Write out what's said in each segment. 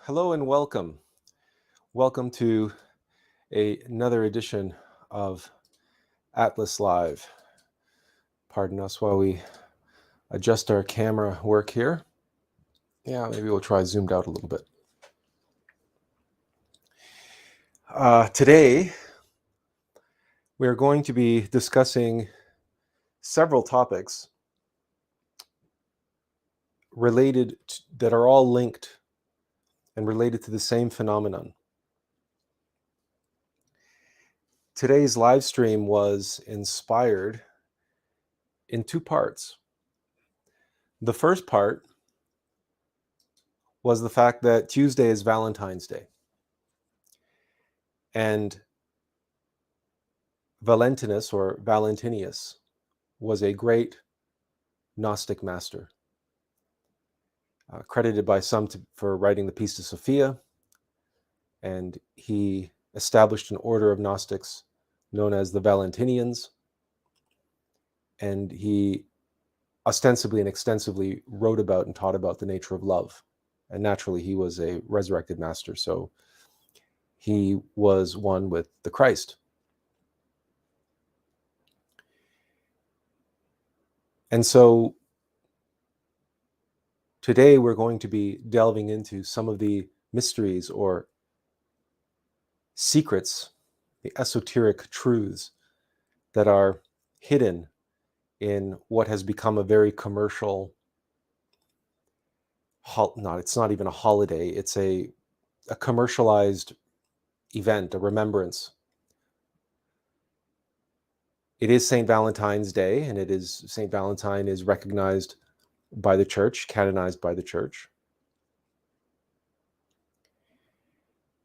Hello and welcome. Welcome to another edition of Atlas Live. Pardon us while we adjust our camera work here. Yeah, maybe we'll try zoomed out a little bit. Today, we're going to be discussing several topics that are all linked and related to the same phenomenon. Today's live stream was inspired in two parts. The first part was the fact that Tuesday is Valentine's Day. And Valentinus or Valentinius was a great Gnostic master, credited by some for writing the Piece of Sophia, and he established an order of Gnostics known as the Valentinians, and he ostensibly and extensively wrote about and taught about the nature of love. And naturally, he was a resurrected master, so he was one with the Christ. And so today we're going to be delving into some of the mysteries or secrets, the esoteric truths that are hidden in what has become a very commercial, it's not even a holiday, it's a commercialized event, a remembrance. It is St. Valentine's Day, and St. Valentine is recognized by the church, canonized by the church.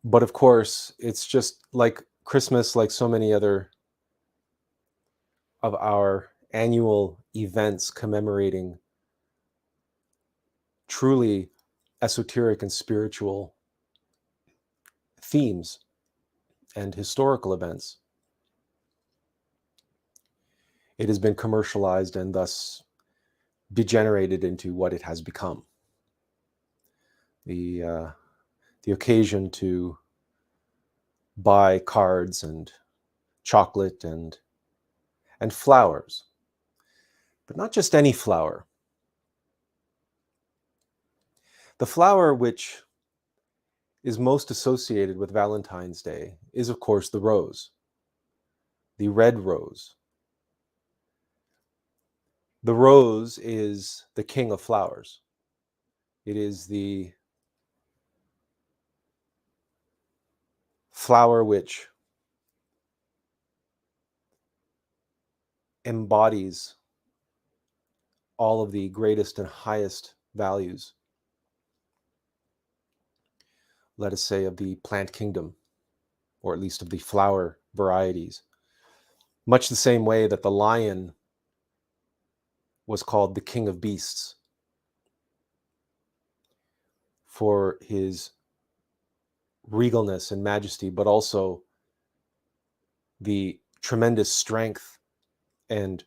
But of course, it's just like Christmas, like so many other of our annual events commemorating truly esoteric and spiritual themes and historical events. It has been commercialized and thus degenerated into what it has become. The occasion to buy cards and chocolate and flowers, but not just any flower. The flower which is most associated with Valentine's Day is, of course, the rose, the red rose. The rose is the king of flowers. It is the flower which embodies all of the greatest and highest values, let us say, of the plant kingdom, or at least of the flower varieties. Much the same way that the lion was called the king of beasts for his regalness and majesty, but also the tremendous strength and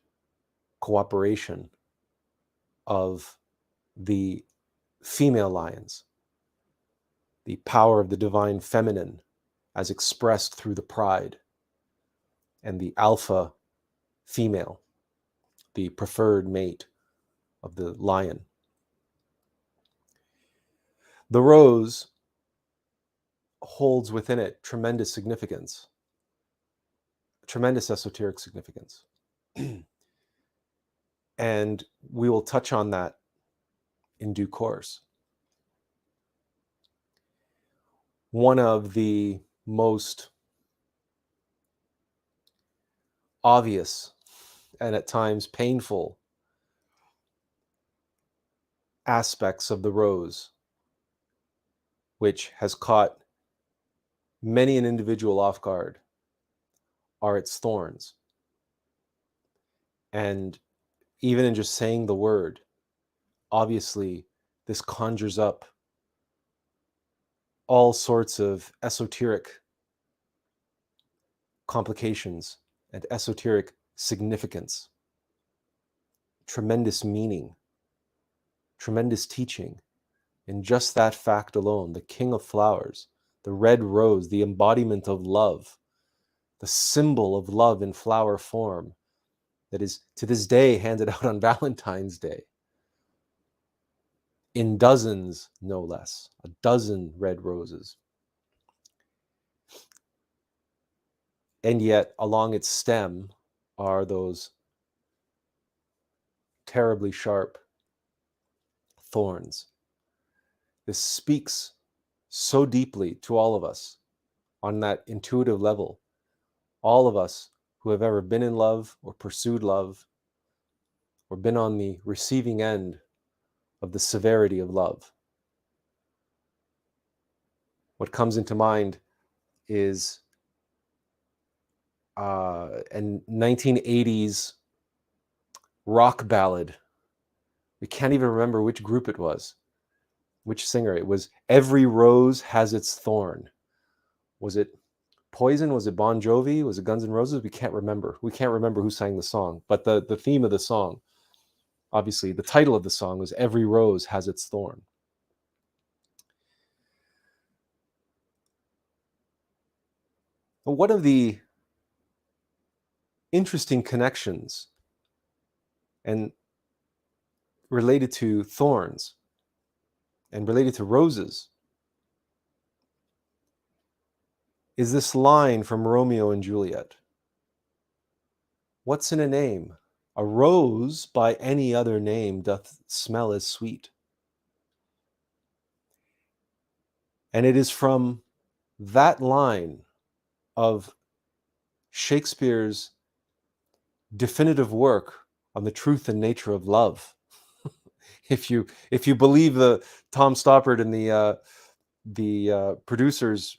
cooperation of the female lions, the power of the divine feminine as expressed through the pride, and the alpha female, the preferred mate of the lion. The rose holds within it tremendous significance, tremendous esoteric significance. And we will touch on that in due course. One of the most obvious and at times painful aspects of the rose, which has caught many an individual off guard, are its thorns. And even in just saying the word, obviously this conjures up all sorts of esoteric complications and esoteric significance, tremendous meaning, tremendous teaching in just that fact alone. The king of flowers, the red rose, the embodiment of love, the symbol of love in flower form that is to this day handed out on Valentine's Day in dozens, no less, a dozen red roses. And yet along its stem are those terribly sharp thorns. This speaks so deeply to all of us on that intuitive level. All of us who have ever been in love or pursued love or been on the receiving end of the severity of love. What comes into mind is a 1980s rock ballad. We can't even remember which group it was, which singer. It was Every Rose Has Its Thorn. Was it Poison? Was it Bon Jovi? Was it Guns N' Roses? We can't remember. We can't remember who sang the song. But the theme of the song, obviously, the title of the song was Every Rose Has Its Thorn. But one of the interesting connections and related to thorns and related to roses is this line from Romeo and Juliet. What's in a name? A rose by any other name doth smell as sweet. And it is from that line of Shakespeare's definitive work on the truth and nature of love. If you believe the Tom Stoppard and the producers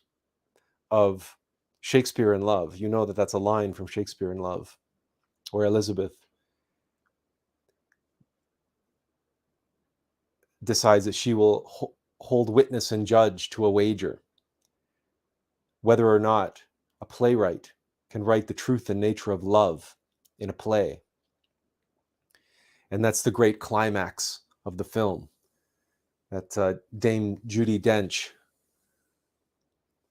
of Shakespeare in Love, you know that that's a line from Shakespeare in Love, where Elizabeth decides that she will hold witness and judge to a wager whether or not a playwright can write the truth and nature of love in a play. And that's the great climax of the film, that Dame Judi Dench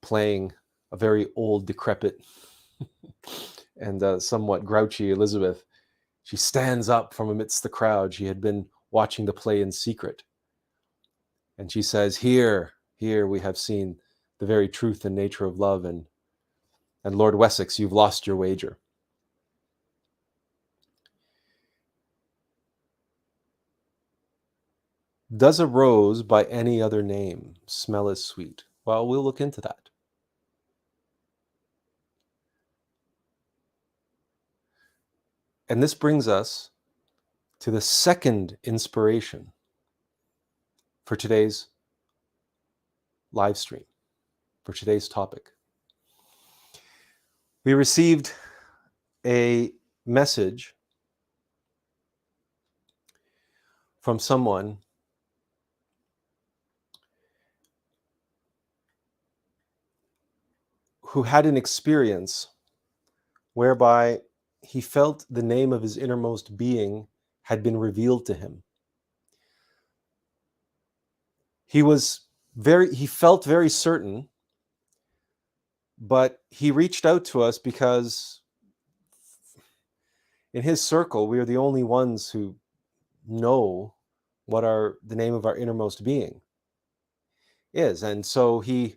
playing a very old, decrepit, and somewhat grouchy Elizabeth. She stands up from amidst the crowd. She had been watching the play in secret. And she says, here we have seen the very truth and nature of love. And Lord Wessex, you've lost your wager. Does a rose by any other name smell as sweet? Well, we'll look into that. And this brings us to the second inspiration for today's live stream, for today's topic. We received a message from someone who had an experience whereby he felt the name of his innermost being had been revealed to him. He felt very certain, but he reached out to us because in his circle, we are the only ones who know what the name of our innermost being is. And so he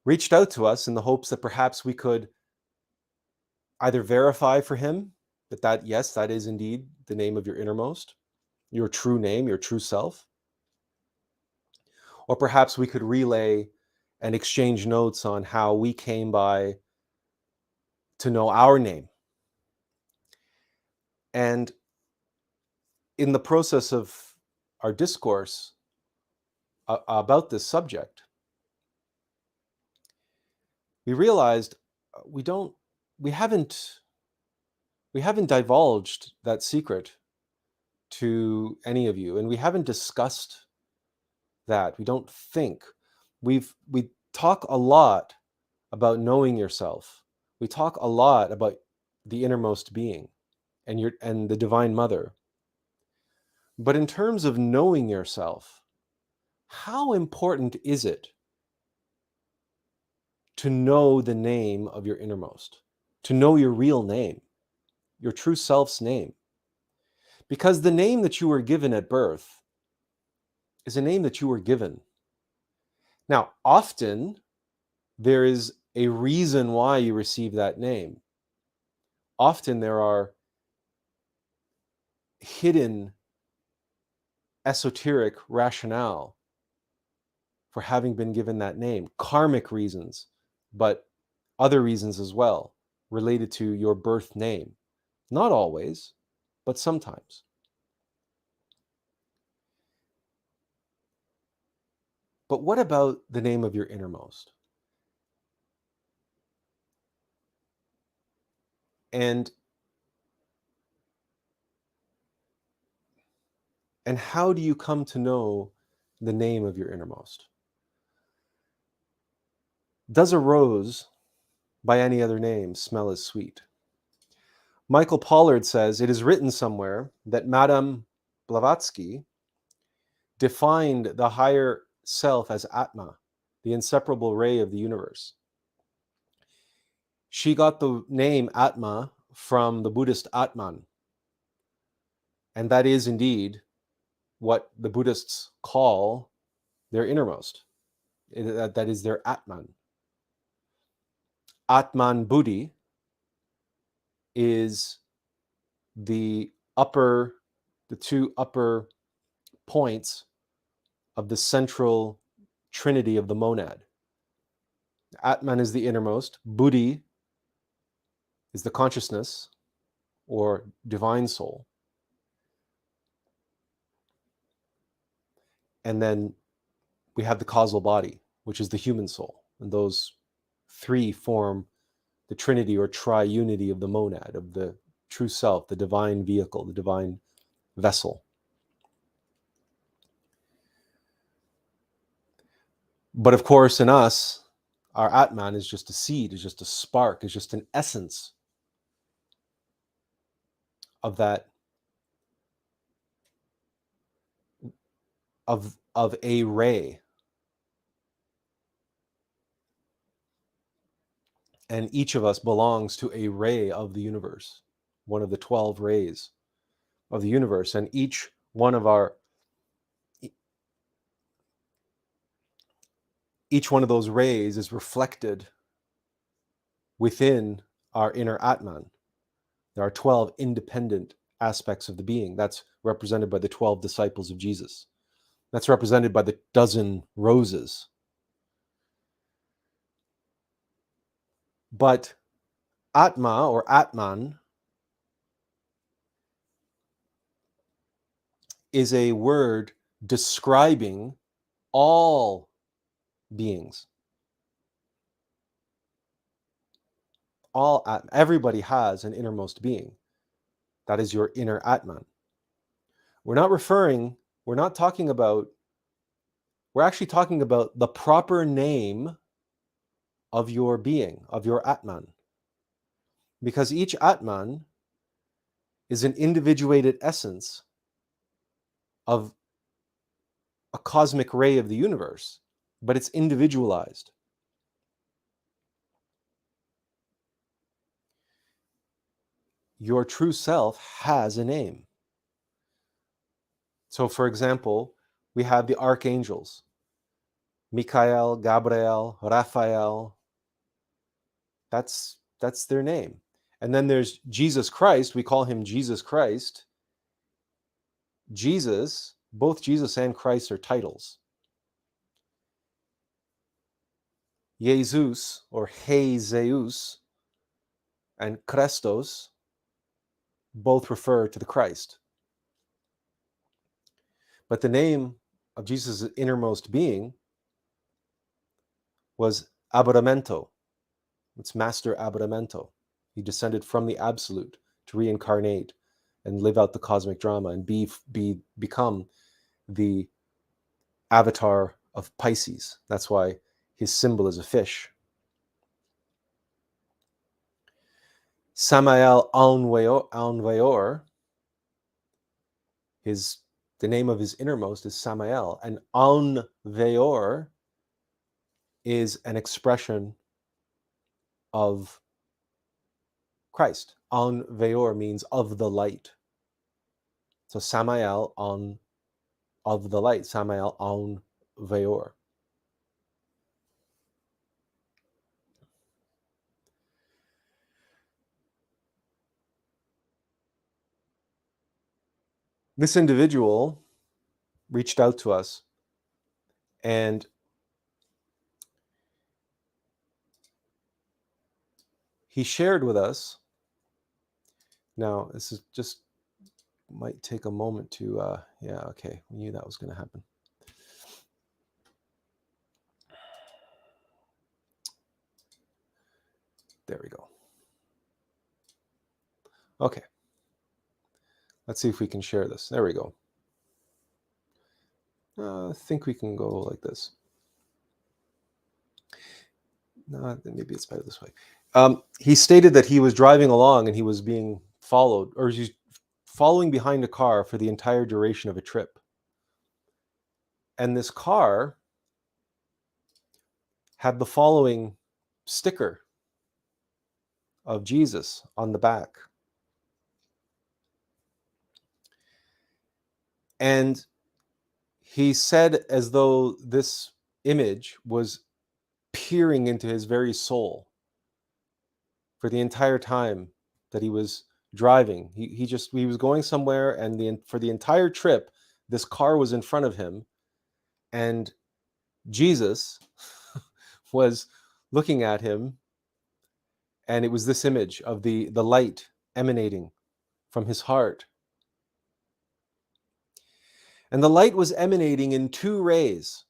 reached out to us in the hopes that perhaps we could either verify for him Yes, that is indeed the name of your innermost, your true name, your true self. Or perhaps we could relay and exchange notes on how we came by to know our name. And in the process of our discourse about this subject, we realized we haven't divulged that secret to any of you, and we haven't discussed that. We don't think. We talk a lot about knowing yourself. We talk a lot about the innermost being and the Divine Mother. But in terms of knowing yourself, how important is it to know the name of your innermost, to know your real name, your true self's name? Because the name that you were given at birth is a name that you were given. Now, often there is a reason why you receive that name. Often there are hidden esoteric rationale for having been given that name, karmic reasons, but other reasons as well related to your birth name. Not always, but sometimes. But what about the name of your innermost? And how do you come to know the name of your innermost? Does a rose by any other name smell as sweet? Michael Pollard says, it is written somewhere that Madame Blavatsky defined the higher self as Atma, the inseparable ray of the universe. She got the name Atma from the Buddhist Atman. And that is indeed what the Buddhists call their innermost. That is their Atman. Atman Buddhi is the two upper points of the central trinity of the monad. Atman is the innermost. Buddhi is the consciousness or divine soul. And then we have the causal body, which is the human soul. And those three form the trinity or triunity of the monad, of the true self, the divine vehicle, the divine vessel. But of course, in us, our Atman is just a seed, is just a spark, is just an essence of that, of a ray. And each of us belongs to a ray of the universe, one of the 12 rays of the universe. And each one of those rays is reflected within our inner Atman. There are 12 independent aspects of the being. That's represented by the 12 disciples of Jesus. That's represented by the dozen roses. But Atma or Atman is a word describing all beings. Everybody has an innermost being. That is your inner Atman. We're actually talking about the proper name of your being, of your Atman. Because each Atman is an individuated essence of a cosmic ray of the universe, but it's individualized. Your true self has a name. So, for example, we have the archangels, Michael, Gabriel, Raphael. That's their name. And then there's Jesus Christ. We call him Jesus Christ. Jesus, both Jesus and Christ are titles. Jesus or He Zeus and Christos both refer to the Christ. But the name of Jesus' innermost being was Abbramento. It's Master Abbramento. He descended from the Absolute to reincarnate and live out the cosmic drama and become the avatar of Pisces. That's why his symbol is a fish. Samael Aun Weor, the name of his innermost is Samael, and Aun Weor is an expression of Christ. Aun Weor means of the light. So Samael Aun, of the light, Samael Aun Weor. This individual reached out to us and he shared with us. Now, this is just might take a moment to, yeah, okay, we knew that was going to happen. There we go. Okay. Let's see if we can share this. There we go. I think we can go like this. No, maybe it's better this way. He stated that he was driving along and he was being followed, or he's following behind a car for the entire duration of a trip. And this car had the following sticker of Jesus on the back. And he said as though this image was peering into his very soul for the entire time that he was driving. He was going somewhere, and for the entire trip, this car was in front of him, and Jesus was looking at him, and it was this image of the light emanating from his heart. And the light was emanating in two rays,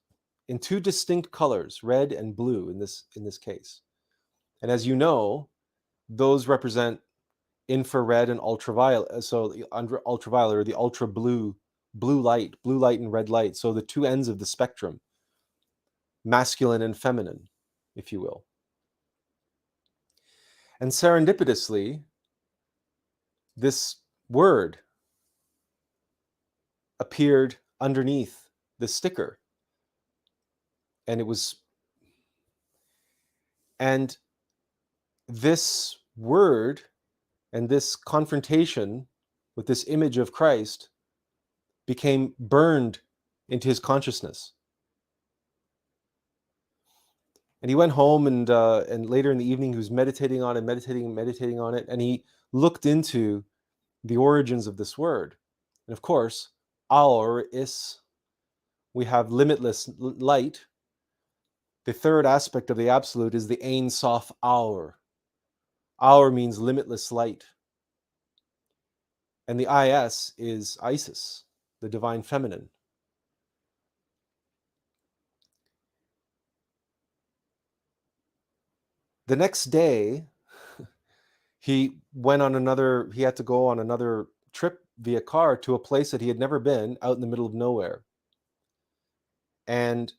in two distinct colors, red and blue in this case. And as you know, those represent infrared and ultraviolet. So the ultraviolet, or the ultra blue light and red light. So the two ends of the spectrum, masculine and feminine, if you will. And serendipitously, this word appeared underneath the sticker. And this word and this confrontation with this image of Christ became burned into his consciousness. And he went home, and later in the evening, he was meditating on it, and he looked into the origins of this word. And of course, Aur is, we have limitless light. The third aspect of the Absolute is the Ein Sof Aur. Aur means limitless light. And the IS is Isis, the divine feminine. The next day, he had to go on another trip via car to a place that he had never been, out in the middle of nowhere. And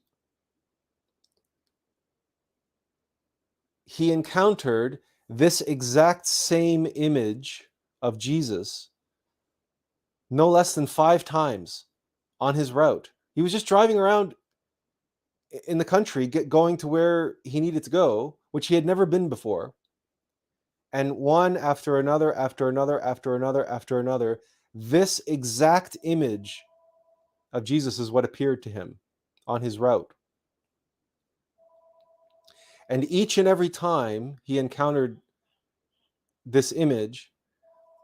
he encountered this exact same image of Jesus no less than 5 times on his route. He was just driving around in the country, going to where he needed to go, which he had never been before. And one after another, after another, after another, after another, this exact image of Jesus is what appeared to him on his route. And each and every time he encountered this image,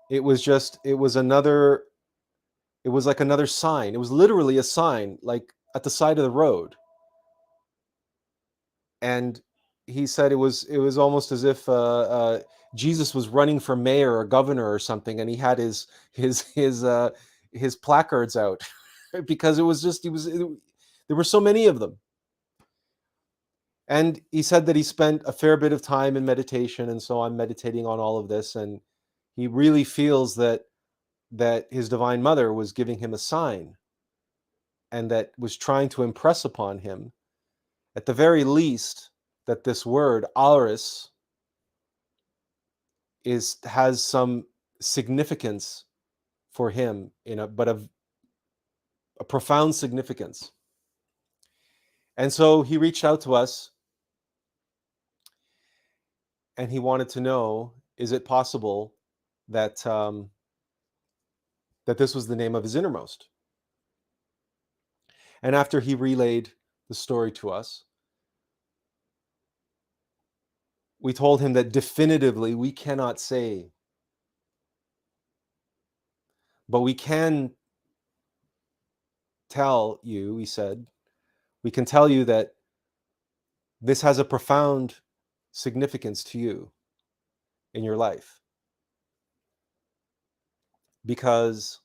it was like another sign. It was literally a sign, like at the side of the road. And he said it was almost as if Jesus was running for mayor or governor or something, and he had his placards out because it was just there were so many of them. And he said that he spent a fair bit of time in meditation and so on, meditating on all of this, and he really feels that his Divine Mother was giving him a sign and that was trying to impress upon him, at the very least, that this word auris has some significance for him, but a profound significance. And so he reached out to us and he wanted to know, is it possible that that this was the name of his innermost? And after he relayed the story to us, we told him that definitively we cannot say, but we can tell you, we said, we can tell you that this has a profound significance to you in your life. Because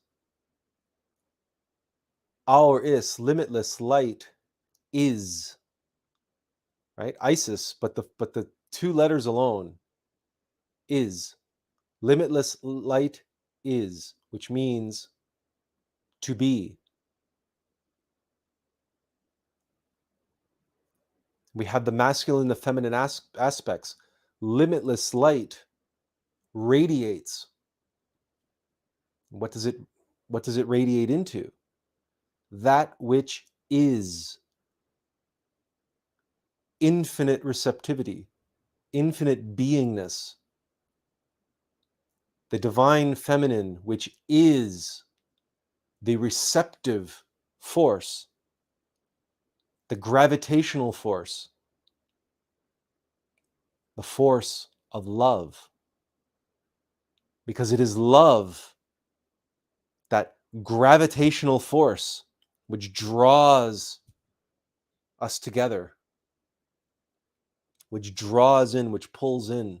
our limitless light, is, right? Isis, but the two letters alone, is. Limitless light is, which means to be. We have the masculine, the feminine aspects. Limitless light radiates. What does it radiate into? That which is. Infinite receptivity, infinite beingness. The divine feminine, which is the receptive force, the gravitational force, the force of love. Because it is love, that gravitational force, which draws us together, which draws in, which pulls in.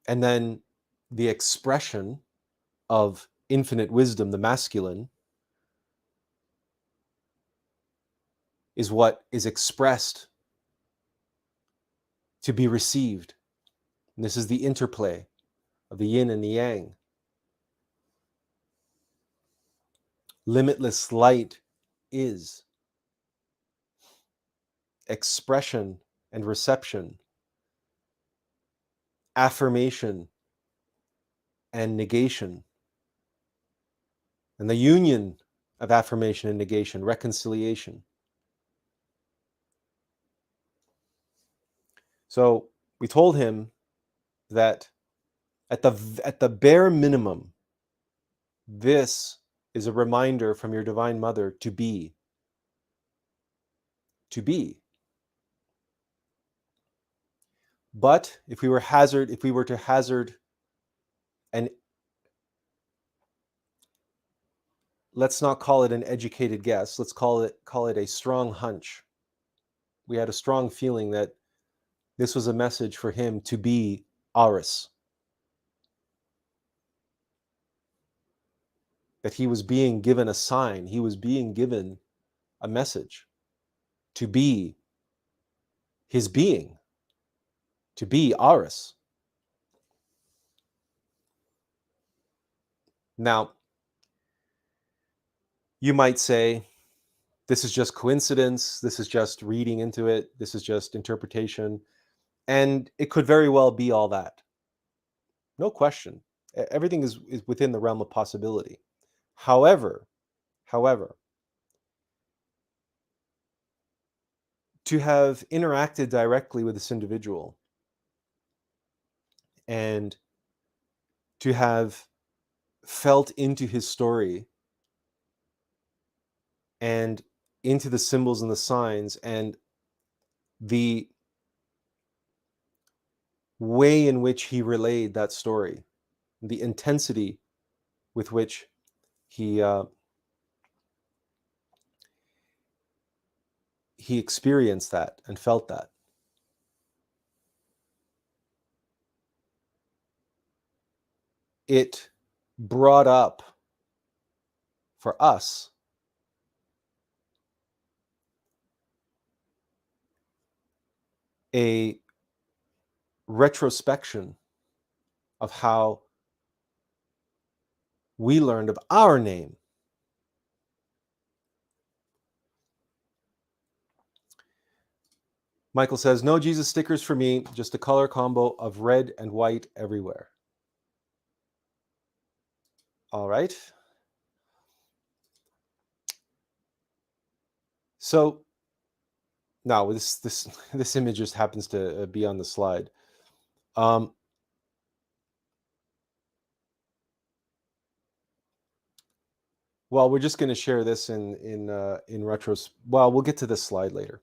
And then the expression of infinite wisdom, the masculine, is what is expressed to be received. And this is the interplay of the yin and the yang. Limitless light is expression and reception, affirmation and negation, and the union of affirmation and negation, reconciliation. So we told him that at the bare minimum, this is a reminder from your Divine Mother to be. To be. But if we were to hazard an, let's not call it an educated guess, let's call it a strong hunch. We had a strong feeling that this was a message for him to be auris. That he was being given a sign, he was being given a message to be his being, to be auris. Now, you might say, this is just coincidence, this is just reading into it, this is just interpretation, and it could very well be all that. No question. Everything is within the realm of possibility. However, to have interacted directly with this individual and to have felt into his story and into the symbols and the signs and the way in which he relayed that story, the intensity with which he experienced that and felt that. It brought up for us a retrospection of how we learned of our name. Michael says, no Jesus stickers for me, just a color combo of red and white everywhere. All right. So now this image just happens to be on the slide. Well, we're just going to share this in retros. Well, we'll get to this slide later.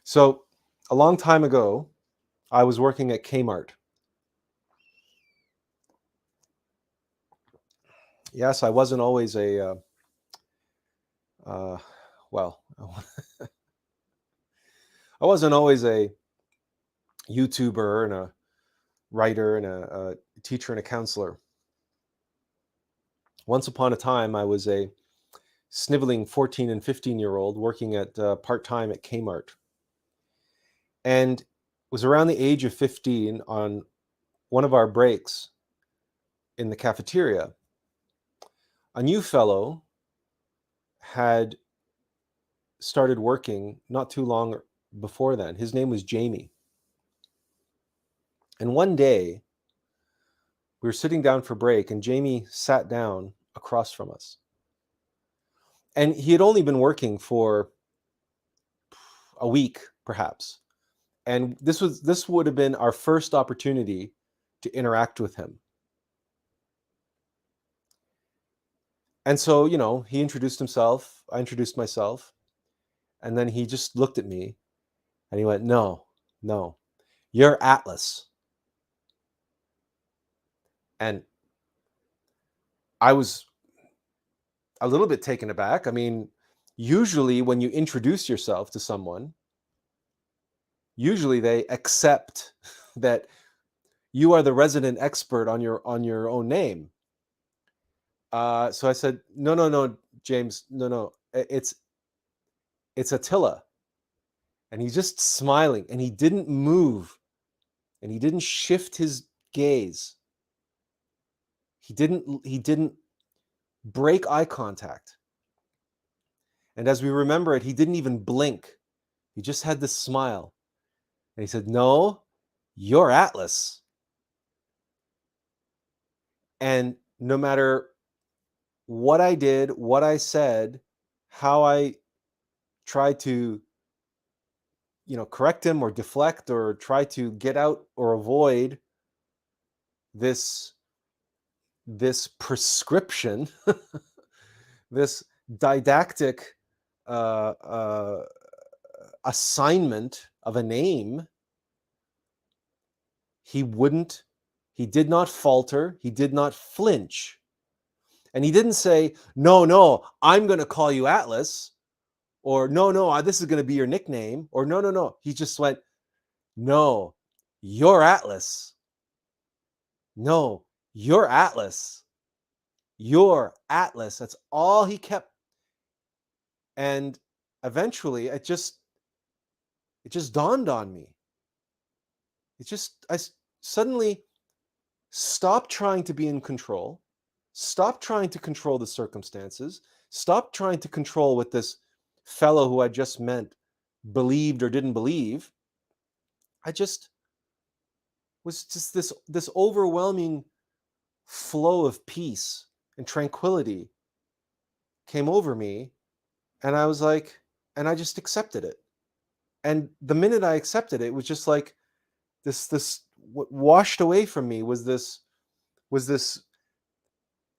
So a long time ago, I was working at Kmart. Yes, I wasn't always a well, I wasn't always a YouTuber and a writer and a teacher and a counselor. Once upon a time, I was a sniveling 14 and 15-year-old working at part-time at Kmart. And was around the age of 15 on one of our breaks in the cafeteria. A new fellow had started working not too long before then. His name was Jamie. And one day, we were sitting down for break, and Jamie sat down across from us. And he had only been working for a week, perhaps. And this would have been our first opportunity to interact with him. And so, he introduced himself, I introduced myself, and then he just looked at me and he went, no, Youre Atlas. And I was a little bit taken aback. I mean, usually when you introduce yourself to someone, usually they accept that you are the resident expert on your own name. So I said, no, James, no, it's Attila. And he's just smiling, and he didn't move, and he didn't shift his gaze. He didn't break eye contact. And as we remember it, he didn't even blink. He just had this smile. And he said, no, Youre Atlas. And no matter what I did, what I said, how I tried to, correct him or deflect or try to get out or avoid this prescription, this didactic assignment of a name, he did not falter, he did not flinch. And he didn't say, no, I'm going to call you Atlas, or no, this is going to be your nickname, or no. He just went, no, Youre Atlas. No, Youre Atlas. Youre Atlas. That's all he kept. And eventually it just dawned on me. I suddenly stopped trying to be in control, stopped trying to control the circumstances, stopped trying to control what this fellow who I just met believed or didn't believe. I just was just this overwhelming flow of peace and tranquility came over me, and I was like, and I just accepted it. And the minute I accepted it, it was just like this what washed away from me was this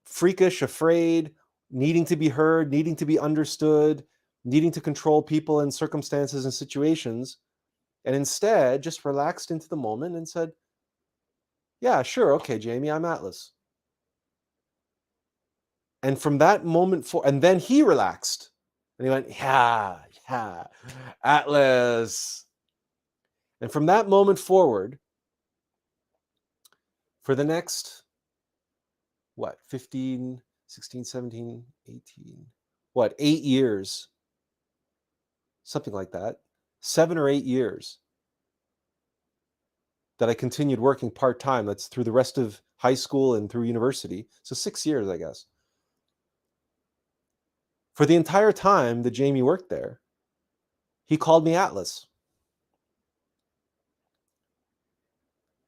freakish, afraid, needing to be heard, needing to be understood, needing to control people and circumstances and situations. and instead just relaxed into the moment and said, yeah, sure, okay, Jamie, I'm Atlas. And from that moment and then he relaxed and he went, yeah, Atlas. And from that moment forward, for the next, 15, 16, 17, 18, 8 years, something like that, 7 or 8 years that I continued working part-time. That's through the rest of high school and through university. So 6 years, I guess. For the entire time that Jamie worked there, he called me Atlas.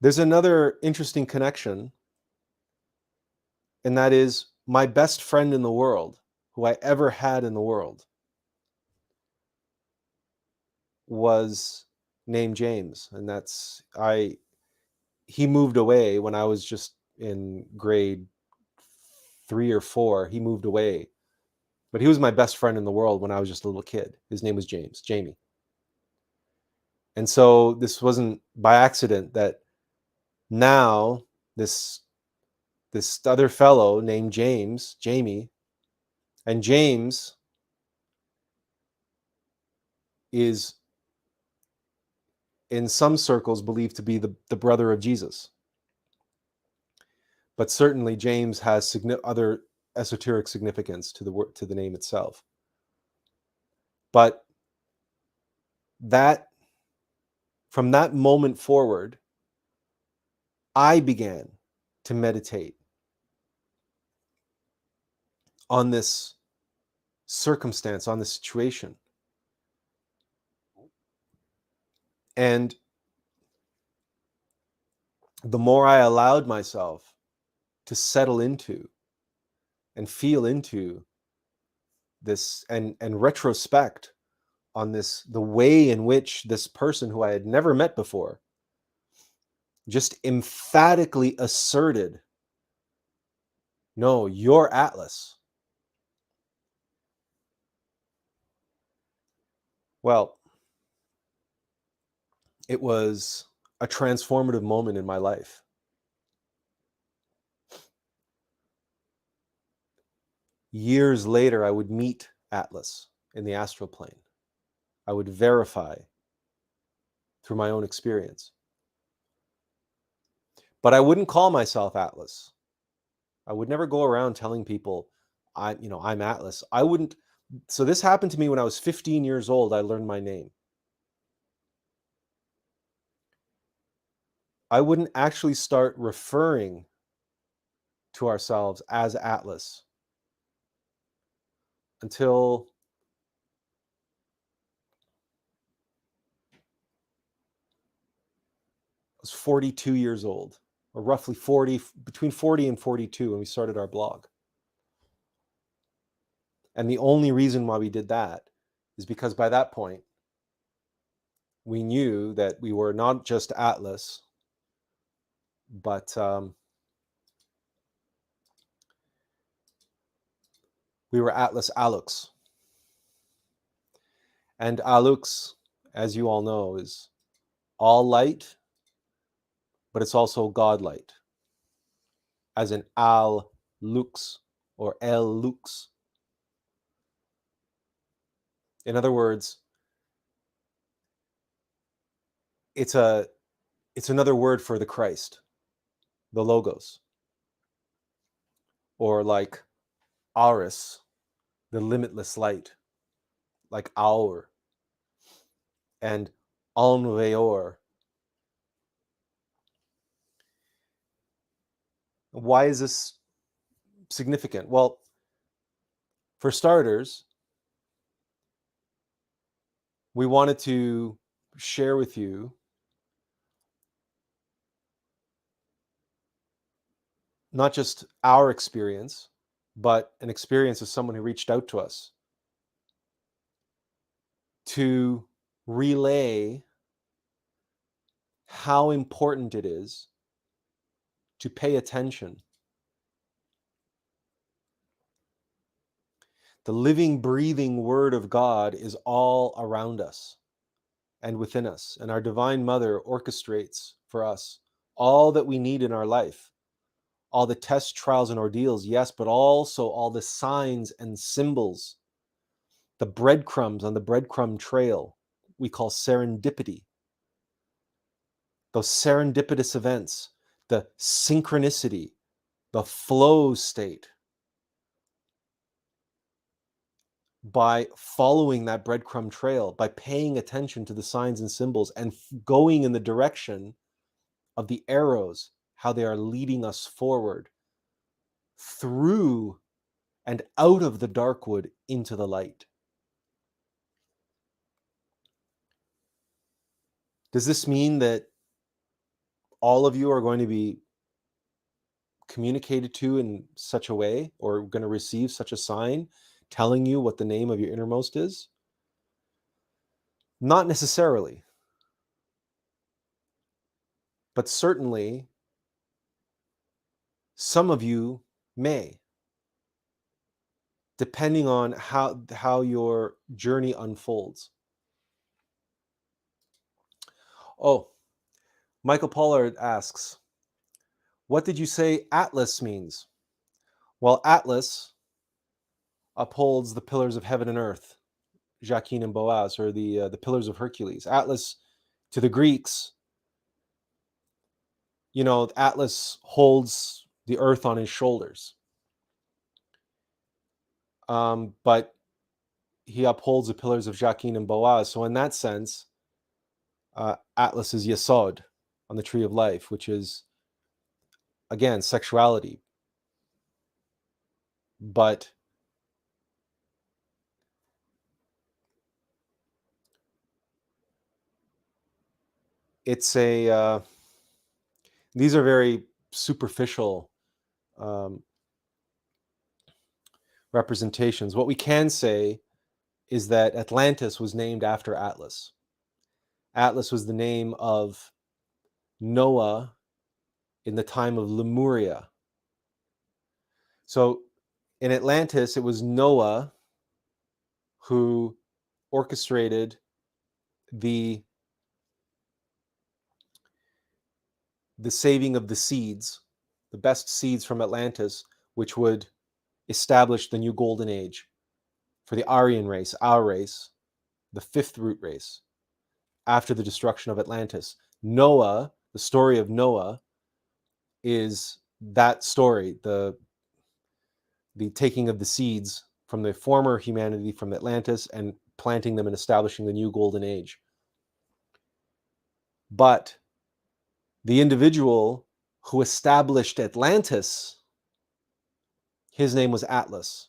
There's another interesting connection, and that is my best friend in the world, who I ever had in the world, was named James. And he moved away when I was just in grade 3 or 4. He moved away. But he was my best friend in the world when I was just a little kid. His name was Jamie. And so this wasn't by accident that now this other fellow named Jamie, and James is in some circles believed to be the brother of Jesus. But certainly James has other esoteric significance to the name itself. But from that moment forward, I began to meditate on this circumstance, on this situation. And the more I allowed myself to settle into and feel into this and retrospect on the way in which this person who I had never met before just emphatically asserted, no, you're Atlas. Well, it was a transformative moment in my life. Years later, I would meet Atlas in the astral plane. I would verify through my own experience. But I wouldn't call myself Atlas. I would never go around telling people I'm Atlas. I wouldn't. So this happened to me when I was 15 years old. I learned my name. I wouldn't actually start referring to ourselves as Atlas until I was 42 years old, or roughly between 40 and 42 when we started our blog. And the only reason why we did that is because by that point, we knew that we were not just Atlas, but we were Atlas Alux. And Alux, as you all know, is all light, but it's also Godlight, as in Al Lux or El Lux. In other words, it's another word for the Christ, the Logos, or like Auris, the limitless light, like Aur, and Aun Weor. Why is this significant? Well, for starters, we wanted to share with you not just our experience, but an experience of someone who reached out to us to relay how important it is to pay attention. The living, breathing Word of God is all around us. and within us. And our Divine Mother orchestrates for us all that we need in our life. All the tests, trials, and ordeals, yes, but also all the signs and symbols, the breadcrumbs on the breadcrumb trail we call serendipity. Those serendipitous events, the synchronicity, the flow state. By following that breadcrumb trail, by paying attention to the signs and symbols and going in the direction of the arrows, how they are leading us forward through and out of the dark wood into the light. Does this mean that all of you are going to be communicated to in such a way, or going to receive such a sign telling you what the name of your innermost is? Not necessarily. But certainly, some of you may, depending on how your journey unfolds. Oh, Michael Pollard asks, what did you say Atlas means? Well, Atlas upholds the pillars of heaven and earth, Jachin and Boaz, or the pillars of Hercules. Atlas, to the Greeks, Atlas holds the earth on his shoulders. But he upholds the pillars of Jachin and Boaz. So in that sense, Atlas is Yesod on the tree of life, which is, again, sexuality. But it's these are very superficial representations. What we can say is that Atlantis was named after Atlas. Atlas was the name of Noah in the time of Lemuria. So in Atlantis, it was Noah who orchestrated the saving of the seeds, the best seeds from Atlantis, which would establish the new golden age for the Aryan race, our race, the fifth root race, after the destruction of Atlantis. Noah, the story of Noah, is that story, the taking of the seeds from the former humanity from Atlantis and planting them and establishing the new golden age. But the individual who established Atlantis, his name was Atlas.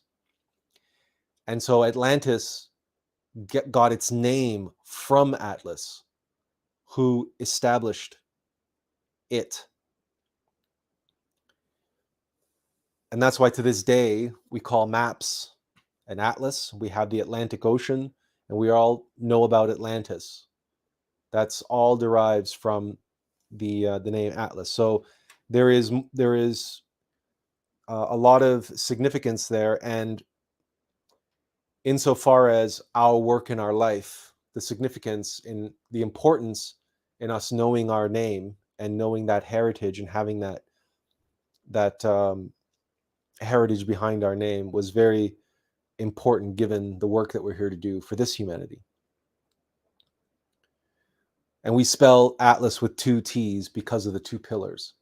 And so Atlantis got its name from Atlas, who established it. And that's why to this day, we call maps an atlas. We have the Atlantic Ocean, and we all know about Atlantis. That's all derives from the name Atlas. So there is a lot of significance there, and insofar as our work in our life, the significance in the importance in us knowing our name and knowing that heritage and having that heritage behind our name was very important given the work that we're here to do for this humanity. And we spell Atlas with two T's because of the two pillars.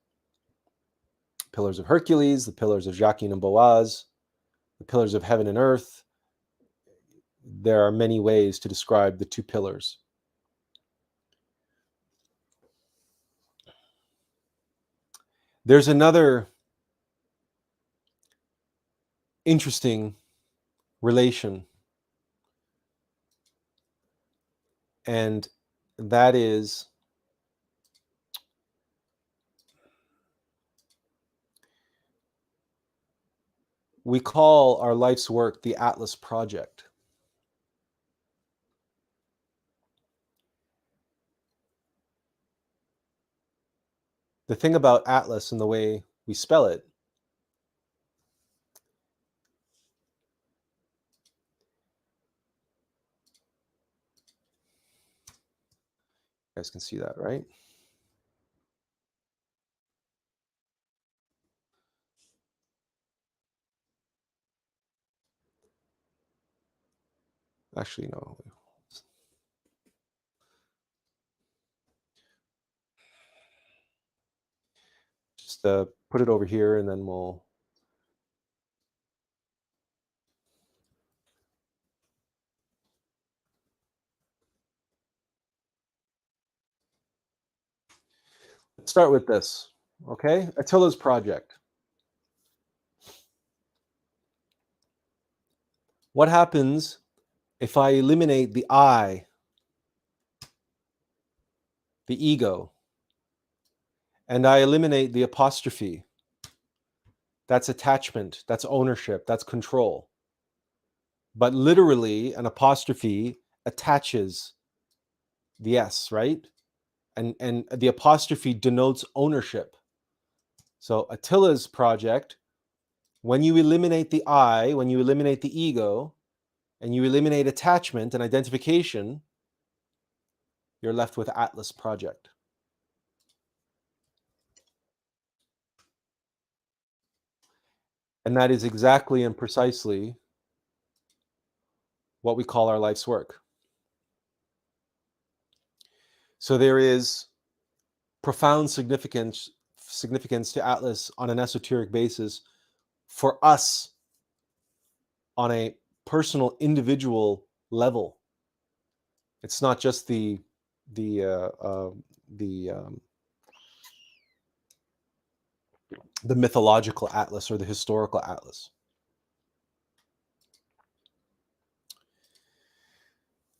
Pillars of Hercules, the pillars of Jachin and Boaz, the pillars of heaven and earth. There are many ways to describe the two pillars. There's another interesting relation, and that is we call our life's work the Atlas Project. The thing about Atlas and the way we spell it You guys can see that, right? Actually, no. Just put it over here and then we'll... Let's start with this, okay? Attila's project. What happens if I eliminate the I, the ego, and I eliminate the apostrophe? That's attachment, that's ownership, that's control. But literally, an apostrophe attaches the S, right? And the apostrophe denotes ownership. So Attila's project, when you eliminate the I, when you eliminate the ego, and you eliminate attachment and identification, you're left with Atlas project. And that is exactly and precisely what we call our life's work. So there is profound significance to Atlas on an esoteric basis for us on a personal, individual level. It's not just the mythological Atlas or the historical Atlas.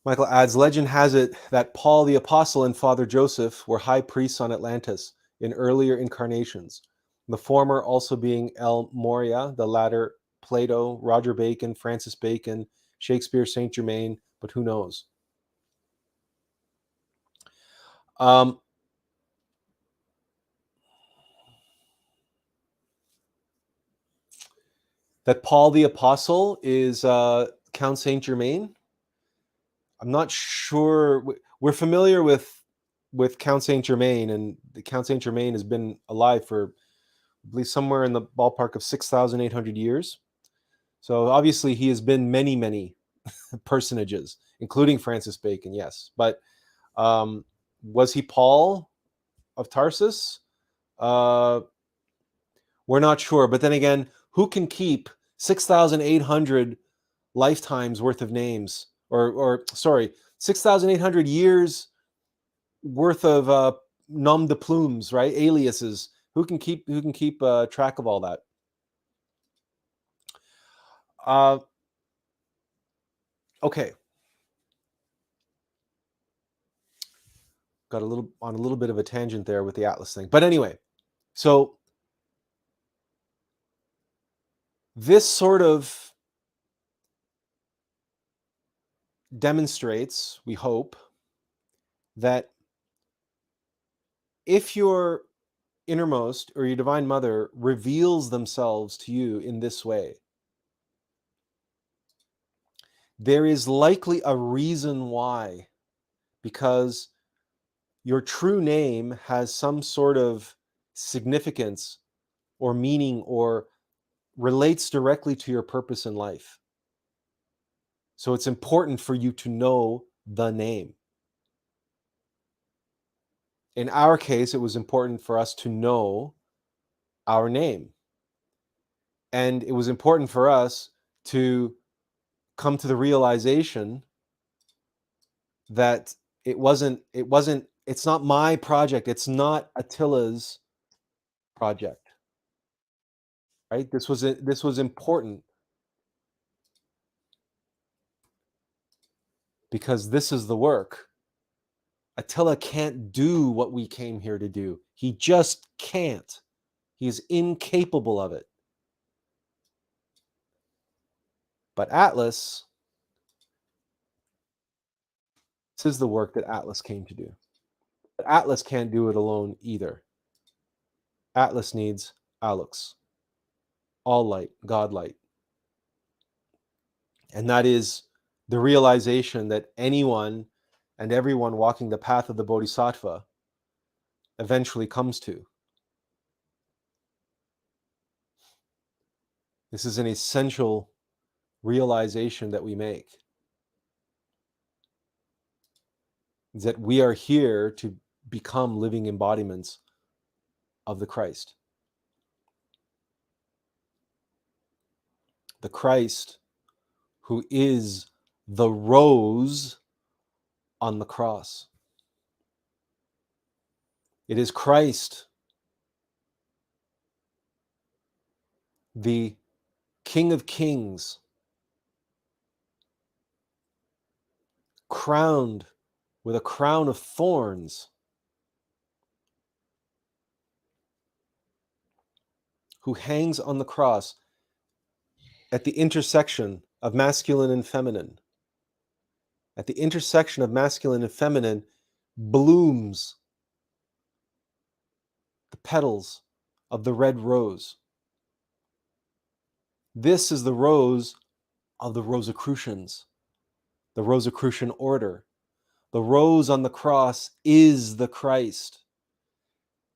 Michael adds, legend has it that Paul the Apostle and Father Joseph were high priests on Atlantis in earlier incarnations, the former also being El Moria, the latter Plato, Roger Bacon, Francis Bacon, Shakespeare, Saint Germain, but who knows? That Paul the Apostle is Count Saint Germain. I'm not sure. We're familiar with Count Saint Germain, and the Count Saint Germain has been alive for, I believe, somewhere in the ballpark of 6,800 years. So obviously he has been many, many personages, including Francis Bacon, yes. But was he Paul of Tarsus? We're not sure. But then again, who can keep 6,800 lifetimes worth of names? Or sorry, 6,800 years worth of nom de plumes, right? Aliases. Who can keep track of all that? Okay. Got a little bit of a tangent there with the Atlas thing. But anyway, so this sort of demonstrates, we hope, that if your innermost or your divine mother reveals themselves to you in this way, there is likely a reason why, because your true name has some sort of significance or meaning or relates directly to your purpose in life. So it's important for you to know the name. In our case, it was important for us to know our name. And it was important for us to come to the realization that it's not my project. It's not Attila's project, right? This was important because this is the work. Attila can't do what we came here to do. He just can't. He's incapable of it. But Atlas, this is the work that Atlas came to do. But Atlas can't do it alone either. Atlas needs Alux, all light, Godlight. And that is the realization that anyone and everyone walking the path of the Bodhisattva eventually comes to. This is an essential realization that we make, is that we are here to become living embodiments of the Christ. The Christ who is the rose on the cross. It is Christ, the King of Kings, crowned with a crown of thorns, who hangs on the cross at the intersection of masculine and feminine. At the intersection of masculine and feminine blooms the petals of the red rose. This is the rose of the Rosicrucians, the Rosicrucian order. The rose on the cross is the Christ,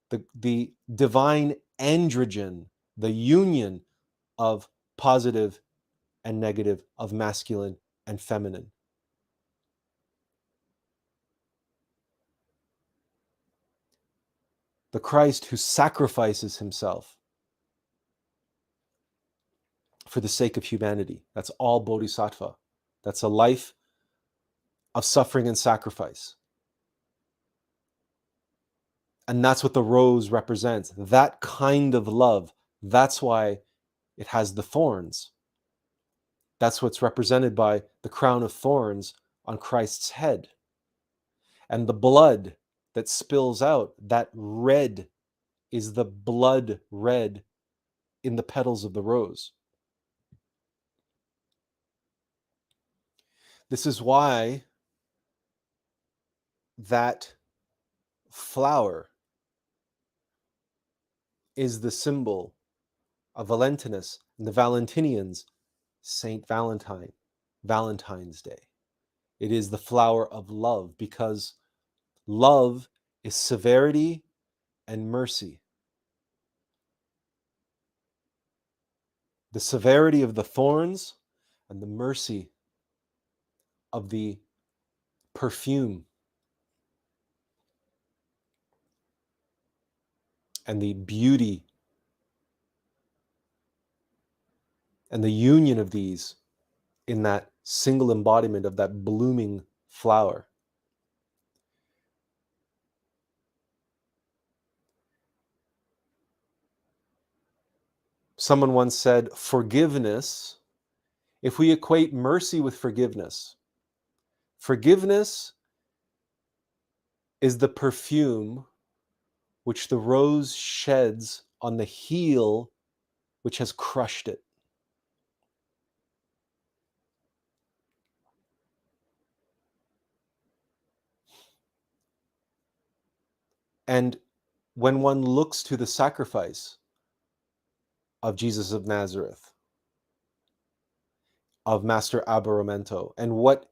the divine androgen, the union of positive and negative, of masculine and feminine. The Christ who sacrifices himself for the sake of humanity. That's all bodhisattva. That's a life of suffering and sacrifice. And that's what the rose represents. That kind of love. That's why it has the thorns. That's what's represented by the crown of thorns on Christ's head. And the blood that spills out, that red, is the blood red in the petals of the rose. This is why that flower is the symbol of Valentinus and the Valentinians, Saint Valentine, Valentine's Day. It is the flower of love, because love is severity and mercy. The severity of the thorns and the mercy of the perfume and the beauty and the union of these in that single embodiment of that blooming flower. Someone once said, forgiveness, if we equate mercy with forgiveness, forgiveness is the perfume which the rose sheds on the heel which has crushed it. And when one looks to the sacrifice of Jesus of Nazareth, of Master Abaramento, and what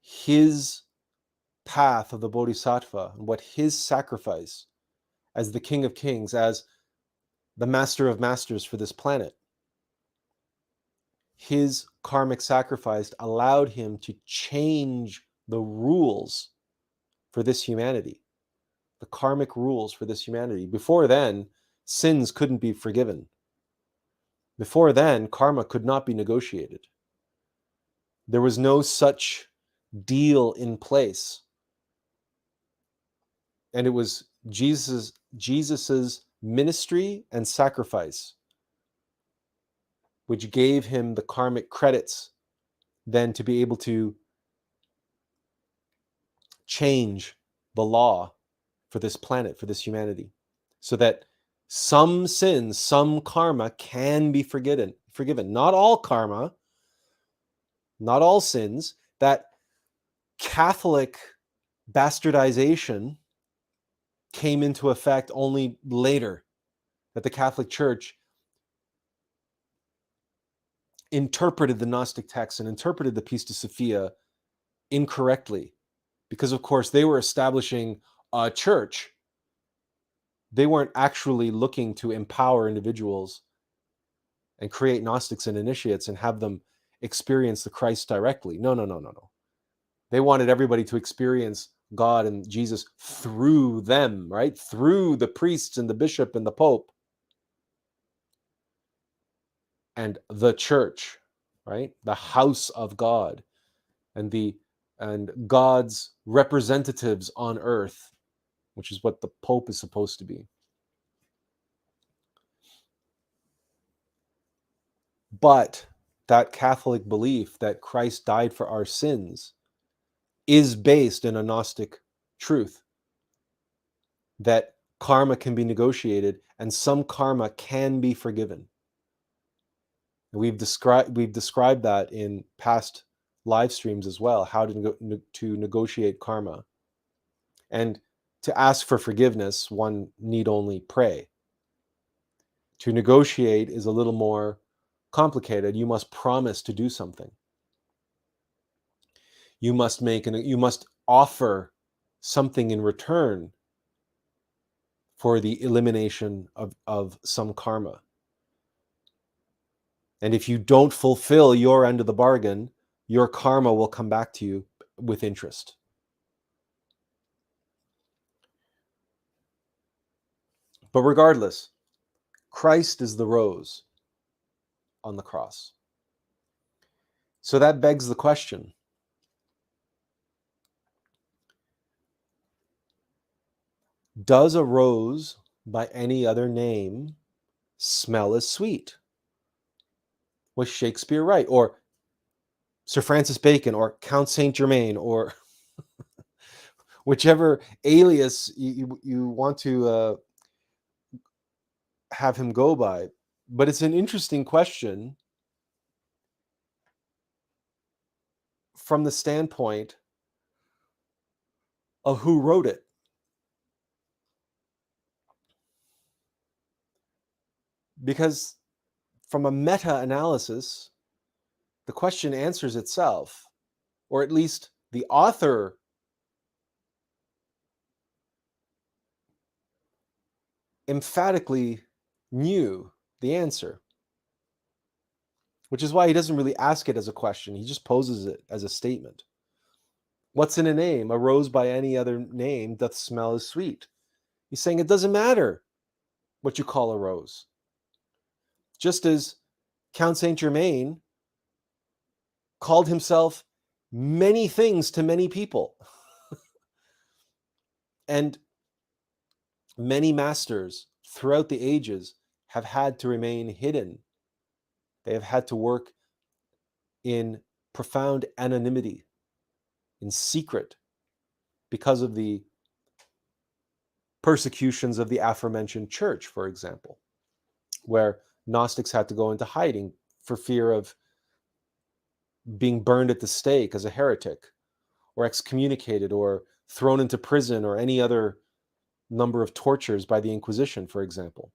his path of the Bodhisattva, and what his sacrifice as the King of Kings, as the Master of Masters for this planet, his karmic sacrifice allowed him to change the rules for this humanity, the karmic rules for this humanity. Before then, sins couldn't be forgiven. Before then, karma could not be negotiated. There was no such deal in place. And it was Jesus's ministry and sacrifice which gave him the karmic credits then to be able to change the law for this planet, for this humanity, so that some sins, some karma can be forgiven. Not all karma, not all sins. That Catholic bastardization came into effect only later, that the Catholic Church interpreted the Gnostic texts and interpreted the Pistis Sophia incorrectly, because of course they were establishing a church. They weren't actually looking to empower individuals and create Gnostics and initiates and have them experience the Christ directly. No. They wanted everybody to experience God and Jesus through them, right? Through the priests and the bishop and the pope and the church, right? The house of God and God's representatives on earth, which is what the pope is supposed to be. But that Catholic belief that Christ died for our sins is based in a Gnostic truth that karma can be negotiated and some karma can be forgiven. We've described that in past live streams as well, how to negotiate karma. And to ask for forgiveness, one need only pray. To negotiate is a little more complicated. You must promise to do something. You must offer something in return for the elimination of some karma. And if you don't fulfill your end of the bargain, your karma will come back to you with interest. But regardless, Christ is the rose on the cross. So that begs the question, does a rose by any other name smell as sweet? Was Shakespeare right? Or Sir Francis Bacon, or Count Saint Germain, or whichever alias you want to have him go by. But it's an interesting question from the standpoint of who wrote it. Because from a meta-analysis, the question answers itself, or at least the author emphatically knew the answer, which is why he doesn't really ask it as a question. He just poses it as a statement. What's in a name? A rose by any other name doth smell as sweet. He's saying it doesn't matter what you call a rose. Just as Count Saint Germain called himself many things to many people. And many masters throughout the ages have had to remain hidden. They have had to work in profound anonymity, in secret, because of the persecutions of the aforementioned church, for example, where Gnostics had to go into hiding for fear of being burned at the stake as a heretic, or excommunicated, or thrown into prison, or any other number of tortures by the Inquisition, for example,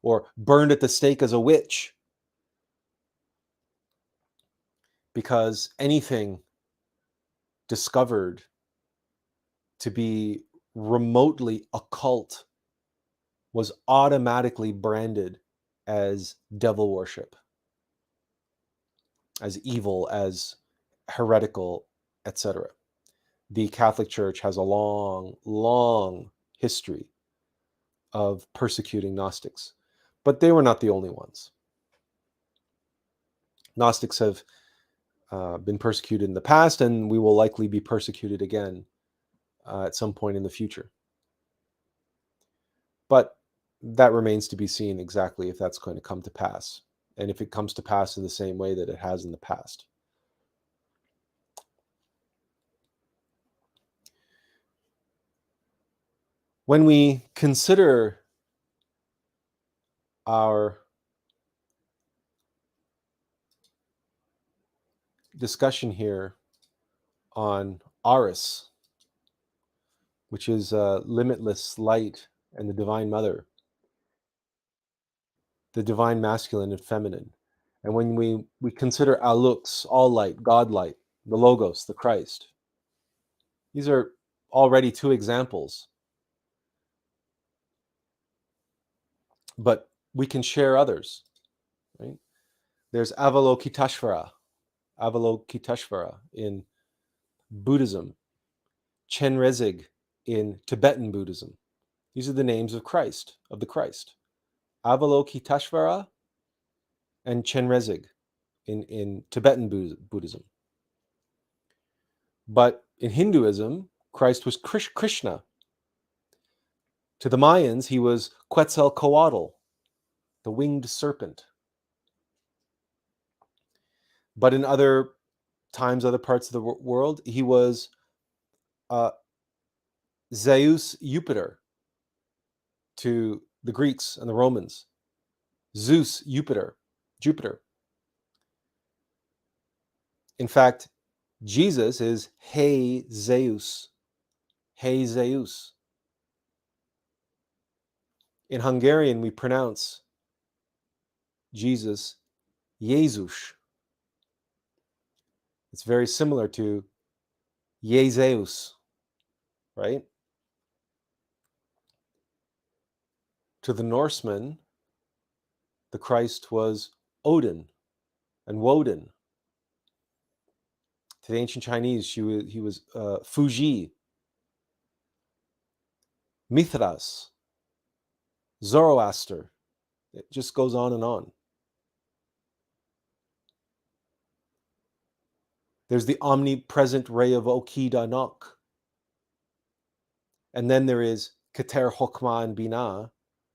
or burned at the stake as a witch, because anything discovered to be remotely occult was automatically branded as devil worship, as evil, as heretical, etc. The Catholic Church has a long, long history of persecuting Gnostics, but they were not the only ones. Gnostics have been persecuted in the past, and we will likely be persecuted again at some point in the future. But that remains to be seen exactly if that's going to come to pass, and if it comes to pass in the same way that it has in the past. When we consider our discussion here on Aris, which is Limitless Light and the Divine Mother, the Divine Masculine and Feminine, and when we consider Allux, all light, Godlight, the Logos, the Christ, These are already two examples, but we can share others, right? There's Avalokiteshvara in Buddhism, Chenrezig in Tibetan Buddhism. These are the names of Christ, of the Christ. Avalokiteshvara and Chenrezig in Tibetan Buddhism. But in Hinduism, Christ was Krishna. To the Mayans, he was Quetzalcoatl, the winged serpent. But in other times, other parts of the world, he was Zeus Jupiter to the Greeks and the Romans. Zeus Jupiter. In fact, Jesus is Hey Zeus. Hey Zeus. In Hungarian, we pronounce Jesus Jesus. It's very similar to Zeus, right? To the Norsemen, the Christ was Odin and Woden. To the ancient Chinese, he was Fuji, Mithras, Zoroaster. It just goes on and on. There's the omnipresent ray of Okidanok. And then there is Keter Hokmah and Binah,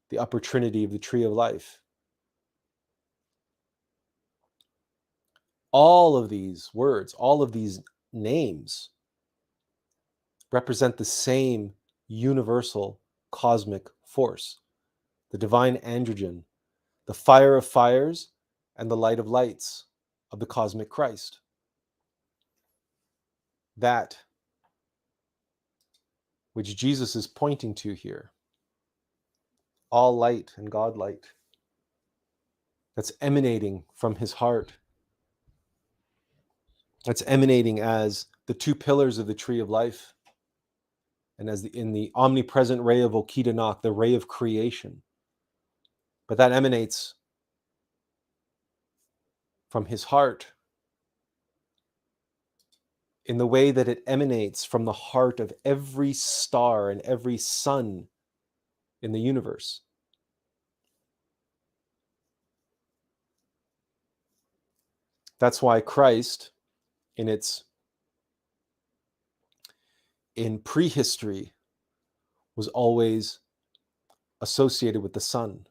the upper trinity of the tree of life. All of these words, all of these names represent the same universal cosmic force, the divine androgen, the fire of fires, and the light of lights of the cosmic Christ. That which Jesus is pointing to here, all light and Godlight, that's emanating from his heart, that's emanating as the two pillars of the tree of life, and as in the omnipresent ray of Okidanok, the ray of creation. But that emanates from his heart in the way that it emanates from the heart of every star and every sun in the universe. That's why Christ, in prehistory, was always associated with the sun.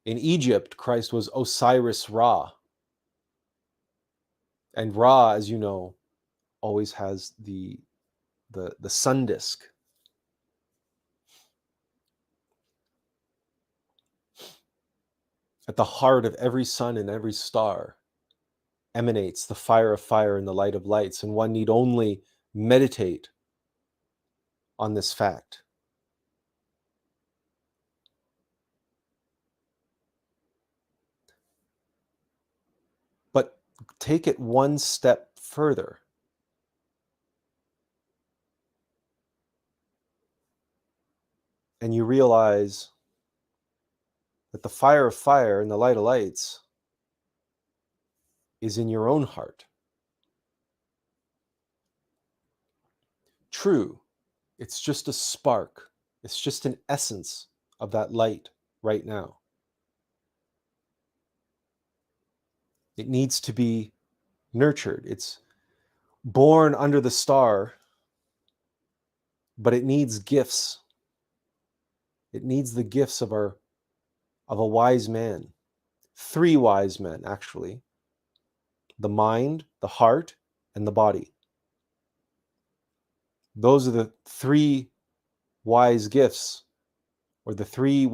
In Egypt, Christ was Osiris Ra. And Ra, as you know, always has the sun disk. At the heart of every sun and every star emanates the fire of fire and the light of lights, and one need only meditate on this fact. But take it one step further. And you realize that the fire of fire and the light of lights is in your own heart. True, it's just a spark. It's just an essence of that light right now. It needs to be nurtured. It's born under the star, but it needs gifts. It needs the gifts of a wise man. 3 wise men, actually. The mind, the heart, and the body. Those are the 3 wise gifts, or the three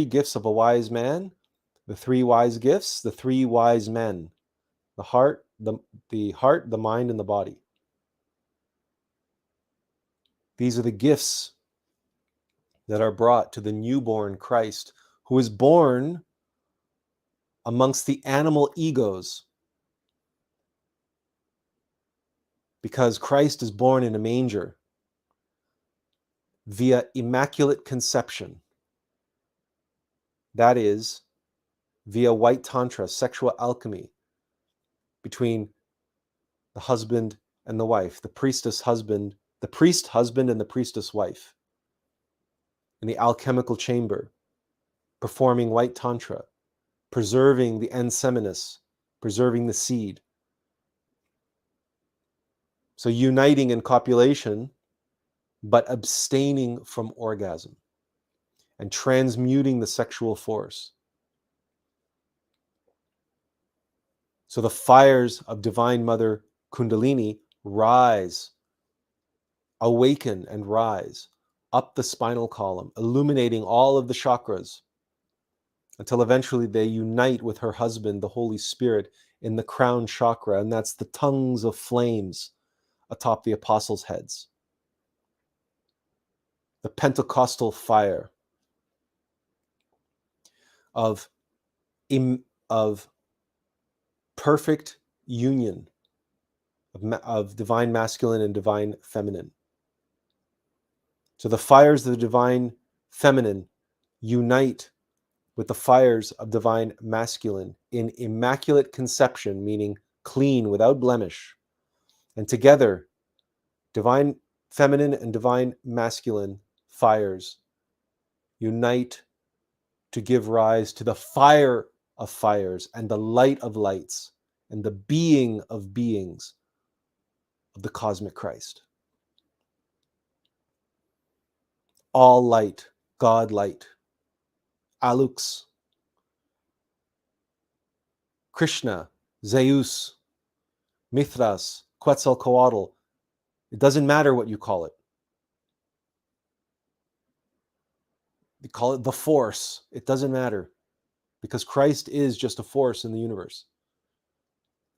gifts of a wise man, the 3 wise gifts, the 3 wise men, the heart, the mind, and the body. These are the gifts that are brought to the newborn Christ, who is born amongst the animal egos. because Christ is born in a manger via immaculate conception. That is, via white tantra, sexual alchemy between the husband and the wife, the priestess husband, the priest husband and the priestess wife in the alchemical chamber, performing white tantra, preserving the enseminis, preserving the seed. So uniting in copulation, but abstaining from orgasm and transmuting the sexual force. So the fires of Divine Mother Kundalini rise, awaken and rise up the spinal column, illuminating all of the chakras until eventually they unite with her husband, the Holy Spirit, in the crown chakra, and that's the tongues of flames atop the apostles' heads. The Pentecostal fire of perfect union of divine masculine and divine feminine. So the fires of the divine feminine unite with the fires of divine masculine in immaculate conception, meaning clean, without blemish. And together, divine feminine and divine masculine fires unite to give rise to the fire of fires and the light of lights and the being of beings of the cosmic Christ. All light, Godlight, Allux, Krishna, Zeus, Mithras, Quetzalcoatl. It doesn't matter what you call it. You call it the force. It doesn't matter, because Christ is just a force in the universe.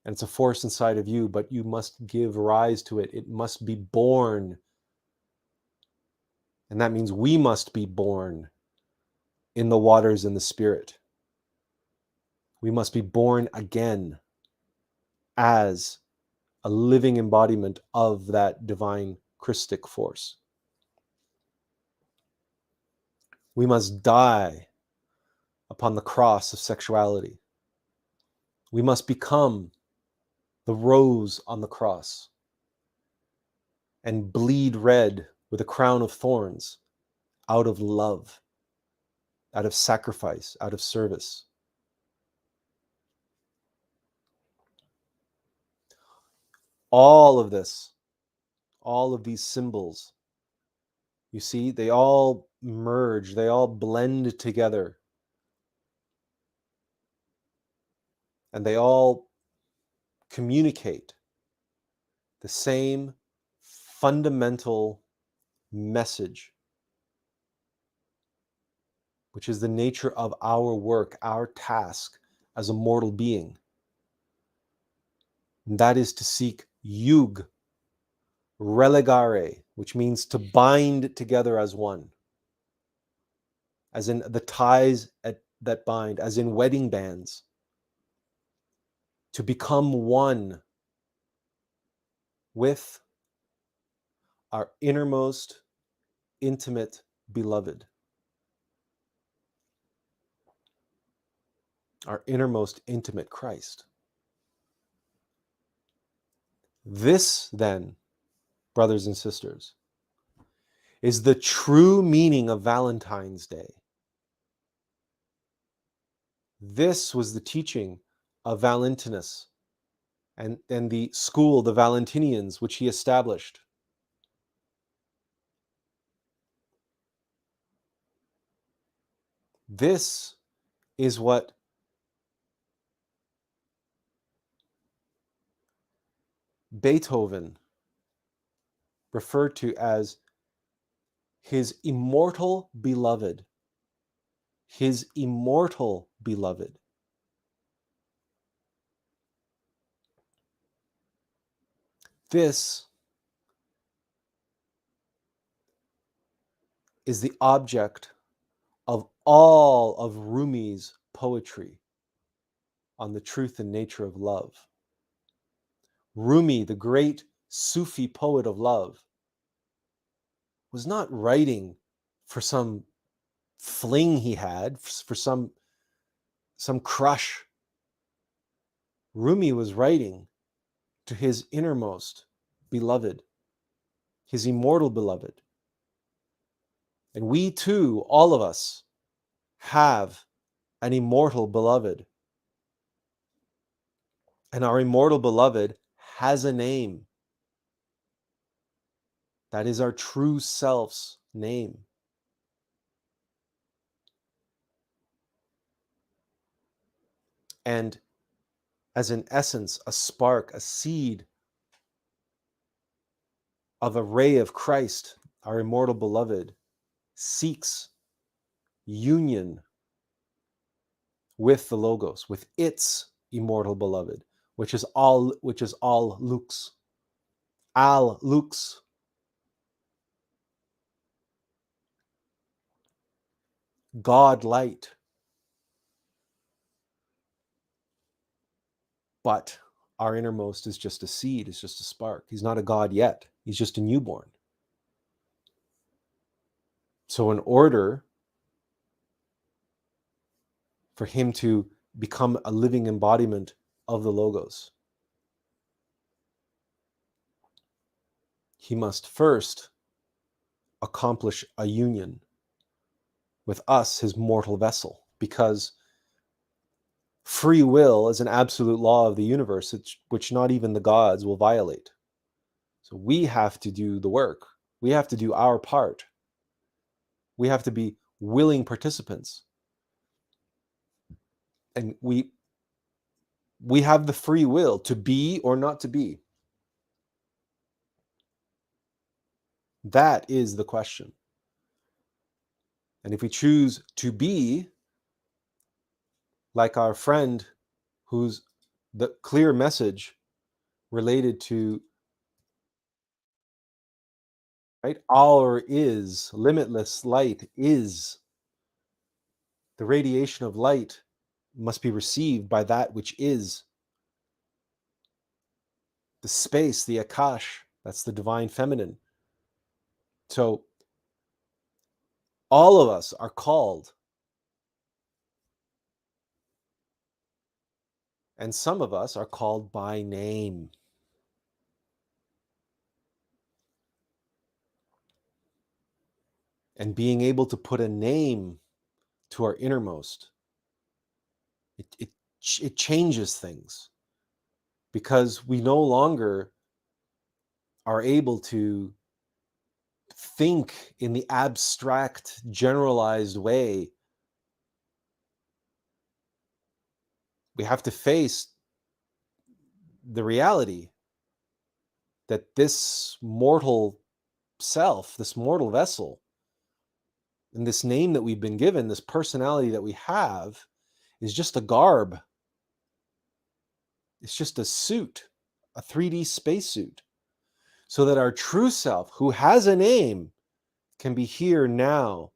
And it's a force inside of you, but you must give rise to it. It must be born. And that means we must be born in the waters and the Spirit. We must be born again as a living embodiment of that divine Christic force. We must die upon the cross of sexuality. We must become the rose on the cross and bleed red with a crown of thorns out of love, out of sacrifice, out of service. All of this, all of these symbols, you see, they all merge, they all blend together. And they all communicate the same fundamental message, which is the nature of our work, our task as a mortal being. And that is to seek yug, relegare, which means to bind together as one, as in the ties that bind, as in wedding bands, to become one with our innermost intimate beloved, our innermost intimate Christ. This, then, brothers and sisters, is the true meaning of Valentine's Day. This was the teaching of Valentinus and the school, the Valentinians, which he established. This is what Beethoven referred to as his immortal beloved. His immortal beloved. This is the object of all of Rumi's poetry on the truth and nature of love. Rumi, the great Sufi poet of love, was not writing for some fling he had, for some crush. Rumi was writing to his innermost beloved, his immortal beloved. And we too, all of us, have an immortal beloved. And our immortal beloved has a name. That is our true self's name. And as an essence, a spark, a seed of a ray of Christ, our immortal beloved seeks union with the Logos, with its immortal beloved, which is all lux. Al lux. Godlight. But our innermost is just a seed, is just a spark. He's not a God yet. He's just a newborn. So in order for him to become a living embodiment of the Logos, he must first accomplish a union with us, his mortal vessel, because free will is an absolute law of the universe, which not even the gods will violate. So we have to do the work. We have to do our part. We have to be willing participants. And we have the free will to be or not to be. That is the question. And if we choose to be, like our friend whose the clear message related to, right, our is, limitless light is, the radiation of light must be received by that which is. The space, the Akash, that's the divine feminine. So all of us are called. And some of us are called by name. And being able to put a name to our innermost, it changes things. Because we no longer are able to think in the abstract, generalized way. We have to face the reality that this mortal self, this mortal vessel, and this name that we've been given, this personality that we have, is just a garb. It's just a suit, a 3D spacesuit, so that our true self, who has a name, can be here now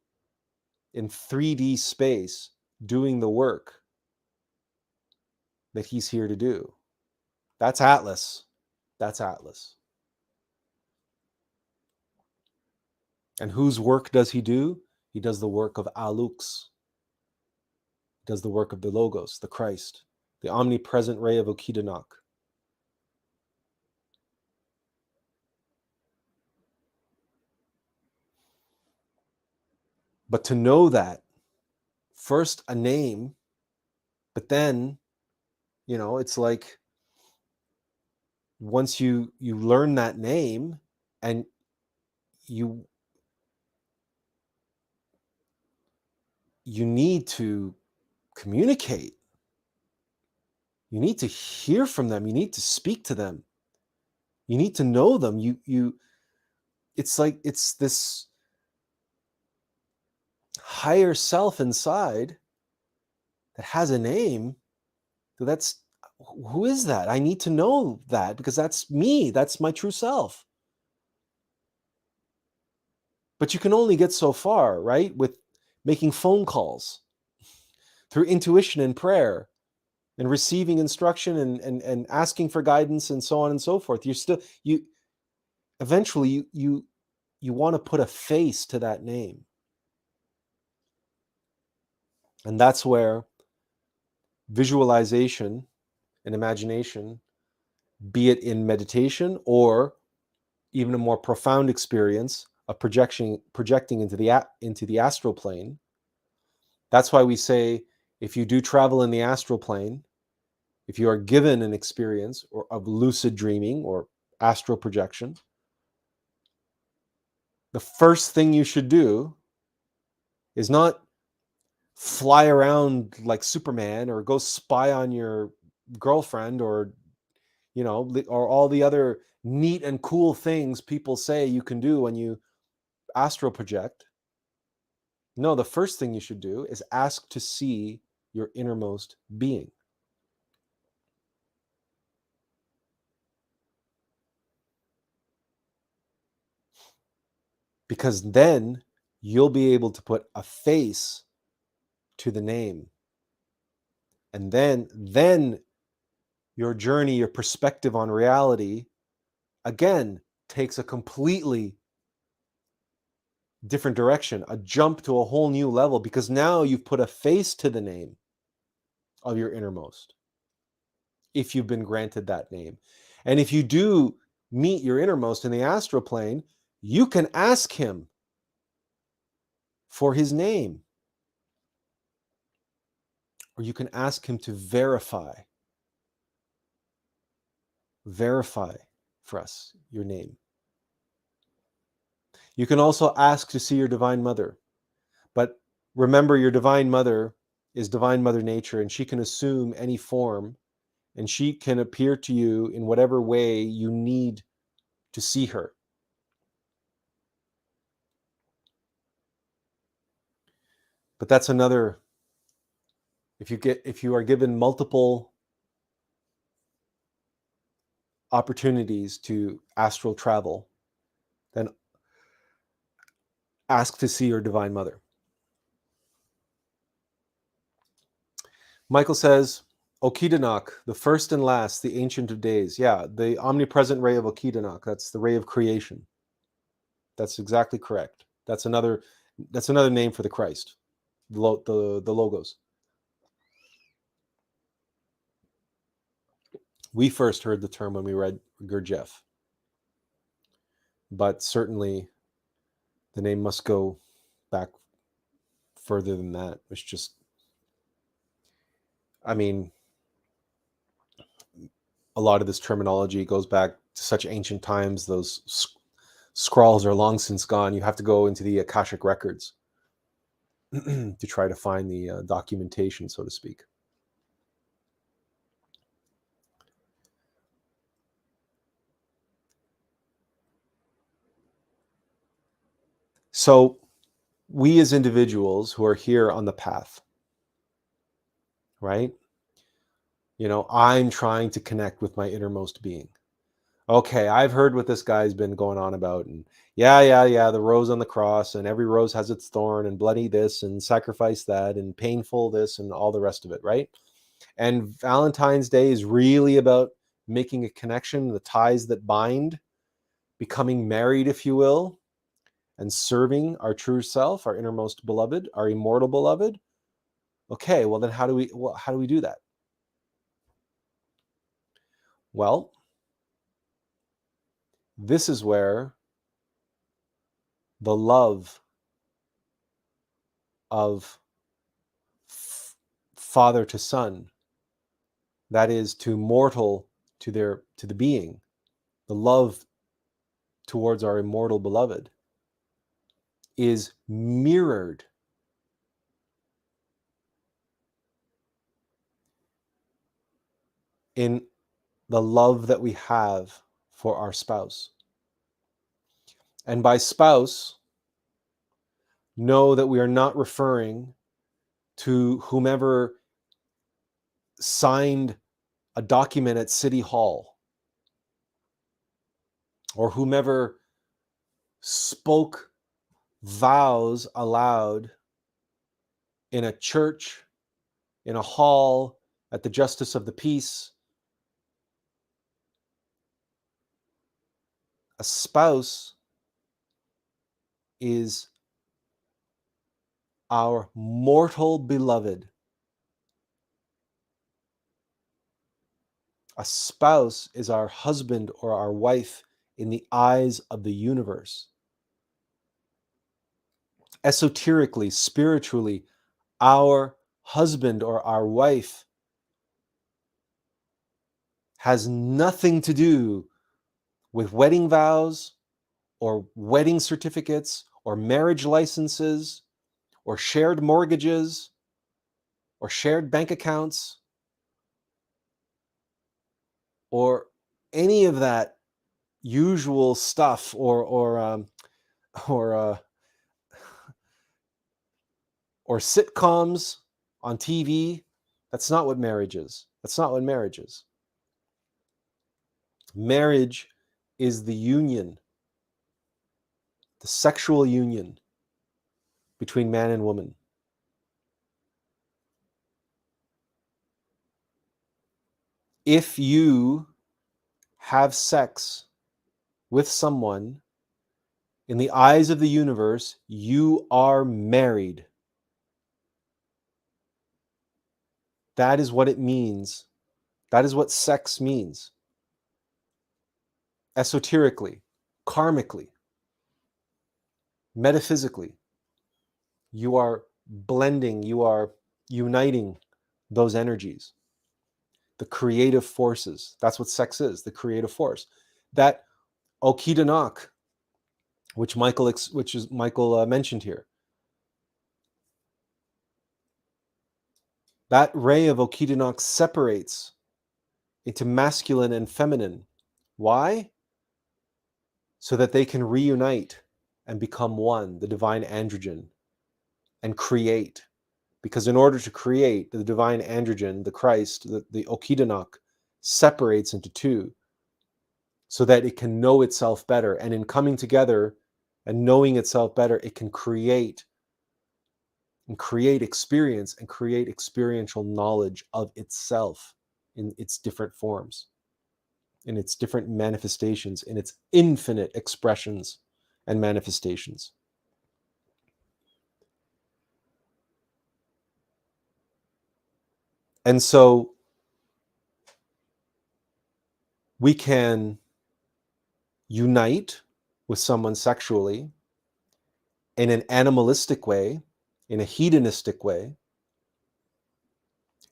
in 3D space doing the work that he's here to do. That's Atlas. That's Atlas. And whose work does he do? He does the work of Alux. He does the work of the Logos, the Christ, the omnipresent ray of Okidanak. But to know that, first a name, but then, it's like once you learn that name and you need to communicate. You need to hear from them. You need to speak to them. You need to know them. It's like it's this higher self inside that has a name. So who is that? I need to know that because that's me. That's my true self. But you can only get so far, right? With making phone calls, through intuition and prayer, and receiving instruction and asking for guidance and so on and so forth. eventually you want to put a face to that name. And that's where visualization and imagination, be it in meditation or even a more profound experience of projecting into the astral plane. That's why we say, if you do travel in the astral plane, if you are given an experience of lucid dreaming or astral projection, the first thing you should do is not fly around like Superman or go spy on your girlfriend or or all the other neat and cool things people say you can do when you astral project. No, the first thing you should do is ask to see your innermost being. Because then you'll be able to put a face to the name. And then your journey, your perspective on reality, again, takes a completely different direction, a jump to a whole new level, because now you've put a face to the name of your innermost, if you've been granted that name. And if you do meet your innermost in the astral plane, you can ask him for his name, or you can ask him to verify for us your name. You can also ask to see your Divine Mother. But remember, your Divine Mother is Divine Mother Nature, and she can assume any form, and she can appear to you in whatever way you need to see her. But that's another, if you are given multiple opportunities to astral travel, then ask to see your Divine Mother. Michael says, Okidanak, the first and last, the Ancient of Days. Yeah, the omnipresent ray of Okidanak. That's the ray of creation. That's exactly correct. That's another name for the Christ, the Logos. We first heard the term when we read Gurdjieff, but certainly the name must go back further than that. It's just, I mean, a lot of this terminology goes back to such ancient times. Those scrawls are long since gone. You have to go into the Akashic records to try to find the documentation, so to speak. So we as individuals who are here on the path, right? I'm trying to connect with my innermost being. Okay, I've heard what this guy's been going on about, and yeah, the rose on the cross, and every rose has its thorn, and bloody this, and sacrifice that, and painful this, and all the rest of it, right? And Valentine's Day is really about making a connection, the ties that bind, becoming married, if you will, and serving our true self, our innermost beloved, our immortal beloved. Okay, well then how do we do that? Well, this is where the love of father to son, that is to mortal to the being, the love towards our immortal beloved, is mirrored in the love that we have for our spouse. And by spouse, know that we are not referring to whomever signed a document at City Hall, or whomever spoke vows aloud in a church, in a hall, at the Justice of the Peace, A spouse is our mortal beloved. A spouse is our husband or our wife in the eyes of the universe. Esoterically, spiritually, our husband or our wife has nothing to do with wedding vows or wedding certificates or marriage licenses or shared mortgages or shared bank accounts or any of that usual stuff or sitcoms on TV. That's not what marriage is. That's not what marriage is. Marriage is the union, the sexual union between man and woman. If you have sex with someone, in the eyes of the universe, you are married. That is what it means. That is what sex means. Esoterically, karmically, metaphysically, you are blending, you are uniting those energies, the creative forces. That's what sex is, the creative force. That Okidanak, which Michael mentioned here, that ray of Okidanak separates into masculine and feminine. Why? So that they can reunite and become one, the divine androgen, and create. Because in order to create, the divine androgen, the Christ, the Okidanak, separates into two so that it can know itself better. And in coming together and knowing itself better, it can create experience and create experiential knowledge of itself in its different forms, in its different manifestations, in its infinite expressions and manifestations. And so we can unite with someone sexually in an animalistic way, in a hedonistic way,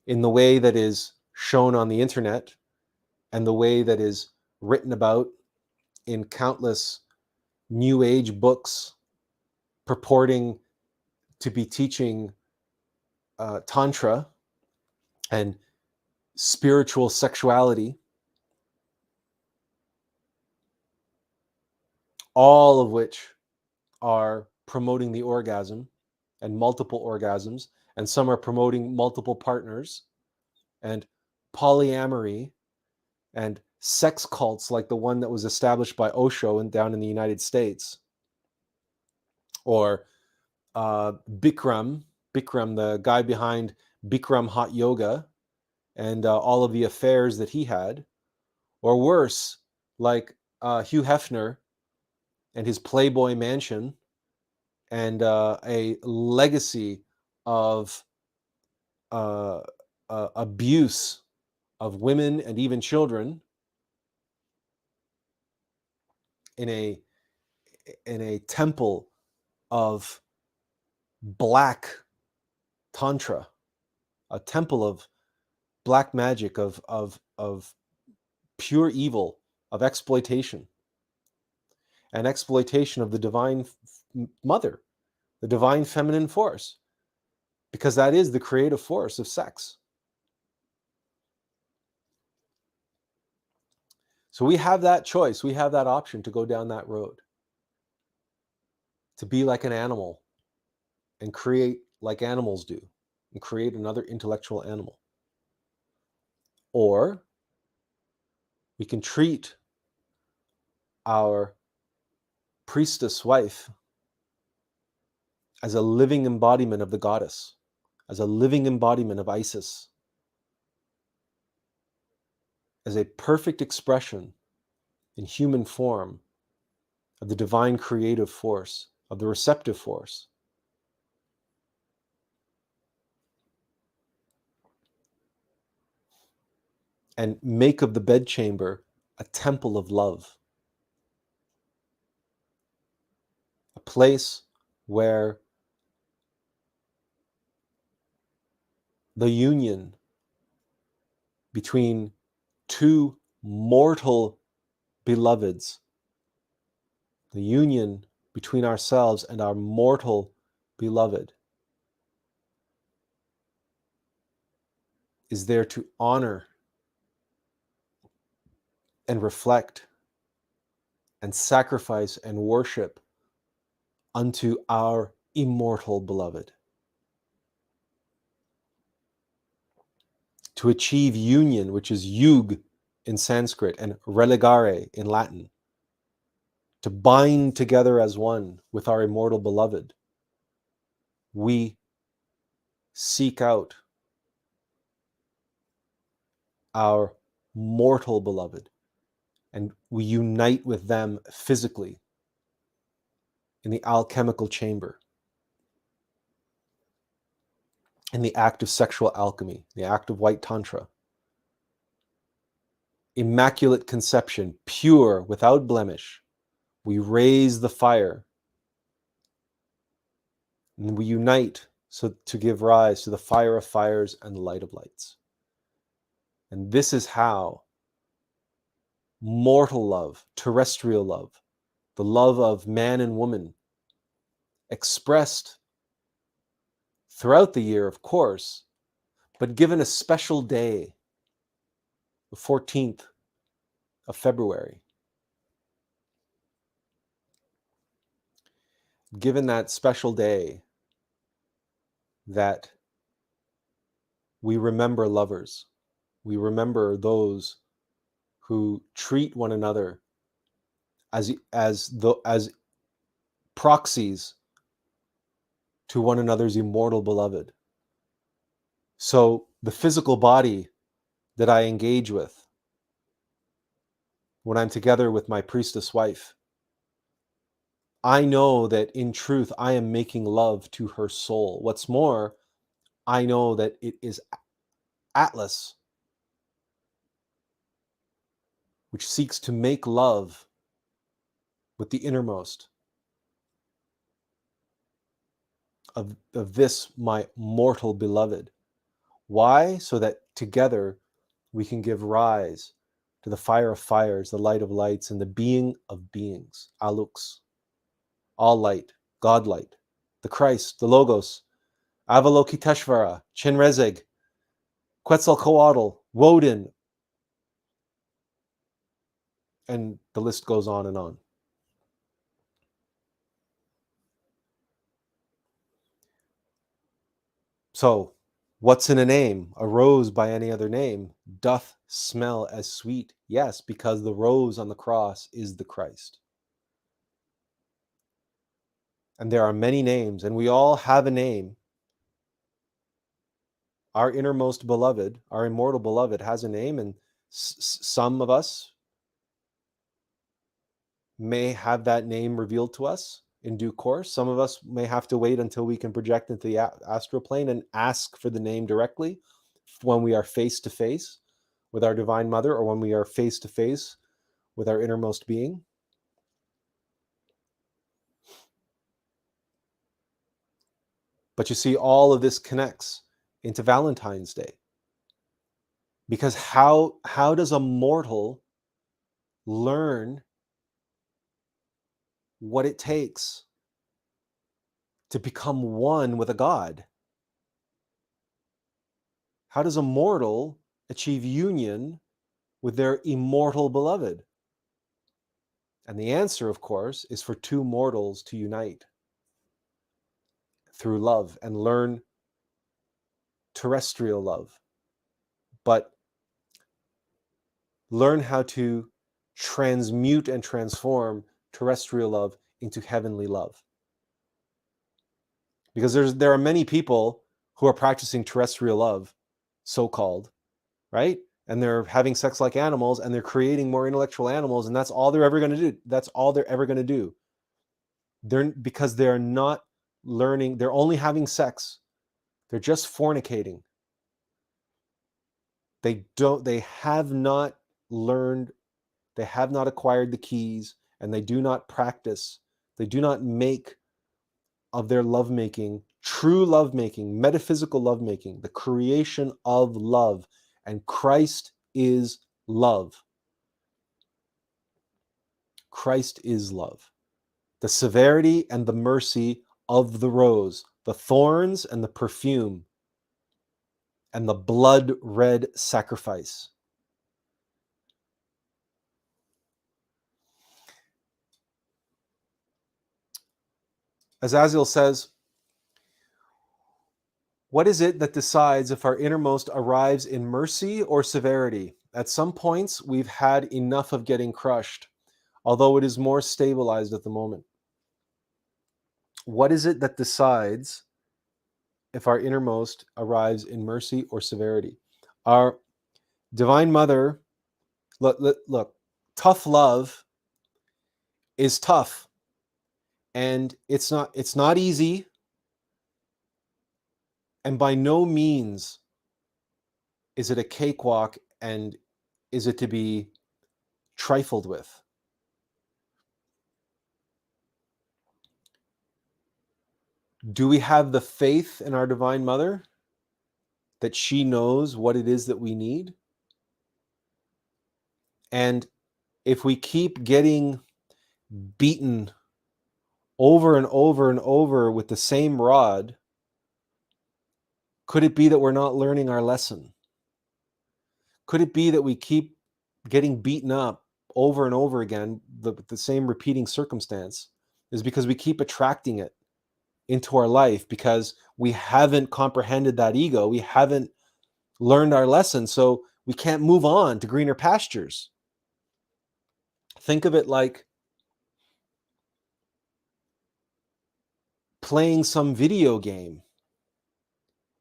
in the way that is shown on the internet and the way that is written about in countless New Age books purporting to be teaching Tantra and spiritual sexuality, all of which are promoting the orgasm and multiple orgasms, and some are promoting multiple partners and polyamory and sex cults like the one that was established by Osho down in the United States, or Bikram, the guy behind Bikram Hot Yoga, and all of the affairs that he had, or worse, like Hugh Hefner and his Playboy mansion, and a legacy of abuse of women and even children in a temple of black tantra, a temple of black magic, of pure evil, of exploitation, and exploitation of the divine mother, the divine feminine force, because that is the creative force of sex. So we have that choice, we have that option to go down that road, to be like an animal and create like animals do, and create another intellectual animal. Or we can treat our priestess wife as a living embodiment of the goddess, as a living embodiment of Isis, as a perfect expression in human form of the divine creative force, of the receptive force. And make of the bedchamber a temple of love, a place where the union between two mortal beloveds, the union between ourselves and our mortal beloved, is there to honor and reflect and sacrifice and worship unto our immortal beloved. To achieve union, which is yug in Sanskrit and religare in Latin, to bind together as one with our immortal beloved, we seek out our mortal beloved and we unite with them physically in the alchemical chamber, in the act of sexual alchemy, the act of white tantra. Immaculate conception, pure, without blemish. We raise the fire and we unite so to give rise to the fire of fires and the light of lights. And this is how mortal love, terrestrial love, the love of man and woman, expressed throughout the year, of course, but given a special day, the 14th of February, given that special day that we remember lovers, we remember those who treat one another as proxies to one another's immortal beloved. So the physical body that I engage with when I'm together with my priestess wife, I know that in truth I am making love to her soul. What's more, I know that it is Atlas which seeks to make love with the innermost of this my mortal beloved. Why? So that together we can give rise to the fire of fires, the light of lights, and the being of beings, Alux, all light, Godlight, the Christ, the Logos, Avalokiteshvara, Chinrezig, Quetzalcoatl, Woden, and the list goes on and on. So, what's in a name? A rose by any other name doth smell as sweet. Yes, because the rose on the cross is the Christ. And there are many names, and we all have a name. Our innermost beloved, our immortal beloved, has a name, and some of us may have that name revealed to us in due course. Some of us may have to wait until we can project into the astral plane and ask for the name directly when we are face to face with our Divine Mother, or when we are face to face with our innermost being. But you see, all of this connects into Valentine's Day. Because how does a mortal learn what it takes to become one with a God? How does a mortal achieve union with their immortal beloved? And the answer, of course, is for two mortals to unite through love and learn terrestrial love, but learn how to transmute and transform terrestrial love into heavenly love. Because there are many people who are practicing terrestrial love, so-called, right? and they're having sex like animals, and they're creating more intellectual animals, and that's all they're ever going to do. That's all they're ever going to do. Because they're not learning, they're only having sex. They're just fornicating. They have not learned, they have not acquired the keys, and they do not practice. They do not make of their lovemaking, true lovemaking, metaphysical lovemaking, the creation of love. And Christ is love. Christ is love. The severity and the mercy of the rose, the thorns and the perfume, and the blood-red sacrifice. As Aziel says, what is it that decides if our innermost arrives in mercy or severity? At some points, we've had enough of getting crushed, although it is more stabilized at the moment. What is it that decides if our innermost arrives in mercy or severity? Our Divine Mother, look, tough love is tough, and it's not easy, and by no means is it a cakewalk, and is it to be trifled with. Do we have the faith in our Divine Mother that she knows what it is that we need? And if we keep getting beaten over and over and over with the same rod, could it be that we're not learning our lesson? Could it be that we keep getting beaten up over and over again, the same repeating circumstance, is because we keep attracting it into our life because we haven't comprehended that ego, we haven't learned our lesson, so we can't move on to greener pastures. Think of it like playing some video game,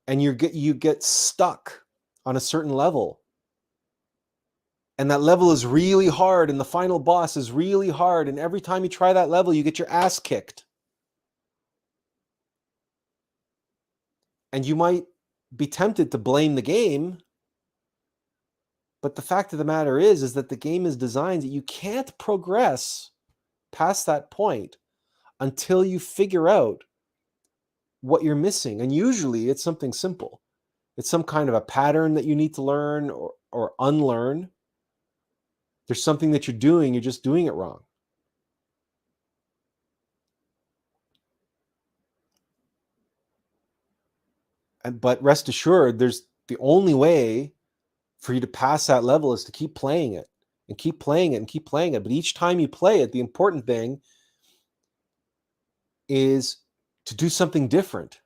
and you get stuck on a certain level, and that level is really hard, and the final boss is really hard, and every time you try that level, you get your ass kicked. And you might be tempted to blame the game, but the fact of the matter is that the game is designed that you can't progress past that point until you figure out what you're missing. And usually it's something simple. It's some kind of a pattern that you need to learn or unlearn. There's something that you're doing, you're just doing it wrong. But rest assured, there's the only way for you to pass that level is to keep playing it and keep playing it and keep playing it. But each time you play it, the important thing is to do something different.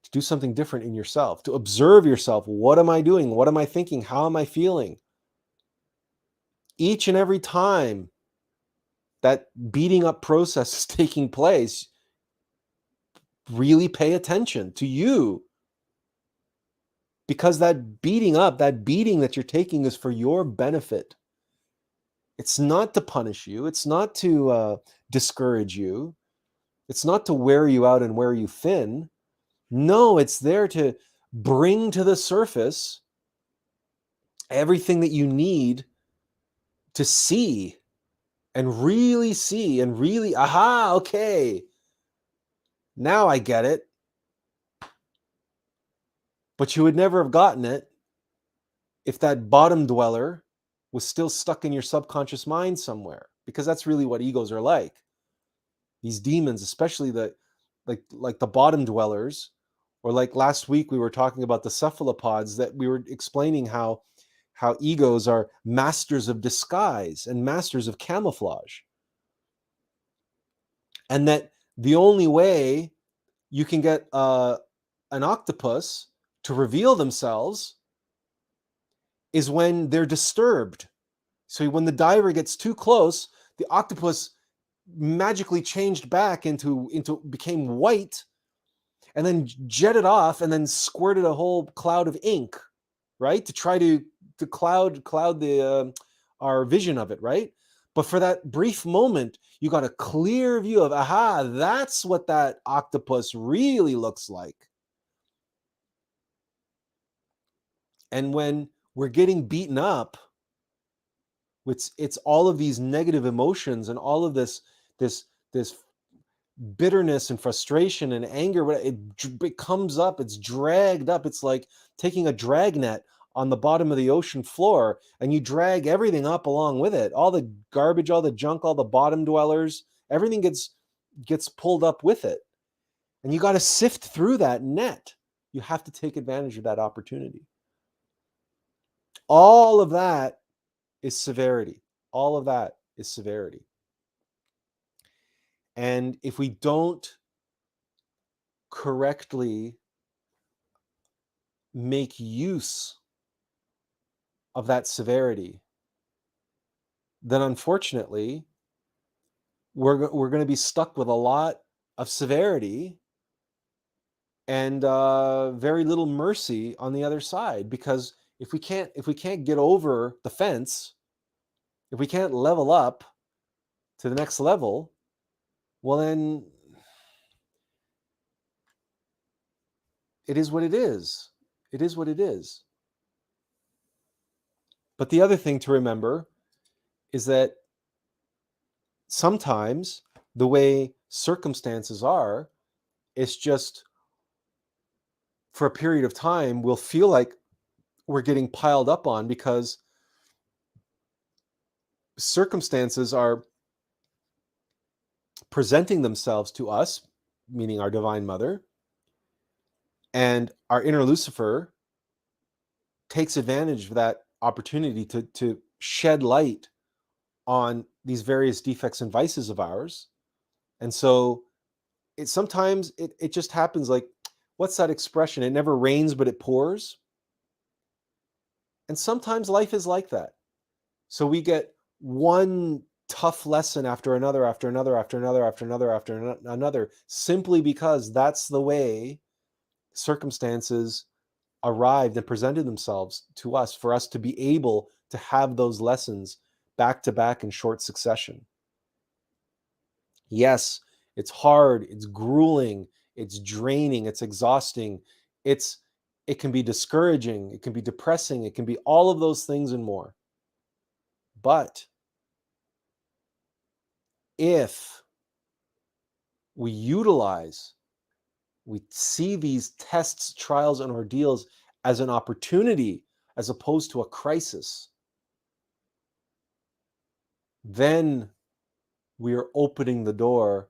To do something different in yourself, to observe yourself. What am I doing? What am I thinking? How am I feeling? Each and every time that beating up process is taking place, really pay attention to you. Because that beating up, that beating that you're taking is for your benefit. It's not to punish you. It's not to discourage you. It's not to wear you out and wear you thin. No, it's there to bring to the surface everything that you need to see and really, aha, okay, now I get it. But you would never have gotten it if that bottom dweller was still stuck in your subconscious mind somewhere, because that's really what egos are like. These demons, especially like the bottom dwellers, or like last week we were talking about the cephalopods, that we were explaining how egos are masters of disguise and masters of camouflage. And that the only way you can get an octopus to reveal themselves is when they're disturbed. So when the diver gets too close, the octopus magically changed back into became white, and then jetted off and then squirted a whole cloud of ink, right? To try to to cloud the our vision of it, right? But for that brief moment, you got a clear view of, aha, that's what that octopus really looks like. And when we're getting beaten up, it's all of these negative emotions and all of this bitterness and frustration and anger. It comes up, it's dragged up. It's like taking a dragnet on the bottom of the ocean floor, and you drag everything up along with it. All the garbage, all the junk, all the bottom dwellers, everything gets pulled up with it. And you got to sift through that net. You have to take advantage of that opportunity. All of that is severity. All of that is severity. And if we don't correctly make use of that severity, then unfortunately, we're going to be stuck with a lot of severity and very little mercy on the other side. Because if we can't get over the fence, if we can't level up to the next level, well, then it is what it is. It is what it is. But the other thing to remember is that sometimes the way circumstances are, it's just for a period of time, we'll feel like we're getting piled up on because circumstances are presenting themselves to us, meaning our Divine Mother, and our inner Lucifer takes advantage of that opportunity to shed light on these various defects and vices of ours. And so sometimes it just happens like, what's that expression? It never rains, but it pours. And sometimes life is like that. So we get one tough lesson after another, after another, after another, after another, after another, simply because that's the way circumstances arrived and presented themselves to us for us to be able to have those lessons back to back in short succession. Yes, it's hard, it's grueling, it's draining, it's exhausting, it can be discouraging, it can be depressing, it can be all of those things and more. But if we see these tests, trials, and ordeals as an opportunity as opposed to a crisis, then we are opening the door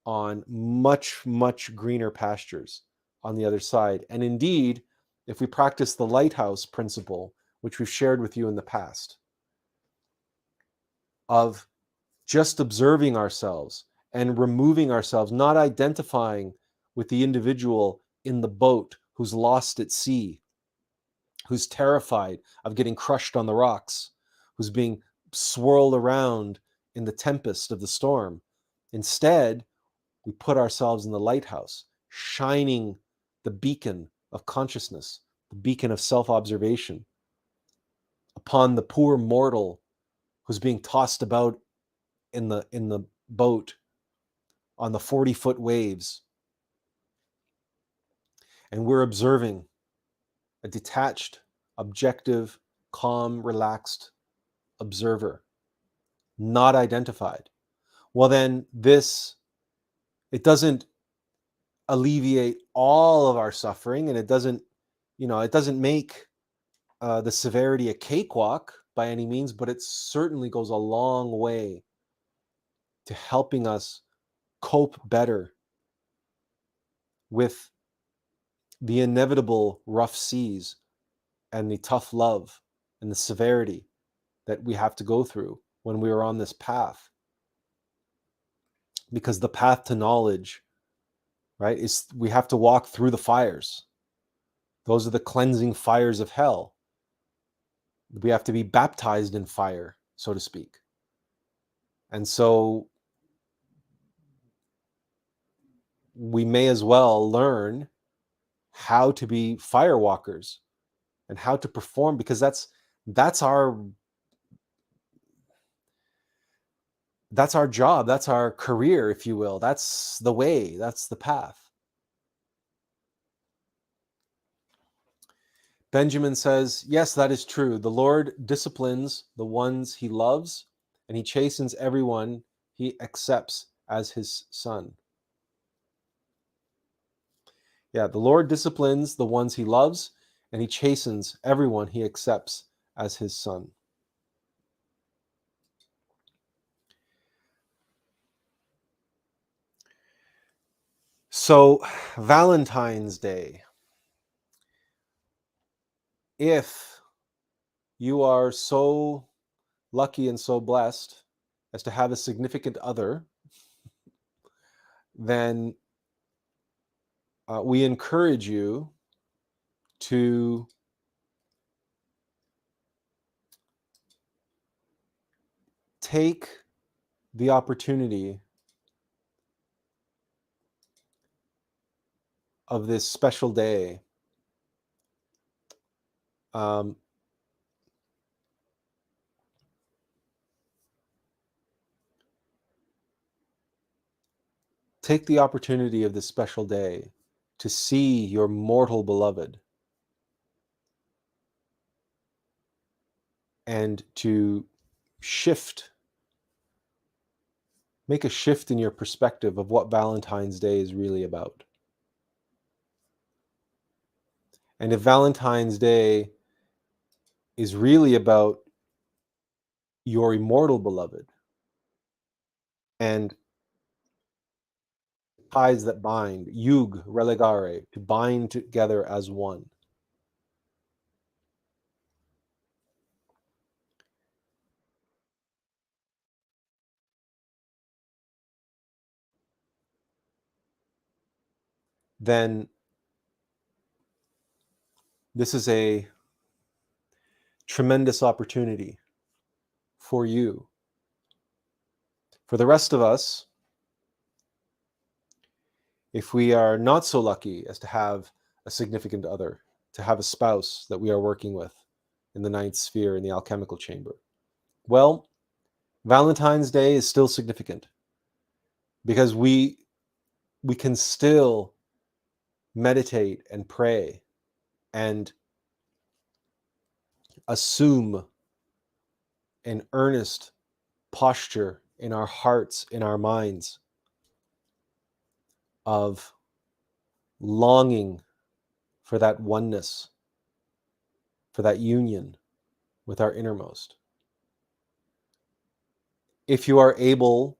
on much, much greener pastures on the other side. And indeed, if we practice the lighthouse principle, which we've shared with you in the past, of just observing ourselves and removing ourselves, not identifying with the individual in the boat who's lost at sea, who's terrified of getting crushed on the rocks, who's being swirled around in the tempest of the storm. Instead, we put ourselves in the lighthouse, shining the beacon of consciousness, the beacon of self-observation upon the poor mortal who's being tossed about in the boat on the 40-foot waves. And we're observing a detached, objective, calm, relaxed observer, not identified. Well, then it doesn't alleviate all of our suffering, and it doesn't make the severity a cakewalk by any means, but it certainly goes a long way to helping us cope better with the inevitable rough seas and the tough love and the severity that we have to go through when we are on this path. Because the path to knowledge, right, is we have to walk through the fires. Those are the cleansing fires of hell. We have to be baptized in fire, so to speak. And so we may as well learn how to be firewalkers and how to perform, because That's our job. That's our career, if you will. That's the way. That's the path. Benjamin says, yes, that is true. The Lord disciplines the ones he loves, and he chastens everyone he accepts as his son. Yeah, the Lord disciplines the ones he loves, and he chastens everyone he accepts as his son. So, Valentine's Day. If you are so lucky and so blessed as to have a significant other, then we encourage you to take the opportunity of this special day um, take the opportunity of this special day to see your mortal beloved and to make a shift in your perspective of what Valentine's Day is really about. And if Valentine's Day is really about your immortal beloved and ties that bind, yug relegare, to bind together as one, then this is a tremendous opportunity for you. For the rest of us, if we are not so lucky as to have a significant other, to have a spouse that we are working with in the ninth sphere in the alchemical chamber, well, Valentine's Day is still significant because we can still meditate and pray and assume an earnest posture in our hearts, in our minds, of longing for that oneness, for that union with our innermost. If you are able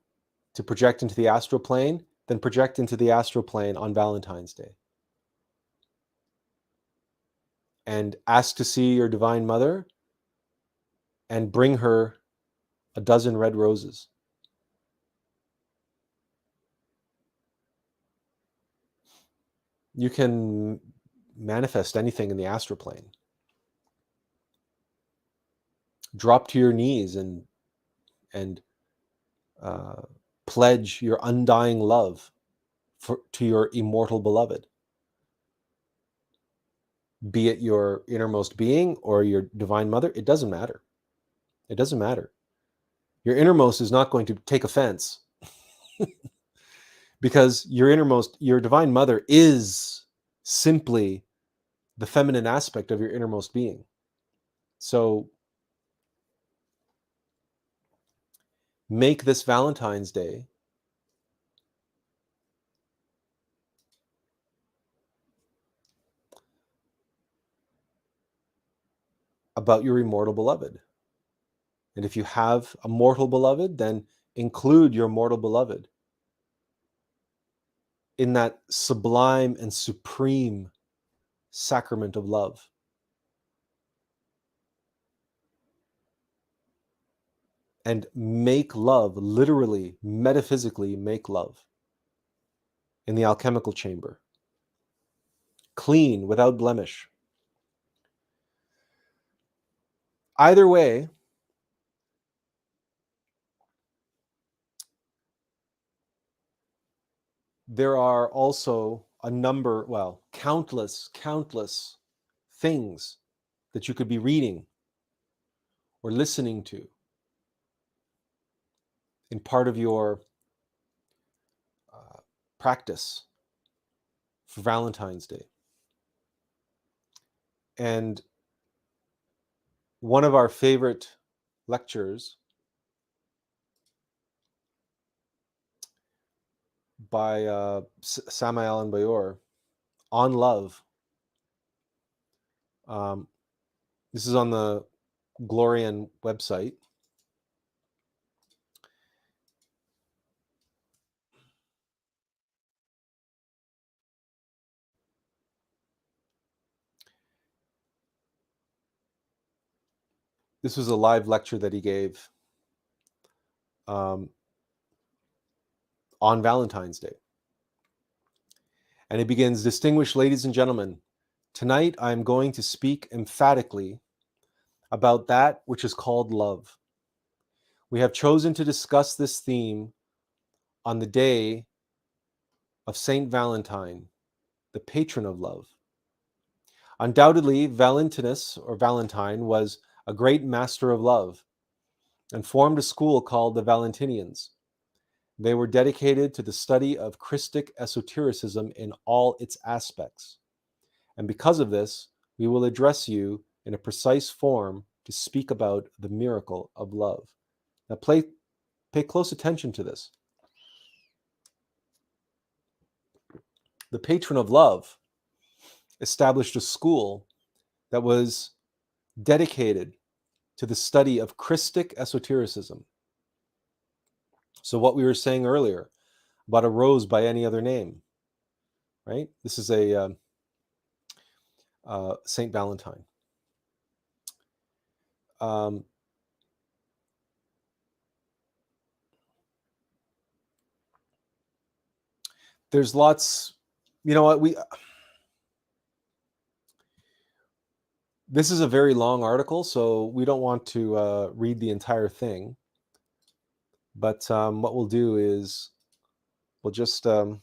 to project into the astral plane, then project into the astral plane on Valentine's Day. And ask to see your Divine Mother and bring her a dozen red roses. You can manifest anything in the astral plane. Drop to your knees and pledge your undying love to your immortal beloved. Be it your innermost being or your Divine Mother, it doesn't matter. It doesn't matter. Your innermost is not going to take offense because your Divine Mother is simply the feminine aspect of your innermost being. So make this Valentine's Day about your immortal beloved. And if you have a mortal beloved, then include your mortal beloved in that sublime and supreme sacrament of love. And make love, literally, metaphysically make love in the alchemical chamber. Clean, without blemish. Either way, there are also countless things that you could be reading or listening to in part of your practice for Valentine's Day. And one of our favorite lectures by Samael Aun Weor on love. This is on the Glorian website. This was a live lecture that he gave on Valentine's Day. And it begins, "Distinguished ladies and gentlemen, tonight I am going to speak emphatically about that which is called love. We have chosen to discuss this theme on the day of Saint Valentine, the patron of love. Undoubtedly, Valentinus or Valentine was a great master of love and formed a school called the Valentinians. They were dedicated to the study of Christic esotericism in all its aspects. And because of this, we will address you in a precise form to speak about the miracle of love." Now pay close attention to this. The patron of love established a school that was dedicated to the study of Christic esotericism. So what we were saying earlier about a rose by any other name, right? This is a Saint Valentine. There's lots, you know what, this is a very long article, so we don't want to read the entire thing. But what we'll do is we'll just oh,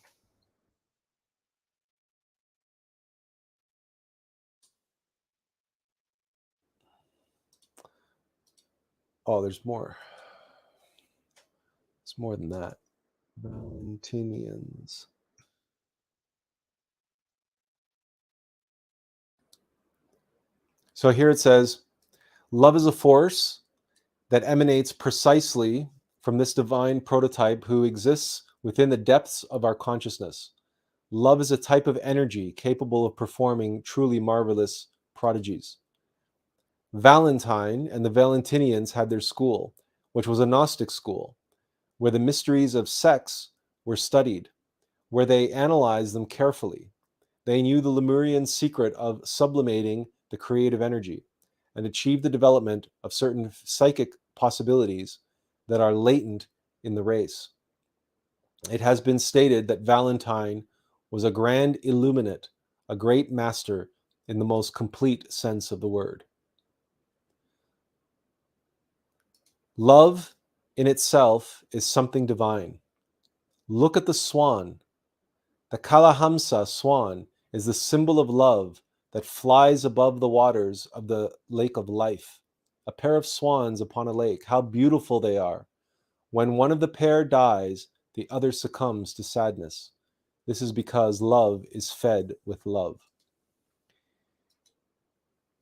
there's more. It's more than that. Valentinians. So here it says, "Love is a force that emanates precisely from this divine prototype who exists within the depths of our consciousness. Love is a type of energy capable of performing truly marvelous prodigies. Valentine and the Valentinians had their school, which was a Gnostic school, where the mysteries of sex were studied, where they analyzed them carefully. They knew the Lemurian secret of sublimating the creative energy and achieved the development of certain psychic possibilities that are latent in the race. It has been stated that Valentine was a grand illuminate, a great master in the most complete sense of the word. Love in itself is something divine. Look at the swan. The Kalahamsa swan is the symbol of love that flies above the waters of the lake of life. A pair of swans upon a lake, how beautiful they are. When one of the pair dies, the other succumbs to sadness. This is because love is fed with love."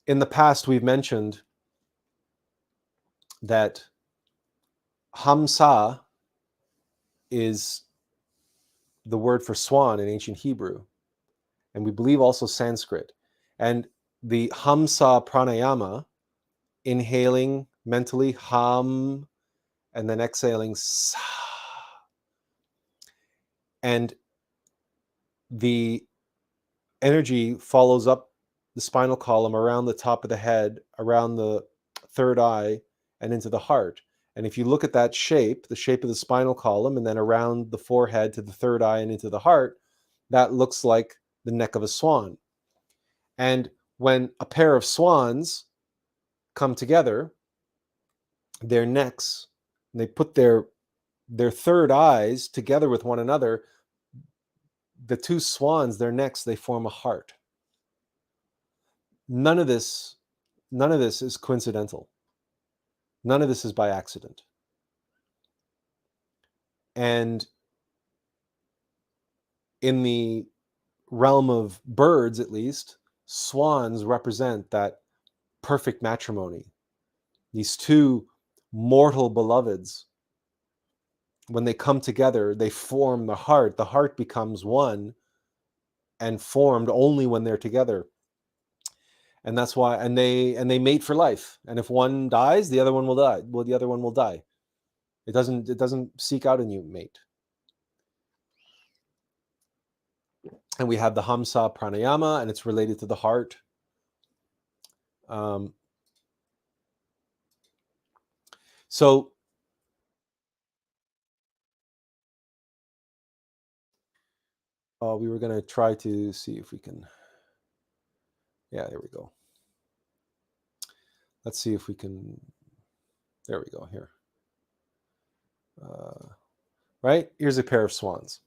In the past, we've mentioned that Hamsa is the word for swan in ancient Hebrew, and we believe also Sanskrit. And the Hamsa pranayama, inhaling mentally Ham, and then exhaling Sa, and the energy follows up the spinal column around the top of the head, around the third eye, and into the heart. And if you look at that shape, the shape of the spinal column, and then around the forehead to the third eye and into the heart, that looks like the neck of a swan. And when a pair of swans come together, their necks, they put their third eyes together with one another, the two swans, their necks, they form a heart. None of this is coincidental. None of this is by accident. And in the realm of birds, at least, swans represent that perfect matrimony. These two mortal beloveds, when they come together, they form the heart. The heart becomes one and formed only when they're together. And that's why, and they mate for life. And if one dies, the other one will die. Well, the other one will die. It doesn't seek out a new mate. And we have the Hamsa pranayama, and it's related to the heart. So we were going to try to see if we can. Yeah, there we go. Let's see if we can. There we go. Here. Right? Here's a pair of swans.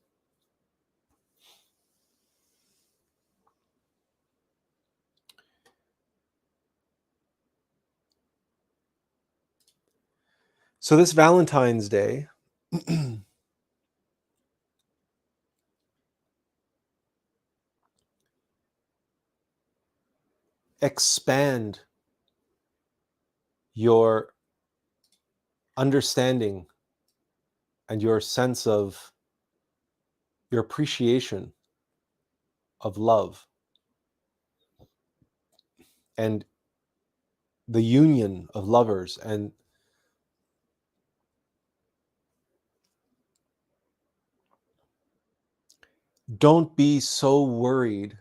So this Valentine's Day, expand your understanding and your sense of your appreciation of love and the union of lovers. And don't be so worried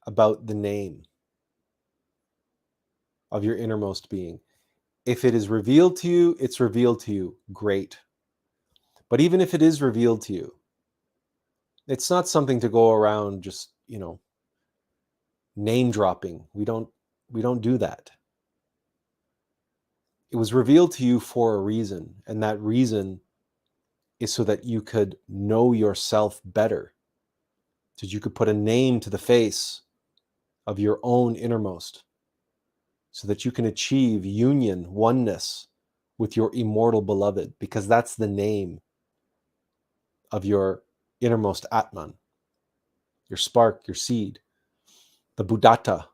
about the name of your innermost being. If it is revealed to you, it's revealed to you. Great. But even if it is revealed to you, it's not something to go around just, name dropping. We don't do that. It was revealed to you for a reason, and that reason is so that you could know yourself better, so that you could put a name to the face of your own innermost, so that you can achieve union, oneness with your immortal beloved, because that's the name of your innermost Atman, your spark, your seed, the Buddhata,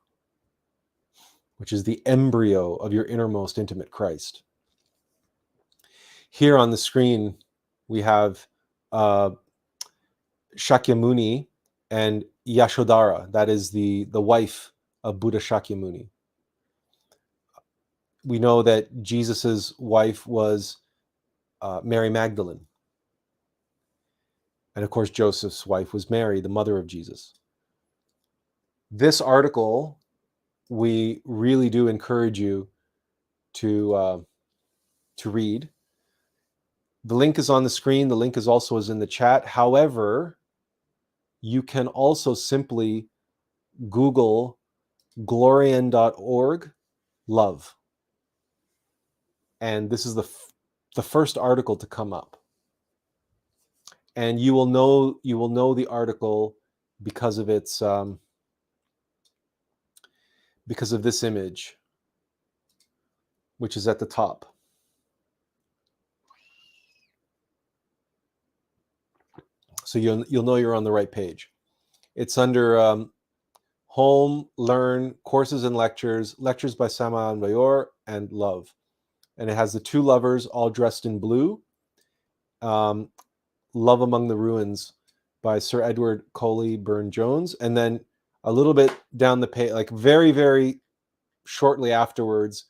which is the embryo of your innermost intimate Christ. Here on the screen, we have Shakyamuni and Yashodhara. That is the wife of Buddha Shakyamuni. We know that Jesus's wife was Mary Magdalene. And of course, Joseph's wife was Mary, the mother of Jesus. This article, we really do encourage you to read. The link is on the screen. The link is also in the chat. However, you can also simply Google glorian.org love. And this is the first article to come up. And you will know the article because of its because of this image, which is at the top. So you'll know you're on the right page. It's under Home, Learn, Courses and Lectures, Lectures by Samael Aun Weor, and Love. And it has the two lovers all dressed in blue. Love Among the Ruins by Sir Edward Coley Burne-Jones. And then a little bit down the page, like very, very shortly afterwards,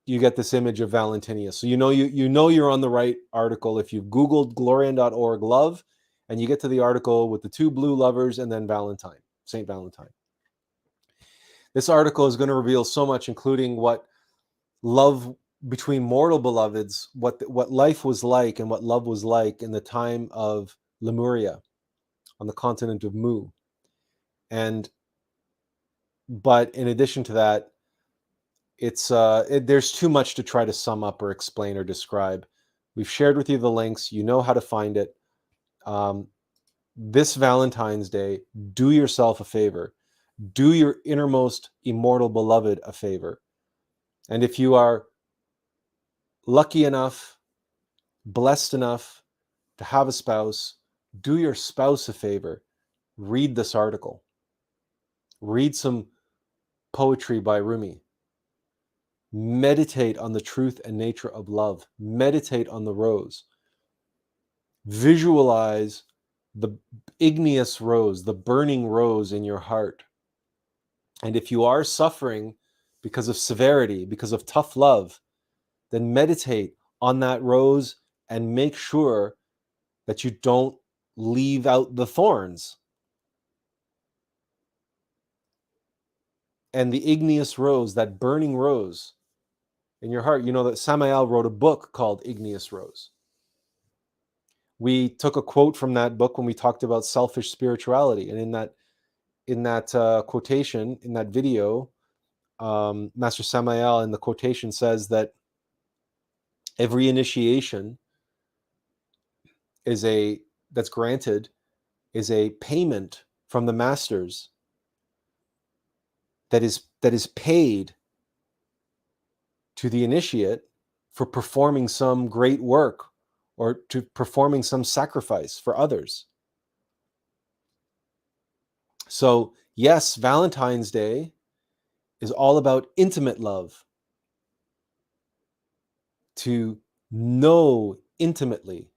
you get this image of Valentina. So you know you're on the right article if you've Googled glorian.org love, and you get to the article with the two blue lovers and then Valentine, Saint Valentine. This article is going to reveal so much, including what love between mortal beloveds, what life was like and what love was like in the time of Lemuria on the continent of Mu. But in addition to that, there's too much to try to sum up or explain or describe. We've shared with you the links. You know how to find it. This Valentine's Day, do yourself a favor. Do your innermost immortal beloved a favor. And if you are lucky enough, blessed enough to have a spouse, do your spouse a favor. Read this article. Read some poetry by Rumi. Meditate on the truth and nature of love. Meditate on the rose. Visualize the igneous rose, the burning rose in your heart. And if you are suffering because of severity, because of tough love, then meditate on that rose and make sure that you don't leave out the thorns. And the igneous rose, that burning rose in your heart, you know that Samael wrote a book called Igneous Rose. We took a quote from that book when we talked about selfish spirituality. And in that quotation, in that video, Master Samael in the quotation says that every initiation that's granted is a payment from the masters that is paid to the initiate for performing some great work or to performing some sacrifice for others. So, yes, Valentine's Day is all about intimate love. To know intimately,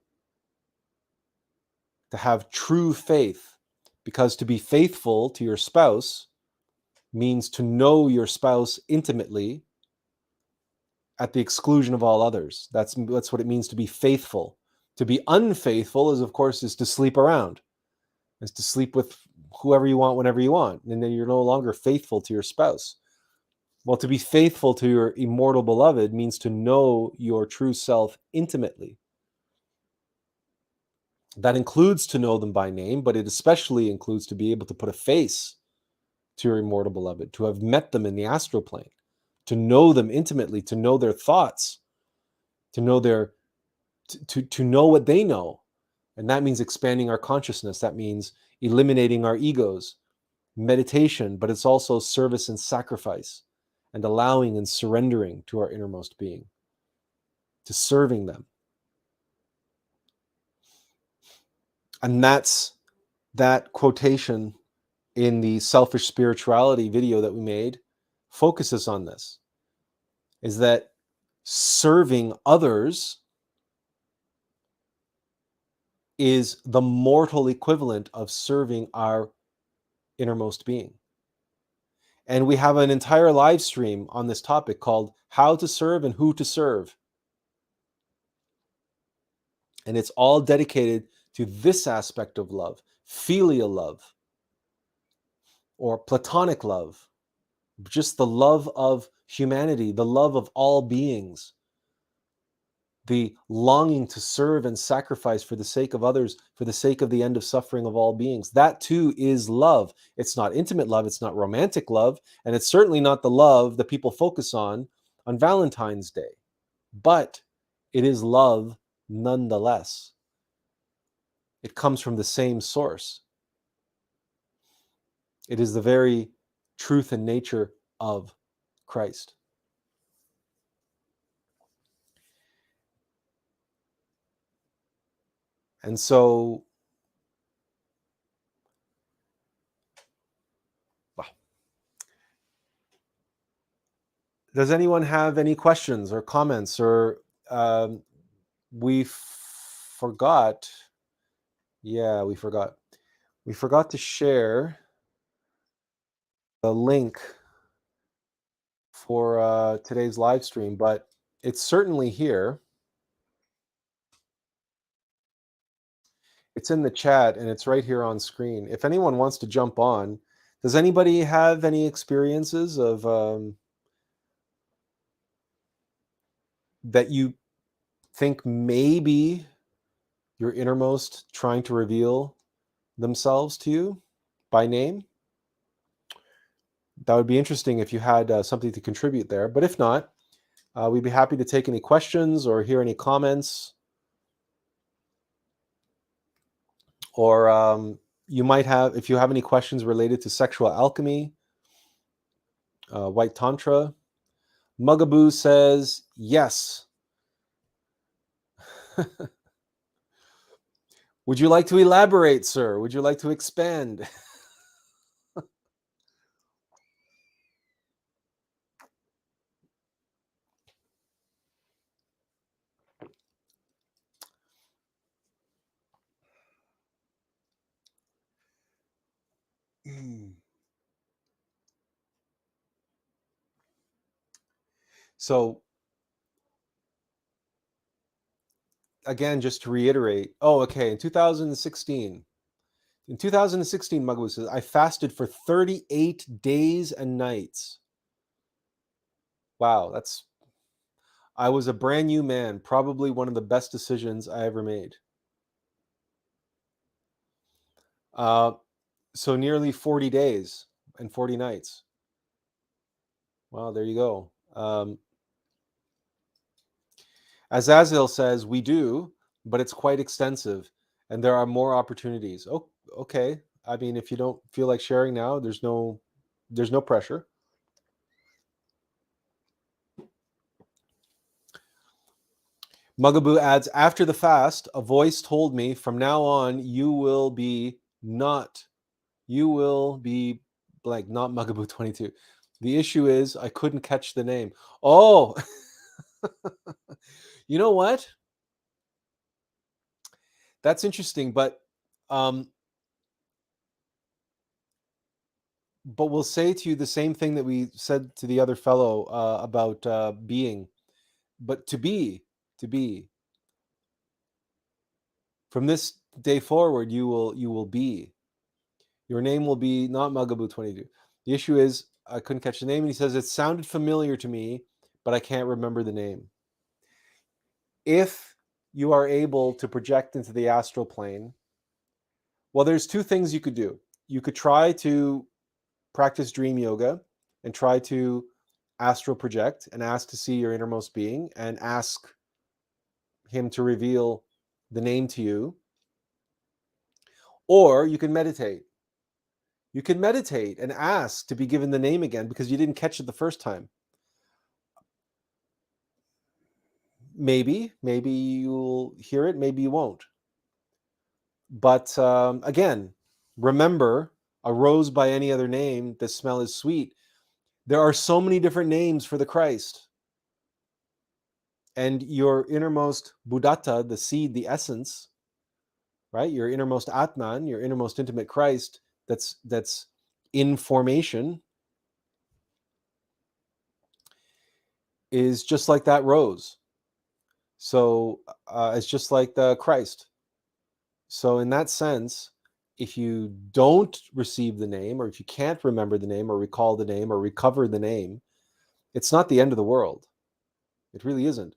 to have true faith, because to be faithful to your spouse means to know your spouse intimately at the exclusion of all others. That's what it means to be faithful. To be unfaithful is to sleep around. Is to sleep with whoever you want, whenever you want. And then you're no longer faithful to your spouse. Well, to be faithful to your immortal beloved means to know your true self intimately. That includes to know them by name, but it especially includes to be able to put a face to your immortal beloved, to have met them in the astral plane, to know them intimately, to know their thoughts, to know to know what they know. And that means expanding our consciousness. That means eliminating our egos, meditation, but it's also service and sacrifice, and allowing and surrendering to our innermost being, to serving them. And that's that quotation in the Selfish Spirituality video that we made focuses on this, is that serving others is the mortal equivalent of serving our innermost being. And we have an entire live stream on this topic called How to Serve and Who to Serve. And it's all dedicated to this aspect of love, filial love, or platonic love, just the love of humanity, the love of all beings, the longing to serve and sacrifice for the sake of others, for the sake of the end of suffering of all beings. That too is love. It's not intimate love, it's not romantic love, and it's certainly not the love that people focus on Valentine's Day. But it is love nonetheless. It comes from the same source. It is the very truth and nature of Christ. And so, well, does anyone have any questions or comments? Or we forgot. Yeah, we forgot. We forgot to share the link for today's live stream, but it's certainly here. It's in the chat and it's right here on screen. If anyone wants to jump on, does anybody have any experiences of that you think maybe your innermost trying to reveal themselves to you by name? That would be interesting if you had something to contribute there. But if not, we'd be happy to take any questions or hear any comments. Or you might have, if you have any questions related to sexual alchemy, white tantra. Mugaboo says, yes, Would you like to elaborate, sir? Would you like to expand? So again, just to reiterate, okay, in 2016, Magabu says, I fasted for 38 days and nights. Wow, I was a brand new man, probably one of the best decisions I ever made. So nearly 40 days and 40 nights. Wow, there you go. As Azil says, we do, but it's quite extensive, and there are more opportunities. Oh, okay. I mean, if you don't feel like sharing now, there's no pressure. Mugaboo adds, after the fast, a voice told me, from now on, you will be blank, not Mugaboo 22. The issue is I couldn't catch the name. Oh, you know what? That's interesting, but we'll say to you the same thing that we said to the other fellow about being, but to be. From this day forward, you will be. Your name will be not Mugaboo 22. The issue is I couldn't catch the name, and he says it sounded familiar to me, but I can't remember the name. If you are able to project into the astral plane, well, there's two things you could do. You could try to practice dream yoga and try to astral project and ask to see your innermost being and ask him to reveal the name to you. Or you can meditate. You can meditate and ask to be given the name again because you didn't catch it the first time. Maybe you'll hear it, maybe you won't. But again, remember, a rose by any other name, the smell is sweet. There are so many different names for the Christ. And your innermost Buddhata, the seed, the essence, right? Your innermost Atman, your innermost intimate Christ, that's in formation, is just like that rose. So it's just like the Christ. So in that sense, if you don't receive the name, or if you can't remember the name, or recall the name, or recover the name, it's not the end of the world. It really isn't.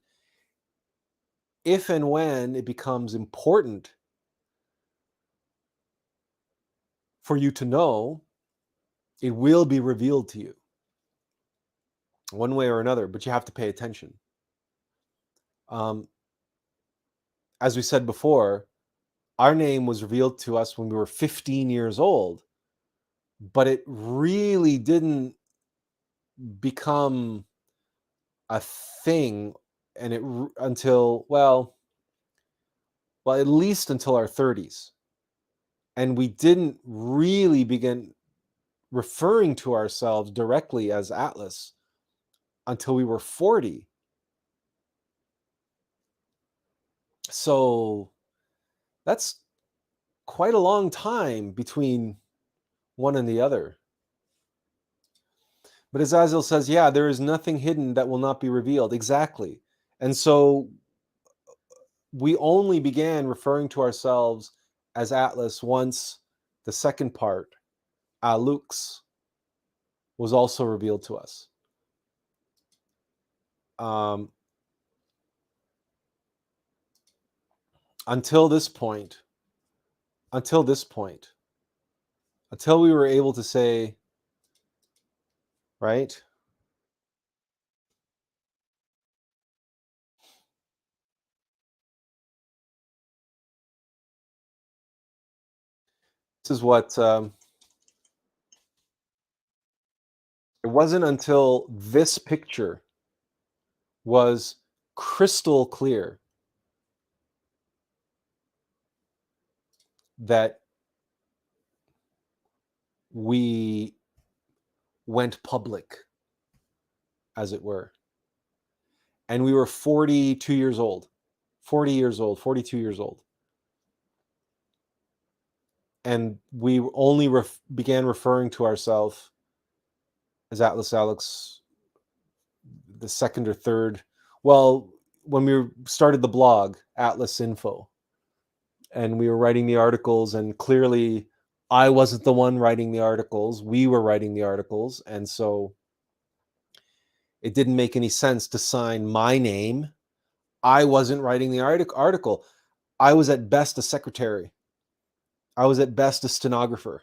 If and when it becomes important for you to know, it will be revealed to you one way or another, but you have to pay attention. As we said before, our name was revealed to us when we were 15 years old, but it really didn't become a thing and it until at least until our 30s. And we didn't really begin referring to ourselves directly as Atlas until we were 40. So that's quite a long time between one and the other. But as Azil says, yeah, there is nothing hidden that will not be revealed. Exactly. And so we only began referring to ourselves as Atlas once the second part, Alux, was also revealed to us. Until this point, until we were able to say, right? This is what it wasn't until this picture was crystal clear that we went public, as it were. And we were 42 years old, 40 years old, 42 years old. And we only began referring to ourselves as Atlas Alex the second or third. Well, when we started the blog, Atlas Info, and we were writing the articles, and clearly I wasn't the one writing the articles. We were writing the articles. And so it didn't make any sense to sign my name. I wasn't writing the article. I was at best a secretary. I was at best a stenographer.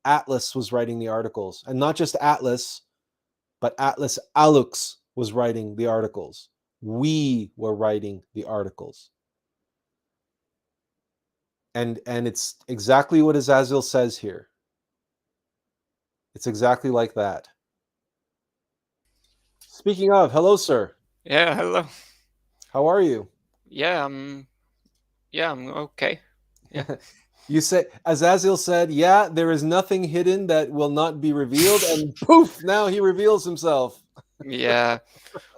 Attlas was writing the articles, and not just Attlas, but Atlas Alux was writing the articles. We were writing the articles. And it's exactly what Azazel says here. It's exactly like that. Speaking of, hello, sir. Yeah, hello. How are you? Yeah, I'm okay. Yeah. You say, Azazel said, yeah, there is nothing hidden that will not be revealed, and poof, now he reveals himself. Yeah.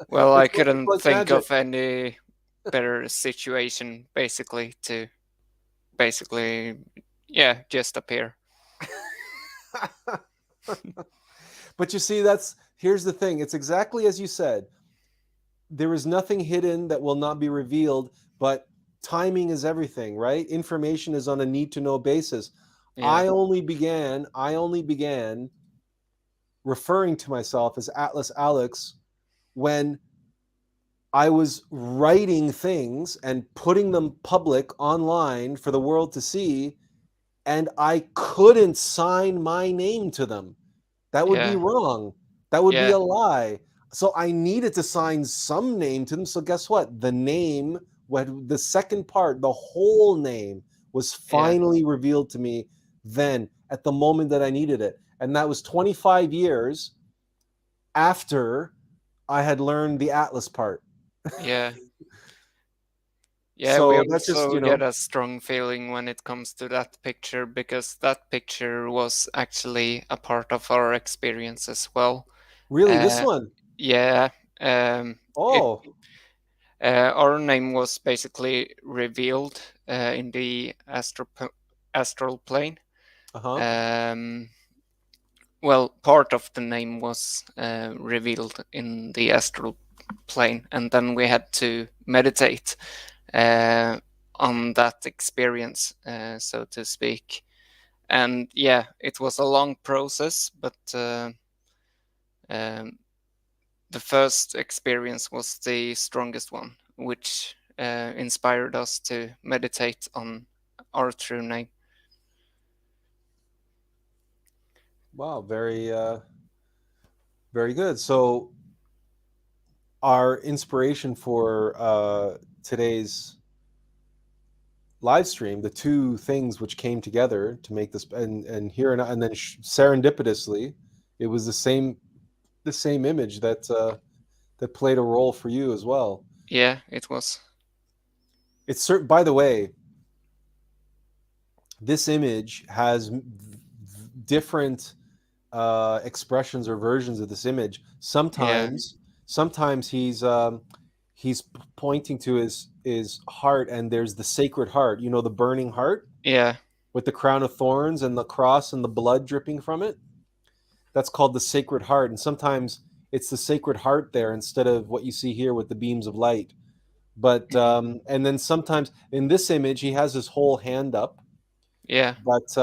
Well, I couldn't like think magic. of any better situation basically to just appear. But you see, here's the thing. It's exactly as you said. There is nothing hidden that will not be revealed, but timing is everything, right? Information is on a need to know basis. Yeah. I only began referring to myself as Atlas Alex when I was writing things and putting them public online for the world to see, and I couldn't sign my name to them. That would be wrong. That would be a lie. So I needed to sign some name to them. So guess what? The name, the second part, the whole name was finally revealed to me then at the moment that I needed it. And that was 25 years after I had learned the Atlas part. Yeah. Yeah, So we that's also just, get a strong feeling when it comes to that picture, because that picture was actually a part of our experience as well. Really, this one? Yeah. Oh. Our name was basically revealed in the astral plane. Well, part of the name was revealed in the astral plane, and then we had to meditate on that experience, so to speak. And yeah, it was a long process, but the first experience was the strongest one, which inspired us to meditate on our true name. Wow, very very good. So our inspiration for today's live stream, the two things which came together to make this, and here and then serendipitously, it was the same image that played a role for you as well. Yeah, it was. It's certain. By the way, this image has different expressions or versions of this image. Sometimes he's pointing to his heart, and there's the sacred heart, the burning heart, with the crown of thorns and the cross and the blood dripping from it. That's called the sacred heart. And sometimes it's the sacred heart there instead of what you see here with the beams of light. But and then sometimes in this image he has his whole hand up, but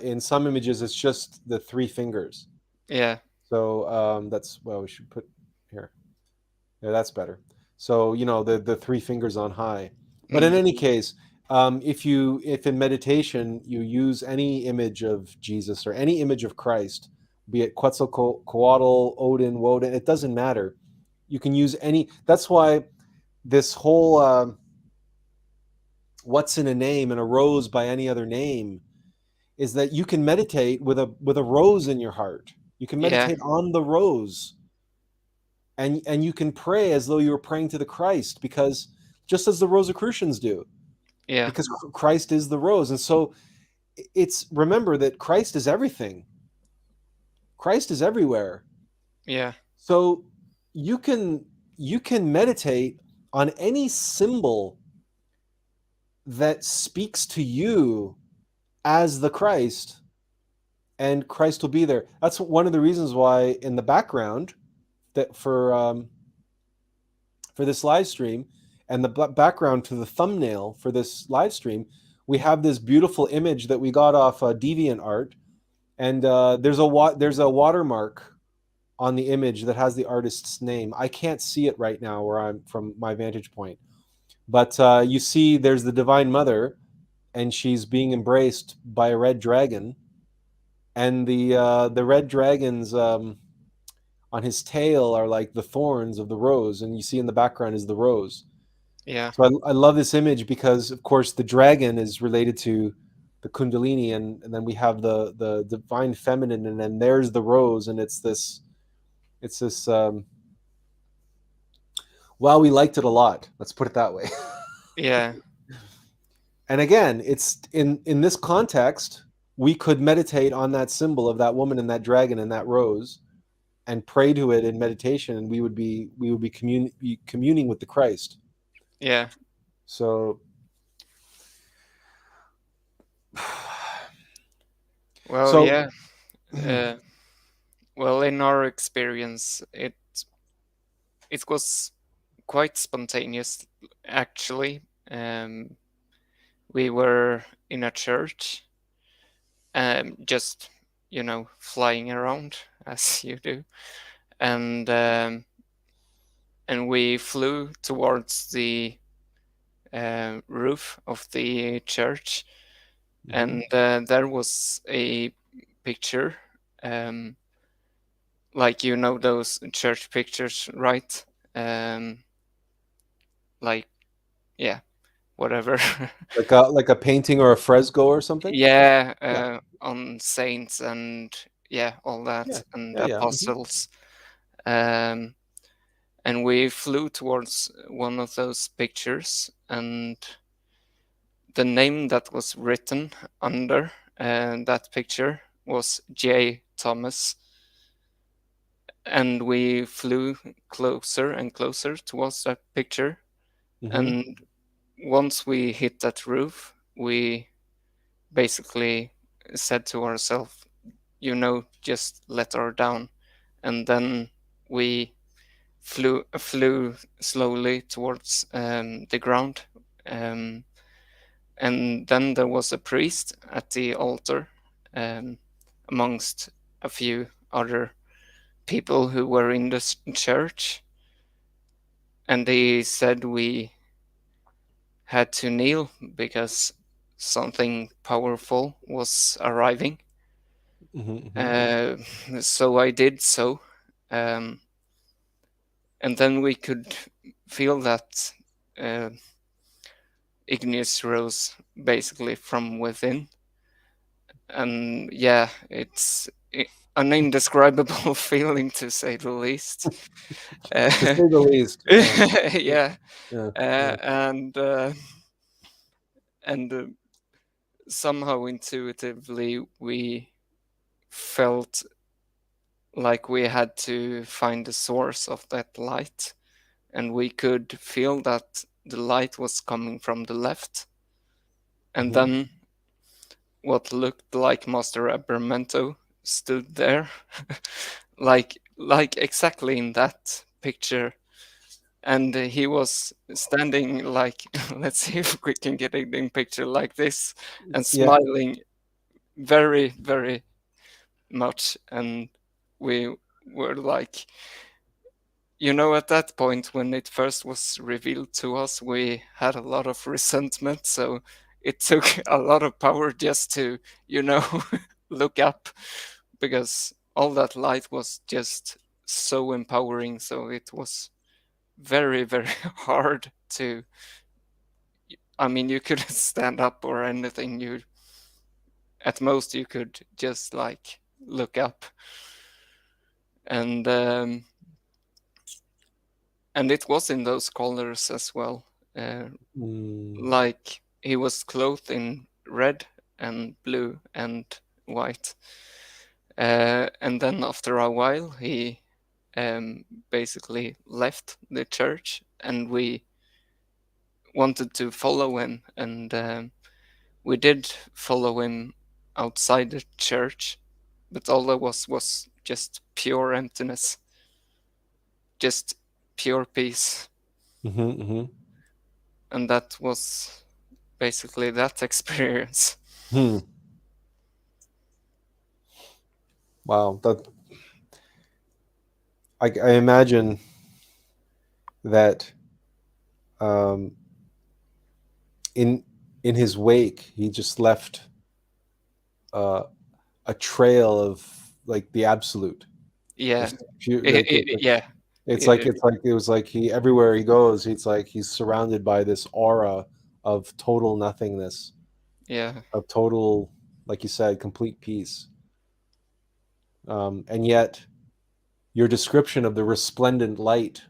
in some images it's just the three fingers. So that's, well, we should put here. Yeah, that's better. So the three fingers on high. But in any case, if in meditation you use any image of Jesus or any image of Christ, be it Quetzalcoatl, Odin, Woden, it doesn't matter. You can use any. That's why this whole what's in a name and a rose by any other name is that you can meditate with a rose in your heart. You can meditate on the rose. And you can pray as though you were praying to the Christ, because just as the Rosicrucians do. Yeah. because Christ is the rose. And so it's, remember that Christ is everything. Christ is everywhere. Yeah. So you can meditate on any symbol that speaks to you as the Christ, and Christ will be there. That's one of the reasons why in the background that for this live stream, and the background to the thumbnail for this live stream, we have this beautiful image that we got off DeviantArt, and there's a watermark on the image that has the artist's name. I can't see it right now where I'm from my vantage point, but you see there's the Divine Mother, and she's being embraced by a red dragon, and the red dragons on his tail are like the thorns of the rose, and you see in the background is the rose. Yeah. So I love this image because, of course, the dragon is related to the Kundalini, and then we have the divine feminine, and then there's the rose, and it's this. Well, we liked it a lot. Let's put it that way. Yeah. And again, it's in this context, we could meditate on that symbol of that woman and that dragon and that rose, and pray to it in meditation, and we would be communing with the Christ. Yeah. So, Well, so yeah. Well, in our experience, it was quite spontaneous, actually. We were in a church, just flying around as you do, and we flew towards the roof of the church, and there was a picture, like those church pictures, right? Like, yeah, whatever. like a painting or a fresco or something. Yeah, Yeah, on saints and all yeah, that, and yeah, yeah. apostles. Um, and we flew towards one of those pictures, and the name that was written under that picture was J. Thomas. And we flew closer and closer towards that picture. And once we hit that roof, we basically said to ourselves, just let her down. And then we flew slowly towards the ground. And then there was a priest at the altar, amongst a few other people who were in the church. And they said we had to kneel because something powerful was arriving. So I did so. And then we could feel that Igneous Rose basically from within. And yeah, it's an indescribable feeling, to say the least. To say the least. Yeah. Yeah. And somehow intuitively we felt like we had to find the source of that light, and we could feel that the light was coming from the left. And then what looked like Master Abermento stood there, like exactly in that picture. And he was standing like, let's see if we can get it in picture like this, and Yeah. smiling very, very much. And we were like, at that point when it first was revealed to us, we had a lot of resentment. So it took a lot of power just to, look up, because all that light was just so empowering. So it was very, very hard to, you couldn't stand up or anything. At most you could just like look up. And it was in those colors as well, like he was clothed in red and blue and white. And then after a while, he basically left the church, and we wanted to follow him, and we did follow him outside the church, but all there was just pure emptiness, just pure peace. And that was basically that experience. Wow, that I imagine that in his wake, he just left a trail of like the absolute. Yeah. Yeah. It was like he, everywhere he goes, he's surrounded by this aura of total nothingness, Yeah. of total, like you said, complete peace. And yet your description of the resplendent light,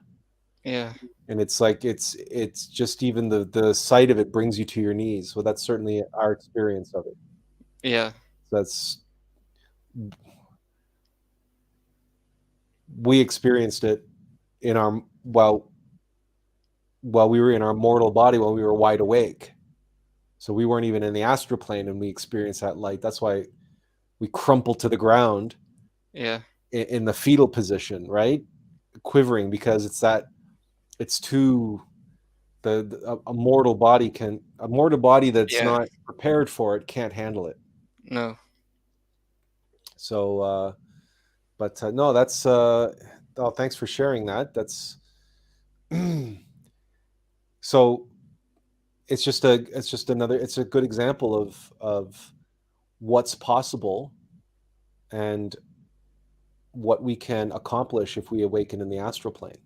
Yeah. and it's like it's just even the sight of it brings you to your knees. Well, that's certainly our experience of it. Yeah. That's, we experienced it in our, while we were in our mortal body, while we were wide awake. So we weren't even in the astral plane, and we experienced that light. That's why we crumple to the ground. Yeah. In the fetal position, right, quivering, because it's too, a mortal body that's not prepared for it can't handle it. No. So but no, that's thanks for sharing that. That's so it's just a good example of what's possible and what we can accomplish if we awaken in the astral plane.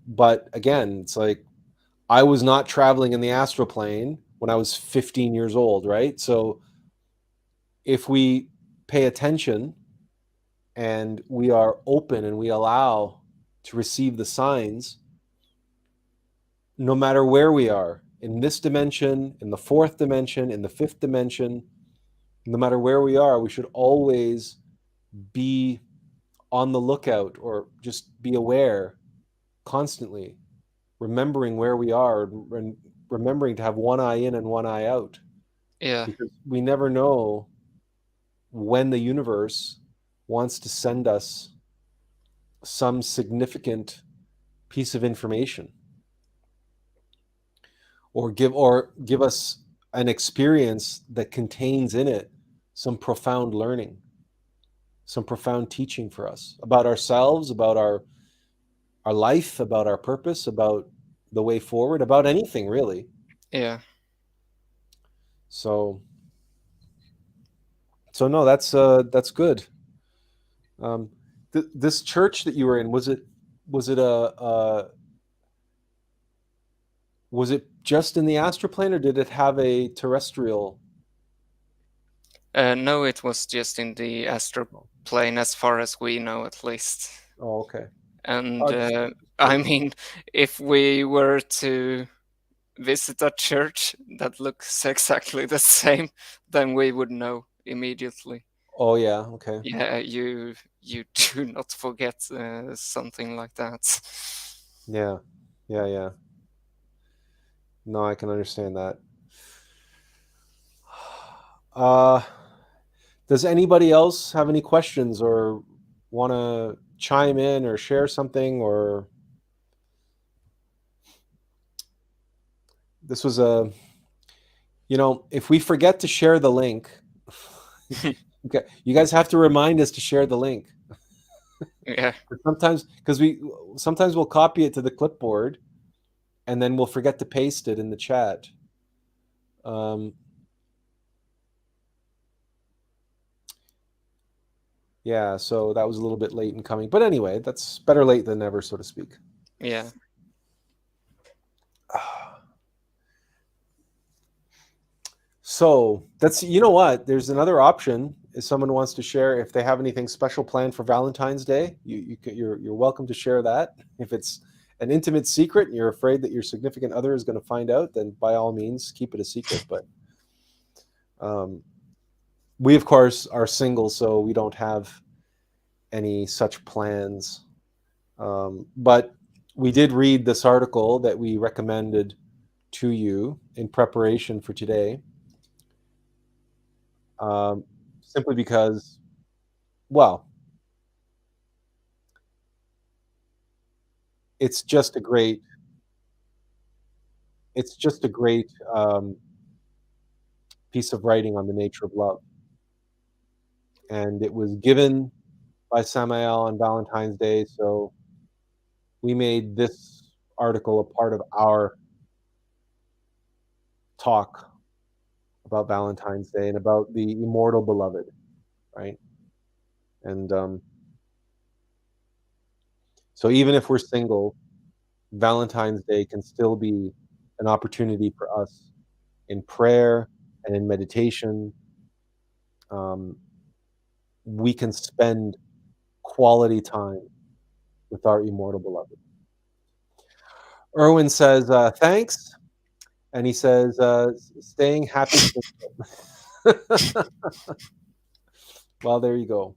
But again, it's like, I was not traveling in the astral plane when I was 15 years old, right? So if we pay attention and we are open and we allow to receive the signs, no matter where we are, in this dimension, in the fourth dimension, in the fifth dimension, no matter where we are, we should always be on the lookout, or just be aware constantly, remembering where we are, and remembering to have one eye in and one eye out. Yeah. Because we never know when the universe wants to send us some significant piece of information, or give us an experience that contains in it some profound learning, some profound teaching for us about ourselves, about our life, about our purpose, about the way forward, about anything really. Yeah. So no, that's good. This church that you were in, was it just in the astral plane, or did it have a terrestrial? No, it was just in the astral plane, as far as we know, at least. Oh, okay. And I mean, if we were to visit a church that looks exactly the same, then we would know immediately. Oh yeah, okay. Yeah, you do not forget something like that. Yeah. No, I can understand that. Does anybody else have any questions, or want to chime in or share something? Or this was if we forget to share the link, okay, you guys have to remind us to share the link. Yeah. Sometimes, because we'll copy it to the clipboard, and then we'll forget to paste it in the chat. Yeah, so that was a little bit late in coming, but anyway, that's better late than never, so to speak. Yeah. So that's, you know what, there's another option. If someone wants to share, if they have anything special planned for Valentine's Day, you're welcome to share that. If it's an intimate secret and you're afraid that your significant other is going to find out, then by all means keep it a secret. But we of course are single, so we don't have any such plans. But we did read this article that we recommended to you in preparation for today, simply because, well, it's just a great piece of writing on the nature of love, and it was given by Samael on Valentine's Day, so we made this article a part of our talk about Valentine's Day and about the immortal beloved, right? And so even if we're single, Valentine's Day can still be an opportunity for us in prayer and in meditation. We can spend quality time with our immortal beloved. Erwin says, thanks. And he says, staying happy. Well, there you go.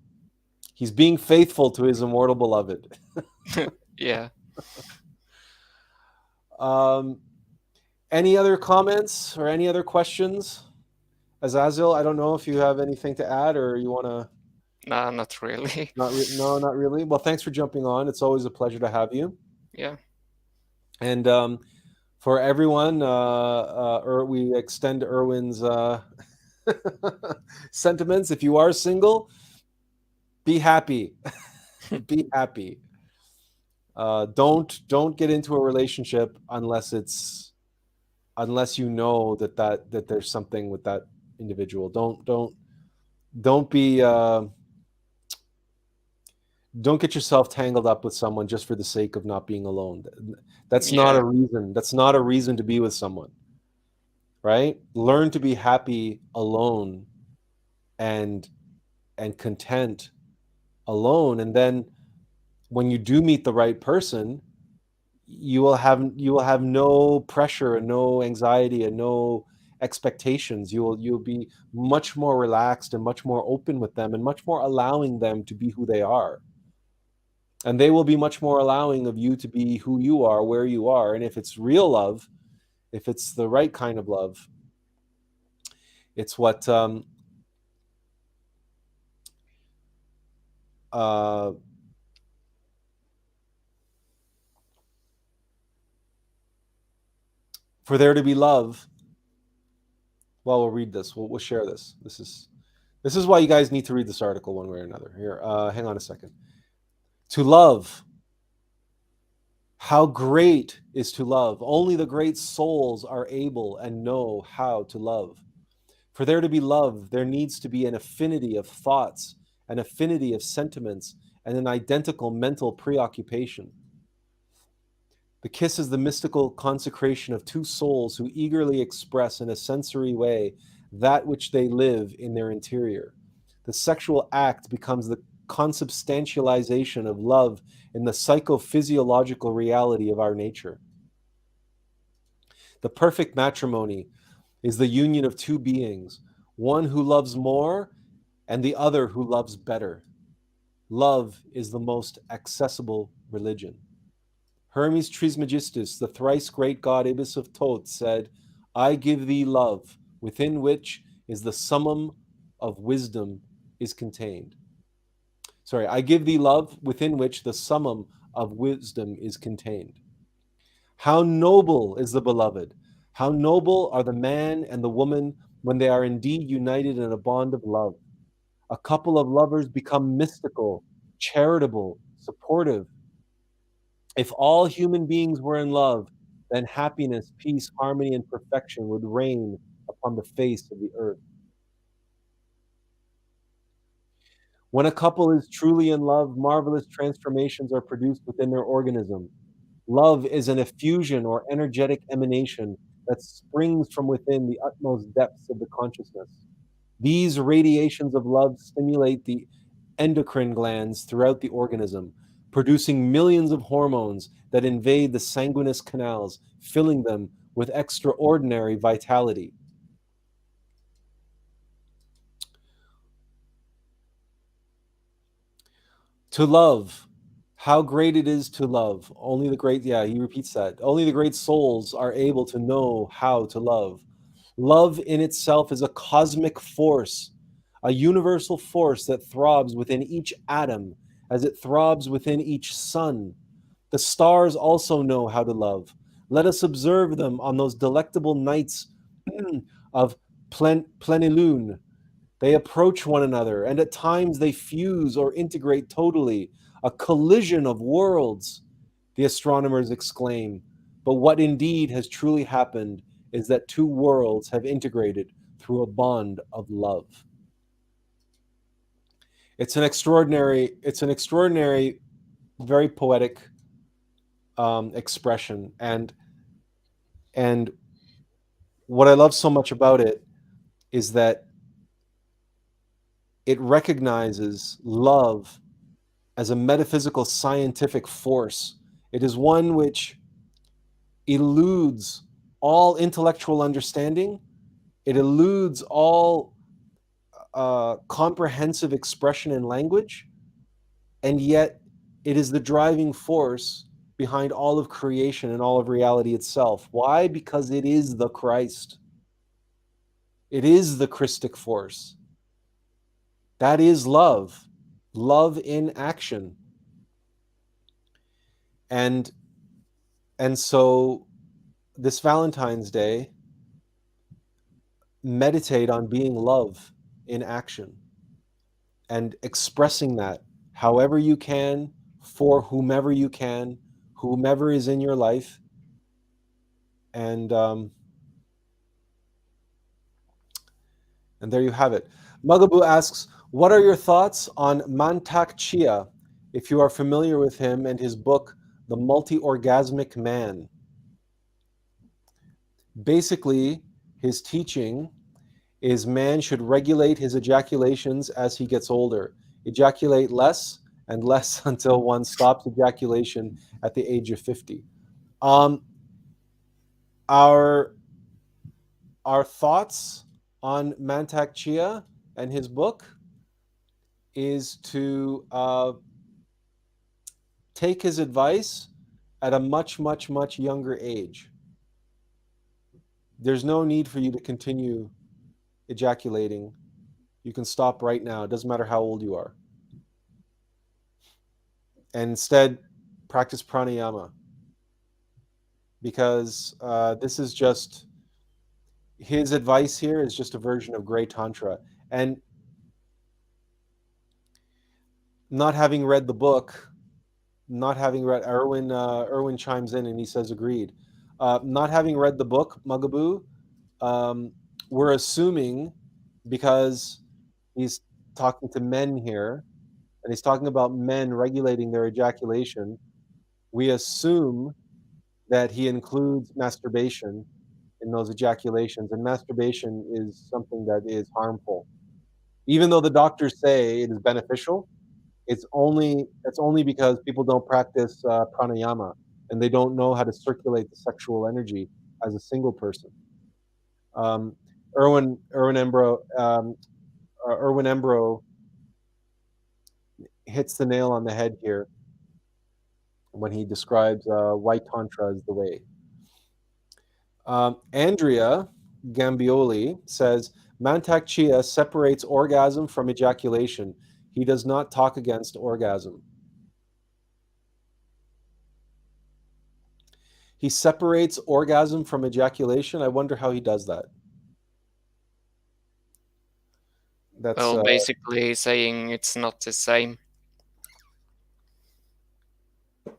He's being faithful to his immortal beloved. Yeah. Any other comments or any other questions? Azazel, I don't know if you have anything to add or you want to... No, not really. No, not really. Well, thanks for jumping on. It's always a pleasure to have you. Yeah. And for everyone, we extend Erwin's sentiments. If you are single, be happy. Be happy. Don't get into a relationship unless you know that there's something with that individual. Don't get yourself tangled up with someone just for the sake of not being alone. That's not a reason. That's not a reason to be with someone, right? Learn to be happy alone and content alone, and then when you do meet the right person, you will have no pressure and no anxiety and no expectations. You'll be much more relaxed and much more open with them and much more allowing them to be who they are. And they will be much more allowing of you to be who you are, where you are. And if it's real love, if it's the right kind of love, it's what for there to be love. Well, we'll read this. We'll share this. This is why you guys need to read this article one way or another. Here, hang on a second. To love. How great is to love. Only the great souls are able and know how to love. For there to be love, there needs to be an affinity of thoughts, an affinity of sentiments, and an identical mental preoccupation. The kiss is the mystical consecration of two souls who eagerly express in a sensory way that which they live in their interior. The sexual act becomes the consubstantialization of love in the psychophysiological reality of our nature. The perfect matrimony is the union of two beings, one who loves more and the other who loves better. Love is the most accessible religion. Hermes Trismegistus, the thrice great god Ibis of Thoth, said, I give thee love, within which is the summum of wisdom is contained. Sorry, I give thee love, within which the summum of wisdom is contained. How noble is the beloved! How noble are the man and the woman when they are indeed united in a bond of love. A couple of lovers become mystical, charitable, supportive. If all human beings were in love, then happiness, peace, harmony, and perfection would reign upon the face of the earth. When a couple is truly in love, marvelous transformations are produced within their organism. Love is an effusion or energetic emanation that springs from within the utmost depths of the consciousness. These radiations of love stimulate the endocrine glands throughout the organism, producing millions of hormones that invade the sanguineous canals, filling them with extraordinary vitality. To love, how great it is to love. Only the great, yeah, he repeats that. Only the great souls are able to know how to love. Love in itself is a cosmic force, a universal force that throbs within each atom as it throbs within each sun. The stars also know how to love. Let us observe them on those delectable nights of plenilune. They approach one another, and at times they fuse or integrate totally, a collision of worlds, the astronomers exclaim. But what indeed has truly happened is that two worlds have integrated through a bond of love. It's an extraordinary, very poetic expression, and what I love so much about it is that it recognizes love as a metaphysical scientific force. It is one which eludes all intellectual understanding. It eludes all comprehensive expression in language, and yet it is the driving force behind all of creation and all of reality itself. Why? Because it is the Christ. It is the Christic force. That is love. Love in action. And so this Valentine's Day, meditate on being love in action and expressing that however you can, for whomever you can, whomever is in your life. And there you have it. Magabu asks, what are your thoughts on Mantak Chia, if you are familiar with him and his book, The Multi-Orgasmic Man? Basically, his teaching is man should regulate his ejaculations as he gets older. Ejaculate less and less until one stops ejaculation at the age of 50. Our thoughts on Mantak Chia and his book is to take his advice at a much, much, much younger age. There's no need for you to continue ejaculating. You can stop right now. It doesn't matter how old you are. And instead, practice pranayama. Because this is just, his advice here is just a version of Grey Tantra. And not having read the book, not having read, Erwin chimes in and he says agreed. Not having read the book, Magabu, we're assuming, because he's talking to men here, and he's talking about men regulating their ejaculation, we assume that he includes masturbation in those ejaculations, and masturbation is something that is harmful. Even though the doctors say it is beneficial, it's only because people don't practice pranayama, and they don't know how to circulate the sexual energy as a single person. Erwin Embro hits the nail on the head here when he describes white tantra as the way. Andrea Gambioli says, Mantak Chia separates orgasm from ejaculation. He does not talk against orgasm. He separates orgasm from ejaculation. I wonder how he does that. That's basically saying it's not the same.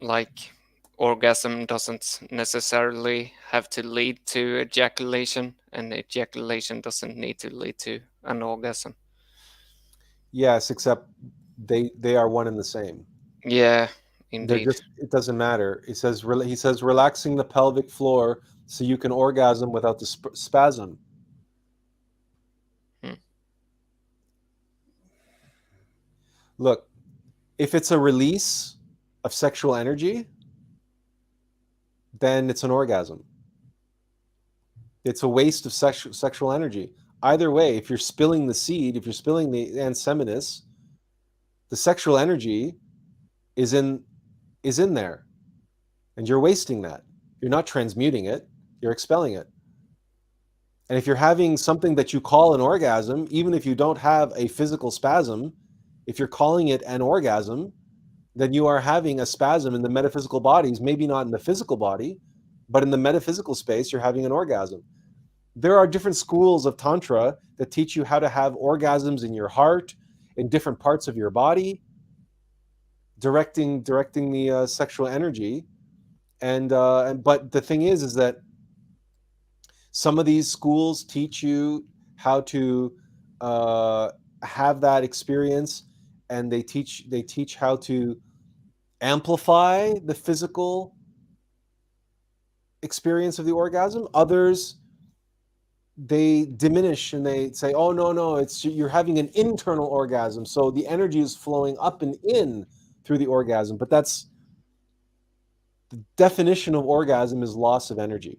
Like, orgasm doesn't necessarily have to lead to ejaculation, and ejaculation doesn't need to lead to an orgasm. Yes, except they are one and the same. Yeah, indeed. It doesn't matter. He says relaxing the pelvic floor so you can orgasm without the spasm. Look, if it's a release, of sexual energy, then it's an orgasm. It's a waste of sexual energy. Either way, if you're spilling the seed, if you're spilling the anseminis, the sexual energy is in there, and you're wasting that. You're not transmuting it, you're expelling it. And if you're having something that you call an orgasm, even if you don't have a physical spasm, if you're calling it an orgasm, then you are having a spasm in the metaphysical bodies, maybe not in the physical body, but in the metaphysical space, you're having an orgasm. There are different schools of Tantra that teach you how to have orgasms in your heart, in different parts of your body, directing the sexual energy. But the thing is that some of these schools teach you how to have that experience, and they teach how to amplify the physical experience of the orgasm. Others, they diminish and they say, oh, no, it's you're having an internal orgasm, so the energy is flowing up and in through the orgasm. But that's the definition of orgasm, is loss of energy.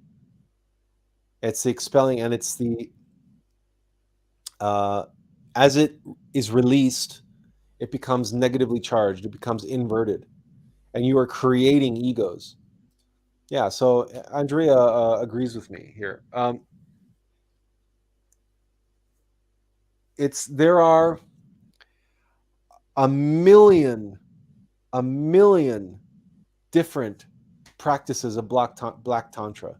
It's the expelling, and it's the as it is released, it becomes negatively charged, it becomes inverted, and you are creating egos. Yeah, so Andrea agrees with me here. There are a million different practices of Black Tantra.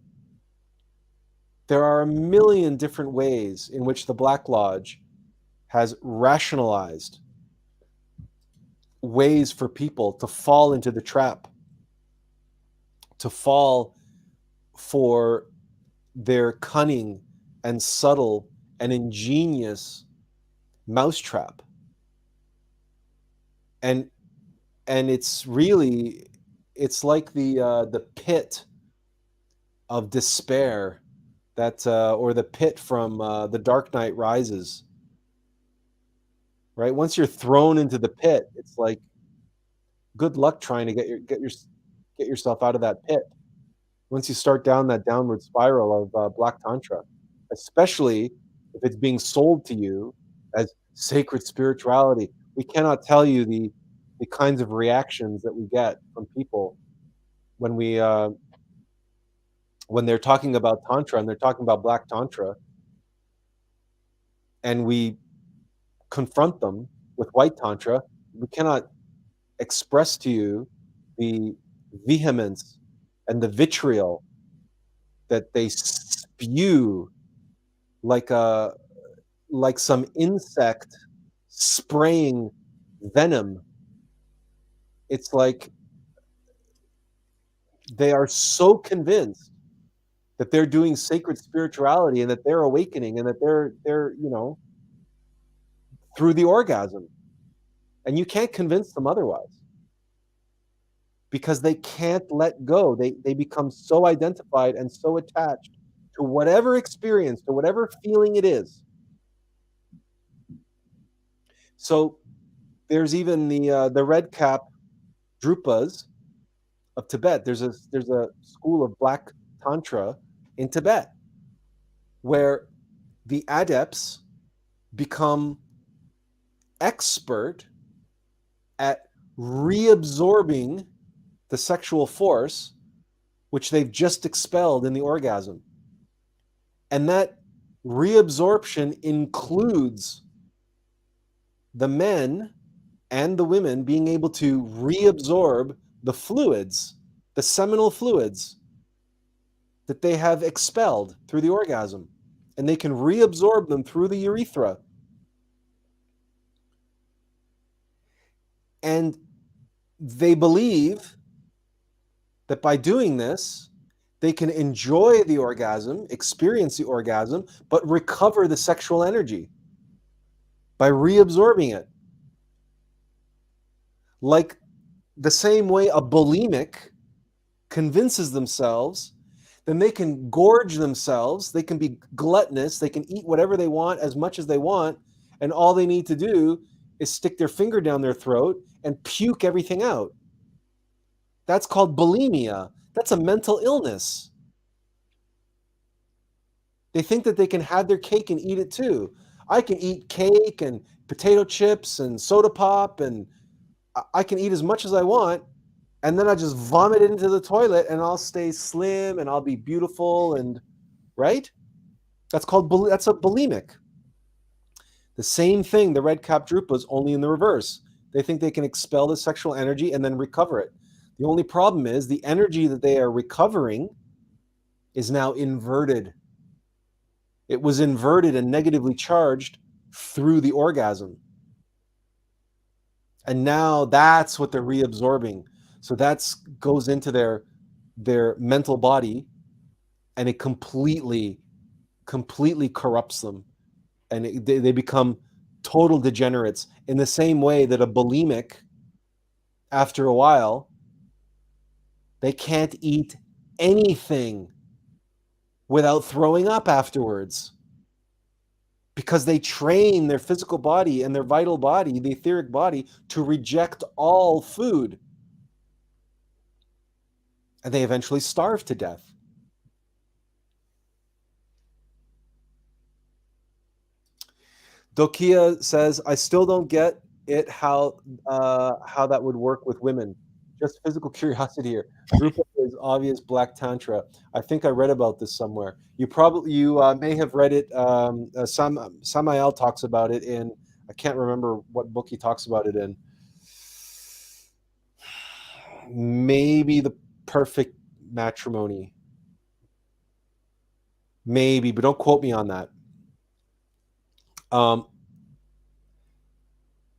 There are a million different ways in which the Black Lodge has rationalized ways for people to fall into the trap, to fall for their cunning and subtle and ingenious mousetrap. And it's really, it's like the pit of despair that or the pit from The Dark Knight Rises. Right? Once you're thrown into the pit, it's like, good luck trying to get yourself out of that pit. Once you start down that downward spiral of Black Tantra, especially if it's being sold to you as sacred spirituality. We cannot tell you the kinds of reactions that we get from people when we when they're talking about Tantra and they're talking about Black Tantra, and we confront them with White Tantra. We cannot express to you the vehemence and the vitriol that they spew like some insect spraying venom. It's like they are so convinced that they're doing sacred spirituality and that they're awakening and that they're through the orgasm. And you can't convince them otherwise, because they can't let go. They become so identified and so attached to whatever experience, to whatever feeling it is. So there's even the red cap Drupas of Tibet. There's a school of Black Tantra in Tibet where the adepts become expert at reabsorbing the sexual force which they've just expelled in the orgasm. And that reabsorption includes the men and the women being able to reabsorb the fluids, the seminal fluids that they have expelled through the orgasm. And they can reabsorb them through the urethra. And they believe that by doing this, they can enjoy the orgasm, experience the orgasm, but recover the sexual energy by reabsorbing it. Like the same way a bulimic convinces themselves, then they can gorge themselves, they can be gluttonous, they can eat whatever they want as much as they want, and all they need to do is stick their finger down their throat and puke everything out. That's called bulimia. That's a mental illness. They think that they can have their cake and eat it too. I can eat cake and potato chips and soda pop, and I can eat as much as I want, and then I just vomit it into the toilet, and I'll stay slim and I'll be beautiful, and right? That's a bulimic. The same thing, the red cap drupas, only in the reverse. They think they can expel the sexual energy and then recover it. The only problem is the energy that they are recovering is now inverted. It was inverted and negatively charged through the orgasm. And now that's what they're reabsorbing. So that goes into their mental body, and it completely corrupts them, and they become total degenerates, in the same way that a bulimic, after a while, they can't eat anything without throwing up afterwards, because they train their physical body and their vital body, the etheric body, to reject all food. And they eventually starve to death. Dokia says, I still don't get it how that would work with women. Just physical curiosity here. Rupa is obvious black tantra. I think I read about this somewhere. You may have read it. Samael talks about it in, I can't remember what book he talks about it in. Maybe The Perfect Matrimony. Maybe, but don't quote me on that.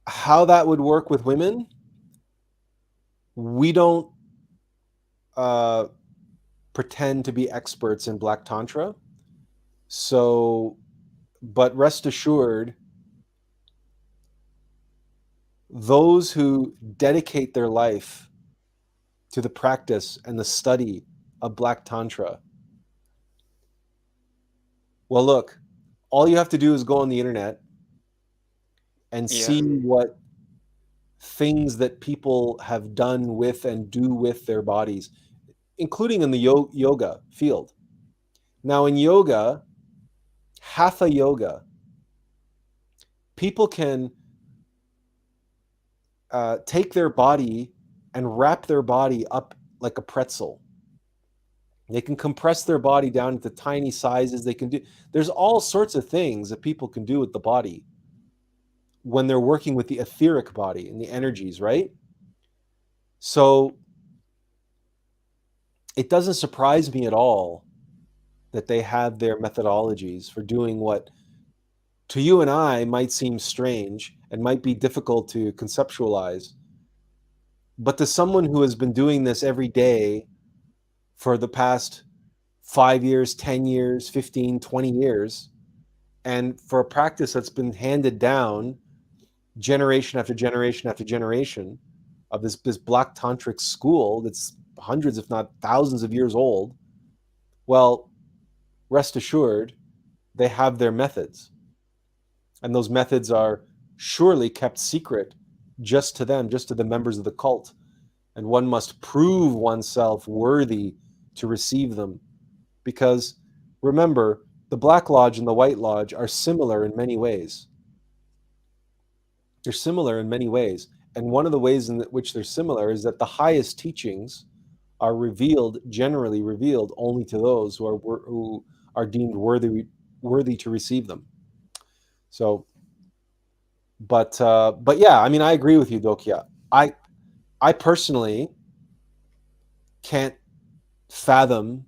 How that would work with women, we don't pretend to be experts in Black Tantra. So, but rest assured, those who dedicate their life to the practice and the study of Black Tantra, well, look, all you have to do is go on the internet and see what things that people have done with and do with their bodies, including in the yoga field. Now, in yoga, hatha yoga, people can take their body and wrap their body up like a pretzel. They can compress their body down into tiny sizes. There's all sorts of things that people can do with the body when they're working with the etheric body and the energies, right? So it doesn't surprise me at all that they have their methodologies for doing what to you and I might seem strange and might be difficult to conceptualize. But to someone who has been doing this every day for the past 5 years, 10 years, 15, 20 years, and for a practice that's been handed down generation after generation after generation of this Black Tantric school that's hundreds, if not thousands of years old, well, rest assured, they have their methods. And those methods are surely kept secret just to them, just to the members of the cult. And one must prove oneself worthy to receive them. Because remember, the Black Lodge and the White Lodge are similar in many ways. They're similar in many ways. And one of the ways in which they're similar is that the highest teachings are generally revealed only to those who are deemed worthy to receive them. So, but yeah, I mean, I agree with you, Dokia. I personally can't fathom,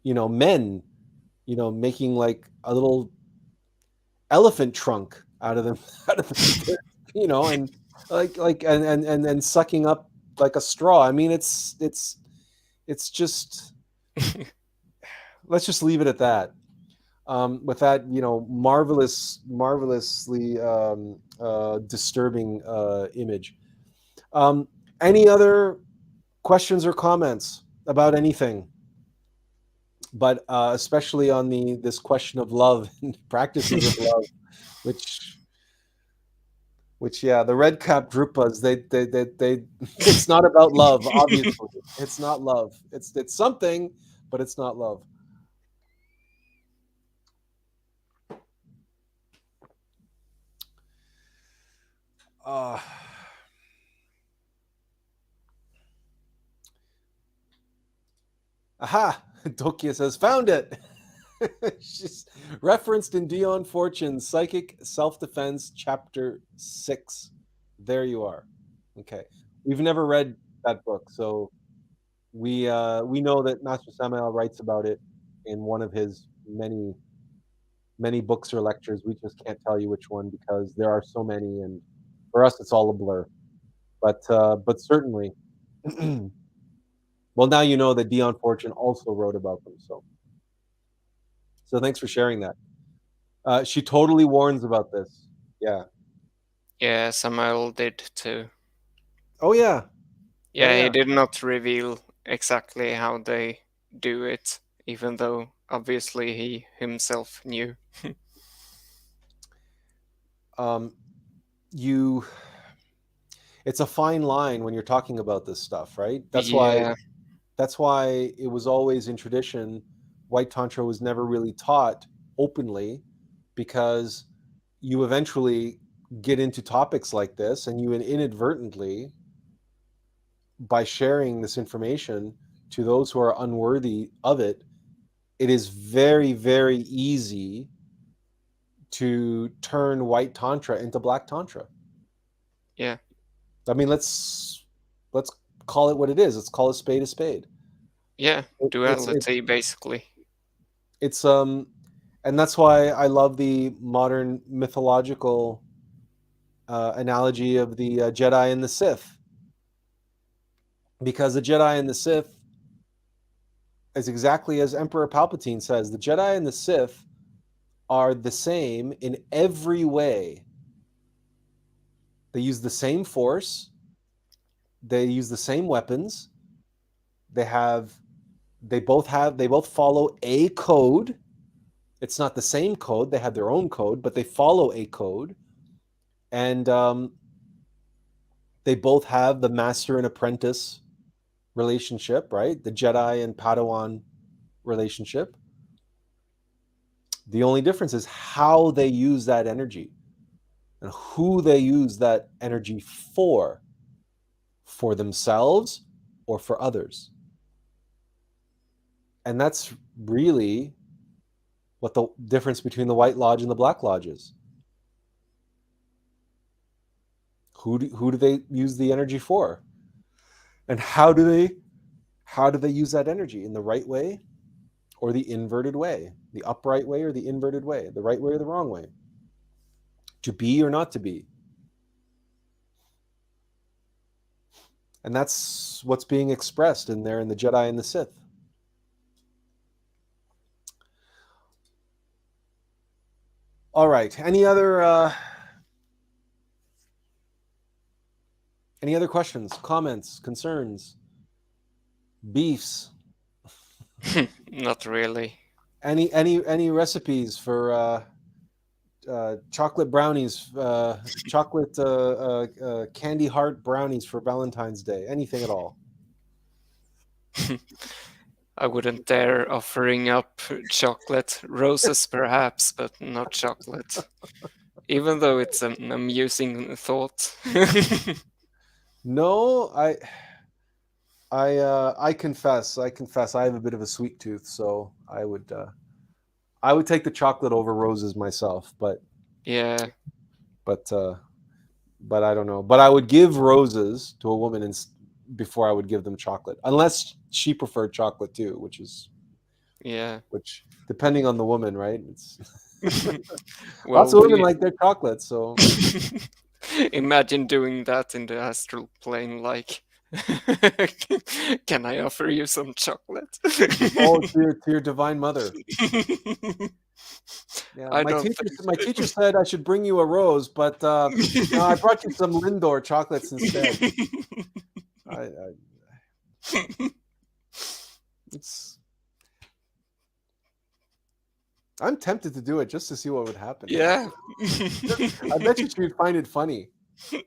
men, making like a little elephant trunk out of them, and and sucking up like a straw. I mean, it's just, let's just leave it at that. With that, marvelously disturbing image. Any other questions or comments about anything? But especially on this question of love and practices of love, which Which, yeah, the red cap drupas, they it's not about love, obviously. It's not love. It's something, but it's not love. Aha! Dokia says, found it. She's referenced in Dion Fortune's Psychic Self-Defense, Chapter 6. There you are. Okay. We've never read that book, so we know that Master Samael writes about it in one of his many books or lectures. We just can't tell you which one because there are so many, and for us it's all a blur. But certainly, well, now you know that Dion Fortune also wrote about them. So thanks for sharing that. She totally warns about this. Yeah. Yeah, Samael did too. Oh yeah. Yeah, he did not reveal exactly how they do it, even though obviously he himself knew. You it's a fine line when you're talking about this stuff, right? That's Yeah. why it was always in tradition. White Tantra was never really taught openly because you eventually get into topics like this and you inadvertently, by sharing this information to those who are unworthy of it, it is very, very easy to turn white Tantra into black Tantra. Yeah. I mean, let's call it what it is. Let's call a spade a spade. Yeah, duality, It's basically. it's and that's why I love the modern mythological analogy of the Jedi and the Sith, because the Jedi and the Sith, as exactly as Emperor Palpatine says, the Jedi and the Sith are the same in every way. They use the same force. They use the same weapons. They both follow a code. It's not the same code. They have their own code, but they follow a code. And they both have the master and apprentice relationship, right? The Jedi and Padawan relationship. The only difference is how they use that energy and who they use that energy for themselves or for others. And that's really what the difference between the White Lodge and the Black Lodge is. Who do they use the energy for? And how do they use that energy? In the right way or the inverted way? The upright way or the inverted way? The right way or the wrong way? To be or not to be? And that's what's being expressed in there in the Jedi and the Sith. All right. Any other questions, comments, concerns, beefs? Not really. Any recipes for chocolate brownies, chocolate candy heart brownies for Valentine's Day? Anything at all? I wouldn't dare offering up chocolate. Roses perhaps, but not chocolate. Even though it's an amusing thought. No, I confess I have a bit of a sweet tooth, so I would take the chocolate over roses myself, but Yeah. but I don't know. But I would give roses to a woman before I would give them chocolate, unless she preferred chocolate too, which depending on the woman, right? It's Well, lots of women like their chocolate, so imagine doing that in the astral plane, like, can I offer you some chocolate? oh, to your divine mother. Yeah, my teacher said I should bring you a rose, but no, I brought you some Lindor chocolates instead. I'm tempted to do it just to see what would happen. Yeah. I bet you she'd find it funny.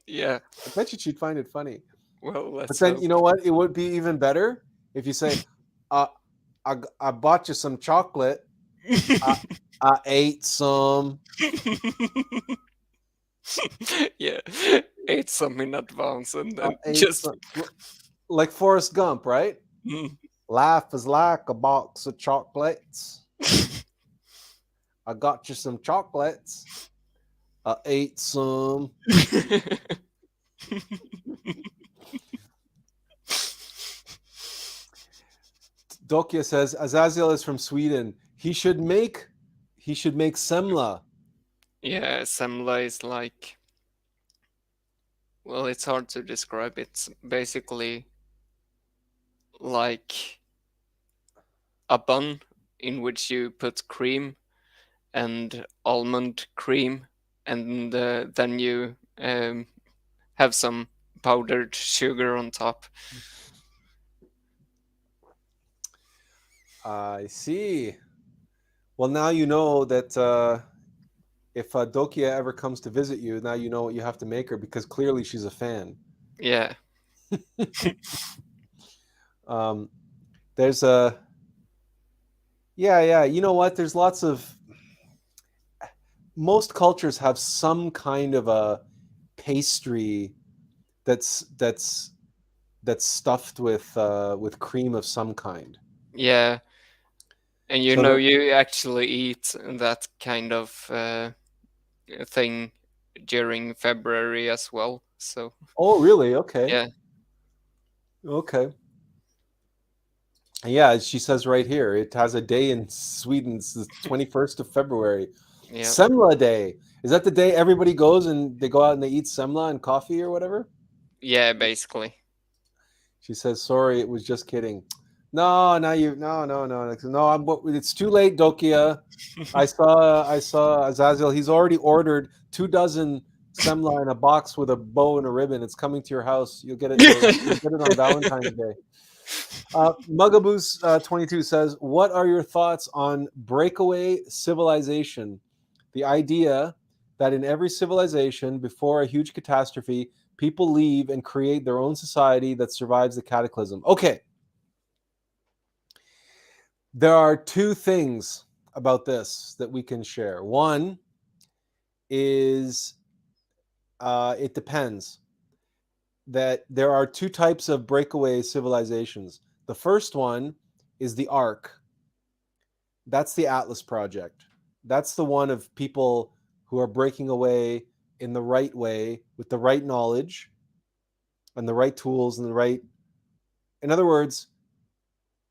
Yeah. I bet you she'd find it funny. Well, But let's then hope. you know what? It would be even better if you say, I bought you some chocolate. I ate some. Yeah. Ate some in advance and I then ate just some. Like Forrest Gump, right? Mm. Life is like a box of chocolates. I got you some chocolates. I ate some. Dokia says Azazel is from Sweden. He should make semla. Yeah, semla is like, well, it's hard to describe. It's basically like a bun in which you put cream and almond cream, and then you have some powdered sugar on top. I see. Well, now you know that if Dokia ever comes to visit you, now you know what you have to make her because clearly she's a fan. Yeah. There's a yeah. You know what? There's lots of most cultures have some kind of a pastry that's stuffed with cream of some kind. Yeah. And So that you actually eat that kind of thing during February as well. So, oh really? Okay. yeah. Okay. Yeah, she says right here it has a day in Sweden. It's the 21st of February. Yeah. Semla Day. Is that the day everybody goes and they go out and they eat semla and coffee or whatever? Yeah, basically. She says, "Sorry, it was just kidding." No, now you no. It's too late, Dokia. I saw Azazel. He's already ordered 2 dozen semla in a box with a bow and a ribbon. It's coming to your house. You'll get it. You'll get it on Valentine's Day. Mugaboos 22 says, "What are your thoughts on breakaway civilization? The idea that in every civilization, before a huge catastrophe, people leave and create their own society that survives the cataclysm." Okay, there are two things about this that we can share. One is it depends. That there are two types of breakaway civilizations. The first one is the Ark. That's the Atlas project. That's the one of people who are breaking away in the right way with the right knowledge and the right tools and the right. In other words,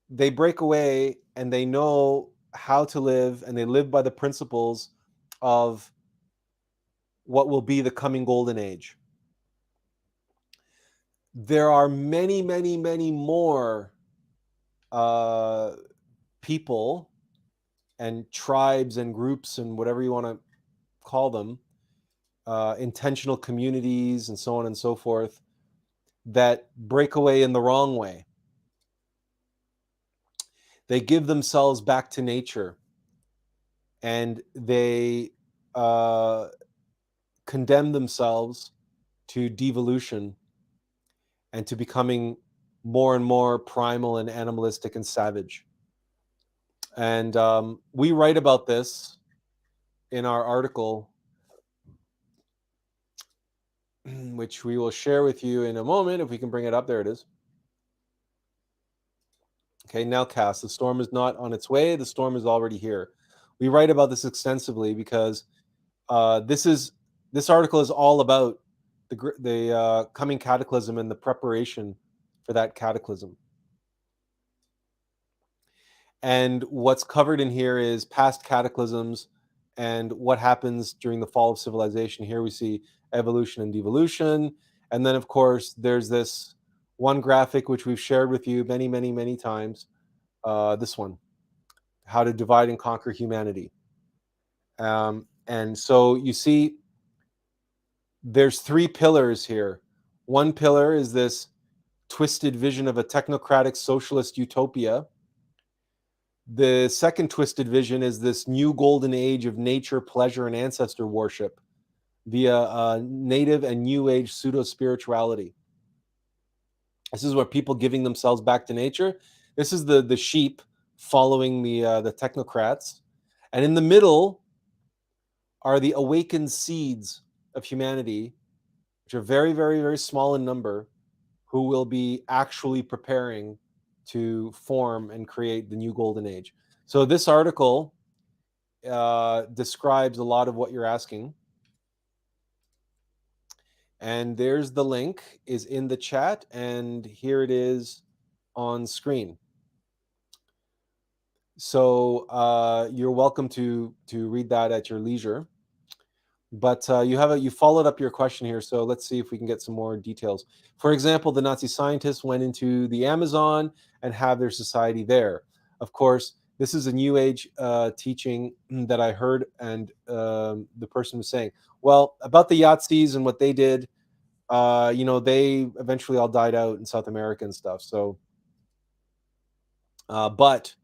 they break away and they know how to live and they live by the principles of what will be the coming golden age. There are many, many, many more people and tribes and groups and whatever you want to call them, intentional communities and so on and so forth, that break away in the wrong way. They give themselves back to nature and they condemn themselves to devolution and to becoming more and more primal and animalistic and savage. And we write about this in our article, which we will share with you in a moment if we can bring it up. There it is. Okay, now cast. The storm is not on its way. The storm is already here. We write about this extensively because this article is all about the coming cataclysm and the preparation for that cataclysm. And what's covered in here is past cataclysms and what happens during the fall of civilization. Here we see evolution and devolution. And then, of course, there's this one graphic which we've shared with you many, many, many times. This one, how to divide and conquer humanity. And so you see, there's 3 pillars here. One pillar is this twisted vision of a technocratic socialist utopia. The second twisted vision is this new golden age of nature, pleasure, and ancestor worship via native and new age pseudo-spirituality. This is where people giving themselves back to nature. This is the sheep following the technocrats. And in the middle are the awakened seeds of humanity, which are very, very, very small in number, who will be actually preparing to form and create the new golden age. So this article describes a lot of what you're asking. And there's the link, is in the chat, and here it is on screen. So you're welcome to read that at your leisure. But you followed up your question here, so let's see if we can get some more details. For example, the Nazi scientists went into the Amazon and have their society there. Of course, this is a New Age teaching that I heard, and the person was saying, well, about the Yahtzees and what they did, they eventually all died out in South America and stuff. So, but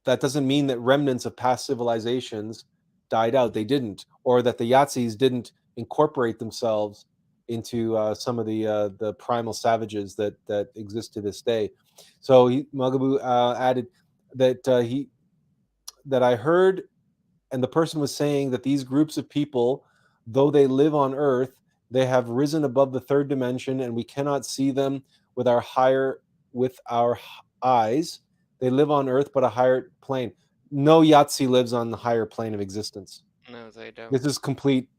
that doesn't mean that remnants of past civilizations died out. They didn't, or that the Yahtzees didn't incorporate themselves into some of the primal savages that exist to this day. So Magabu added that that I heard, and the person was saying that these groups of people, though they live on Earth, they have risen above the third dimension, and we cannot see them with our eyes. They live on Earth, but a higher plane. No Yahtzee lives on the higher plane of existence. No, they don't. This is complete.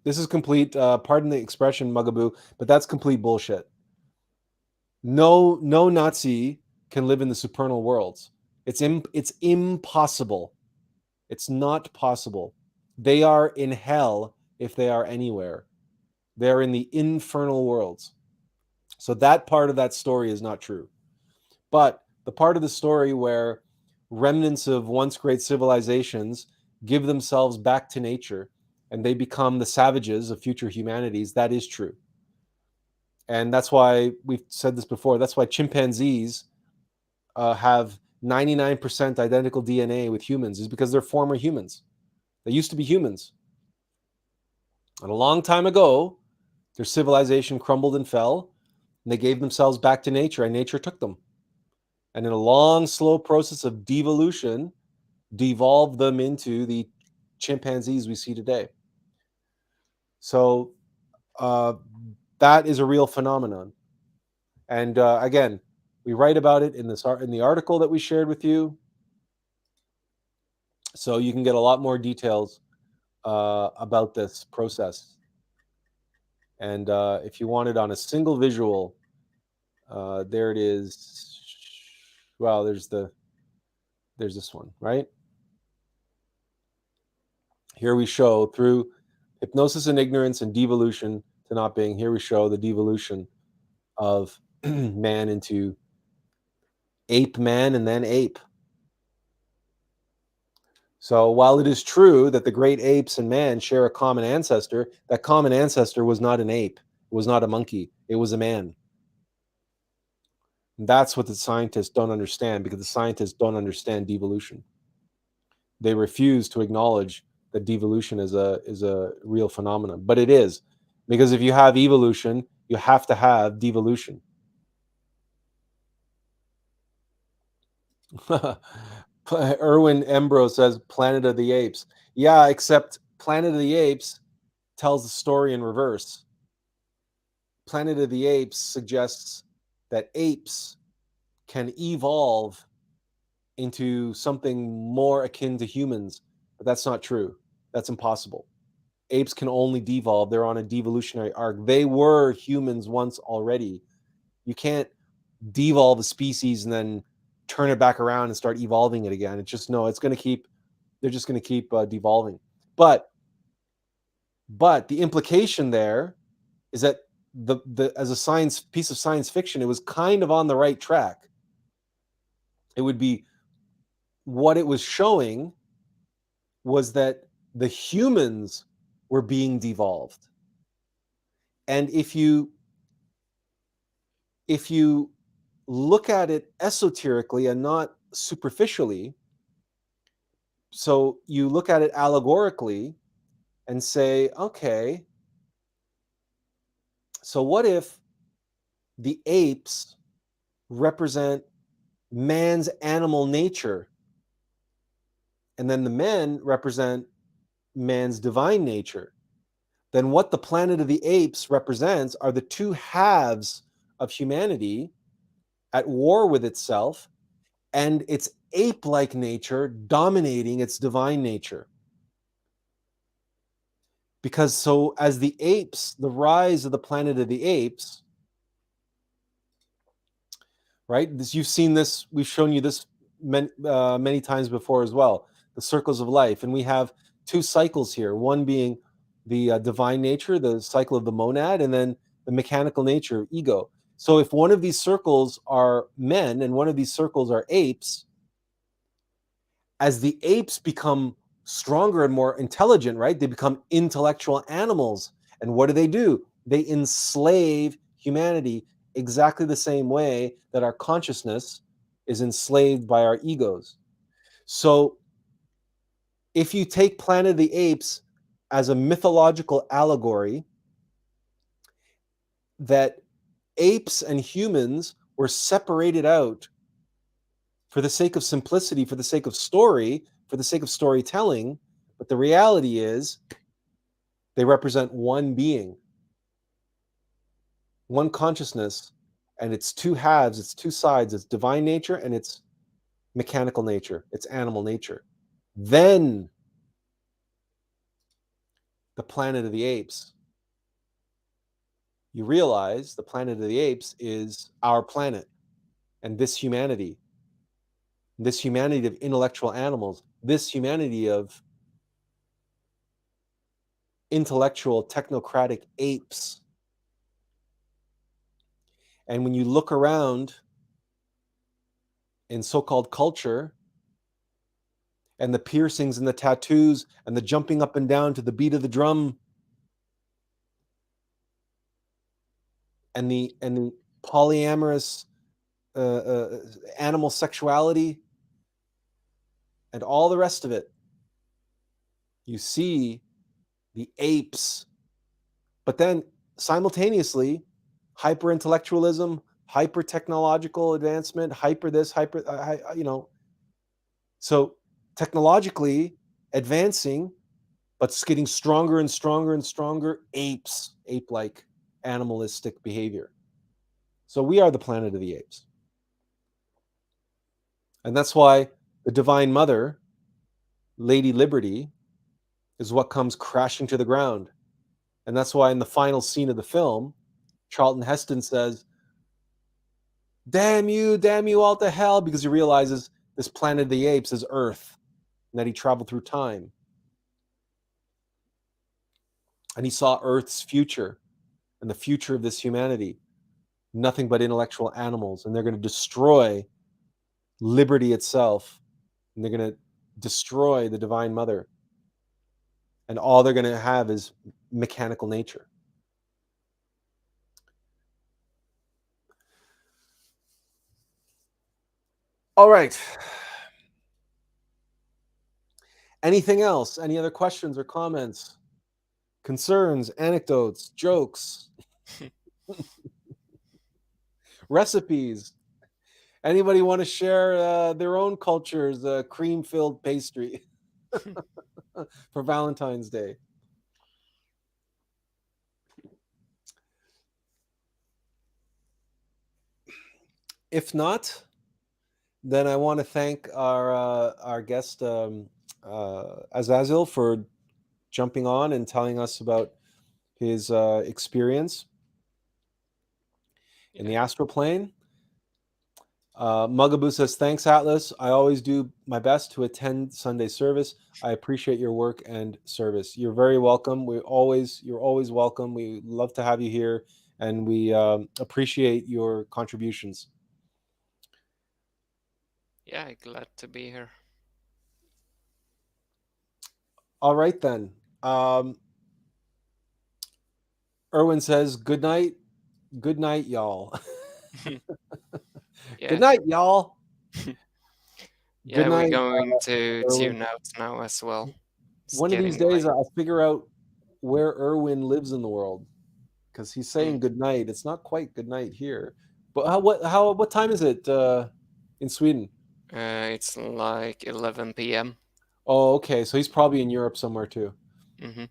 Pardon the expression, Mugaboo, but that's complete bullshit. No Nazi can live in the supernal worlds. It's impossible. It's not possible. They are in hell if they are anywhere. They're in the infernal worlds. So that part of that story is not true. But the part of the story where remnants of once great civilizations give themselves back to nature and they become the savages of future humanities, that is true. And that's why we've said this before. That's why chimpanzees have 99% identical DNA with humans, is because they're former humans. They used to be humans. And a long time ago, their civilization crumbled and fell, and they gave themselves back to nature, and nature took them. And in a long, slow process of devolution, devolved them into the chimpanzees we see today. So that is a real phenomenon. And again, we write about it in the article that we shared with you. So you can get a lot more details about this process. And if you want it on a single visual, there it is. Well, there's this one, right? Here we show through hypnosis and ignorance and devolution to not being. Here we show the devolution of man into ape man and then ape. So while it is true that the great apes and man share a common ancestor, that common ancestor was not an ape. It was not a monkey. It was a man. And that's what the scientists don't understand, because the scientists don't understand devolution. They refuse to acknowledge that devolution is a real phenomenon, but it is, because if you have evolution, you have to have devolution. Erwin Ambrose says Planet of the Apes. Yeah, except Planet of the Apes tells the story in reverse. Planet of the Apes suggests that apes can evolve into something more akin to humans, but that's not true. That's impossible. Apes can only devolve. They're on a devolutionary arc. They were humans once already. You can't devolve a species and then turn it back around and start evolving it again. It's just, no, it's going to keep, they're just going to keep devolving. But the implication there is that as a piece of science fiction, it was kind of on the right track. It would be, what it was showing was that the humans were being devolved. And if you look at it esoterically and not superficially, so you look at it allegorically and say, okay, So what if the apes represent man's animal nature, and then the men represent man's divine nature? Then what the planet of the apes represents are the two halves of humanity at war with itself, and its ape-like nature dominating its divine nature. Because so as the apes, the rise of the planet of the apes, right? You've seen this, we've shown you this many times before as well, the circles of life. And we have two cycles here, one being the divine nature, the cycle of the monad, and then the mechanical nature, ego. So if one of these circles are men and one of these circles are apes, as the apes become stronger and more intelligent, right? They become intellectual animals. And what do? They enslave humanity exactly the same way that our consciousness is enslaved by our egos. So if you take Planet of the Apes as a mythological allegory, that apes and humans were separated out for the sake of simplicity, for the sake of story, for the sake of storytelling, but the reality is they represent one being, one consciousness, and it's two halves, it's two sides, it's divine nature and it's mechanical nature, it's animal nature. Then the Planet of the Apes, you realize the Planet of the Apes is our planet, and this humanity of intellectual animals, this humanity of intellectual technocratic apes. And when you look around in so-called culture, and the piercings and the tattoos and the jumping up and down to the beat of the drum, and the polyamorous animal sexuality and all the rest of it, you see the apes. But then simultaneously, hyper intellectualism, hyper technological advancement, hyper this, hyper so technologically advancing, but it's getting stronger and stronger and stronger apes, ape-like animalistic behavior. So we are the Planet of the Apes. And that's why the Divine Mother, Lady Liberty, is what comes crashing to the ground. And that's why in the final scene of the film, Charlton Heston says, damn you all to hell, because he realizes this Planet of the Apes is Earth, and that he traveled through time. And he saw Earth's future and the future of this humanity, nothing but intellectual animals, and they're going to destroy liberty itself, and they're going to destroy the Divine Mother, and all they're going to have is mechanical nature. All right. Anything else? Any other questions or comments, concerns, anecdotes, jokes, recipes? Anybody want to share their own culture's cream-filled pastry for Valentine's Day? If not, then I want to thank our guest Azazel for jumping on and telling us about his experience in the astral plane. Mugaboo says, thanks, Atlas. I always do my best to attend Sunday service. I appreciate your work and service. You're very welcome. You're always welcome. We love to have you here, and we appreciate your contributions. Yeah, glad to be here. All right, then. Erwin says, good night. Good night, y'all. Yeah. Good night, y'all. Yeah, Good night, we're going to Erwin. tune out now as well. It's One of these getting days, late. I'll figure out where Erwin lives in the world. because he's saying good night. It's not quite good night here. But what time is it in Sweden? It's like 11 p.m. Oh, okay. So he's probably in Europe somewhere too. Hmm.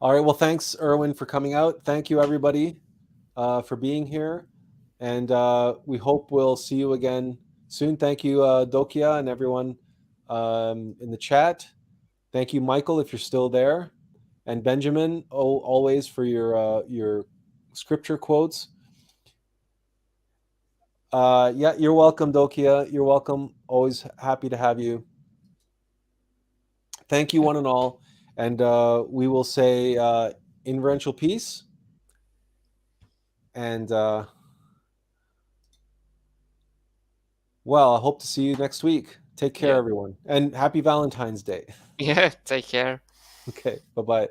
All right. Well, thanks, Erwin, for coming out. Thank you, everybody, for being here. And we hope we'll see you again soon. Thank you, Dokia, and everyone in the chat. Thank you, Michael, if you're still there. And Benjamin, always for your scripture quotes. Yeah, you're welcome, Dokia. You're welcome. Always happy to have you. Thank you, one and all. And we will say inferential peace. And well, I hope to see you next week. Take care, Yeah. everyone. And happy Valentine's Day. Yeah, take care. Okay, bye-bye.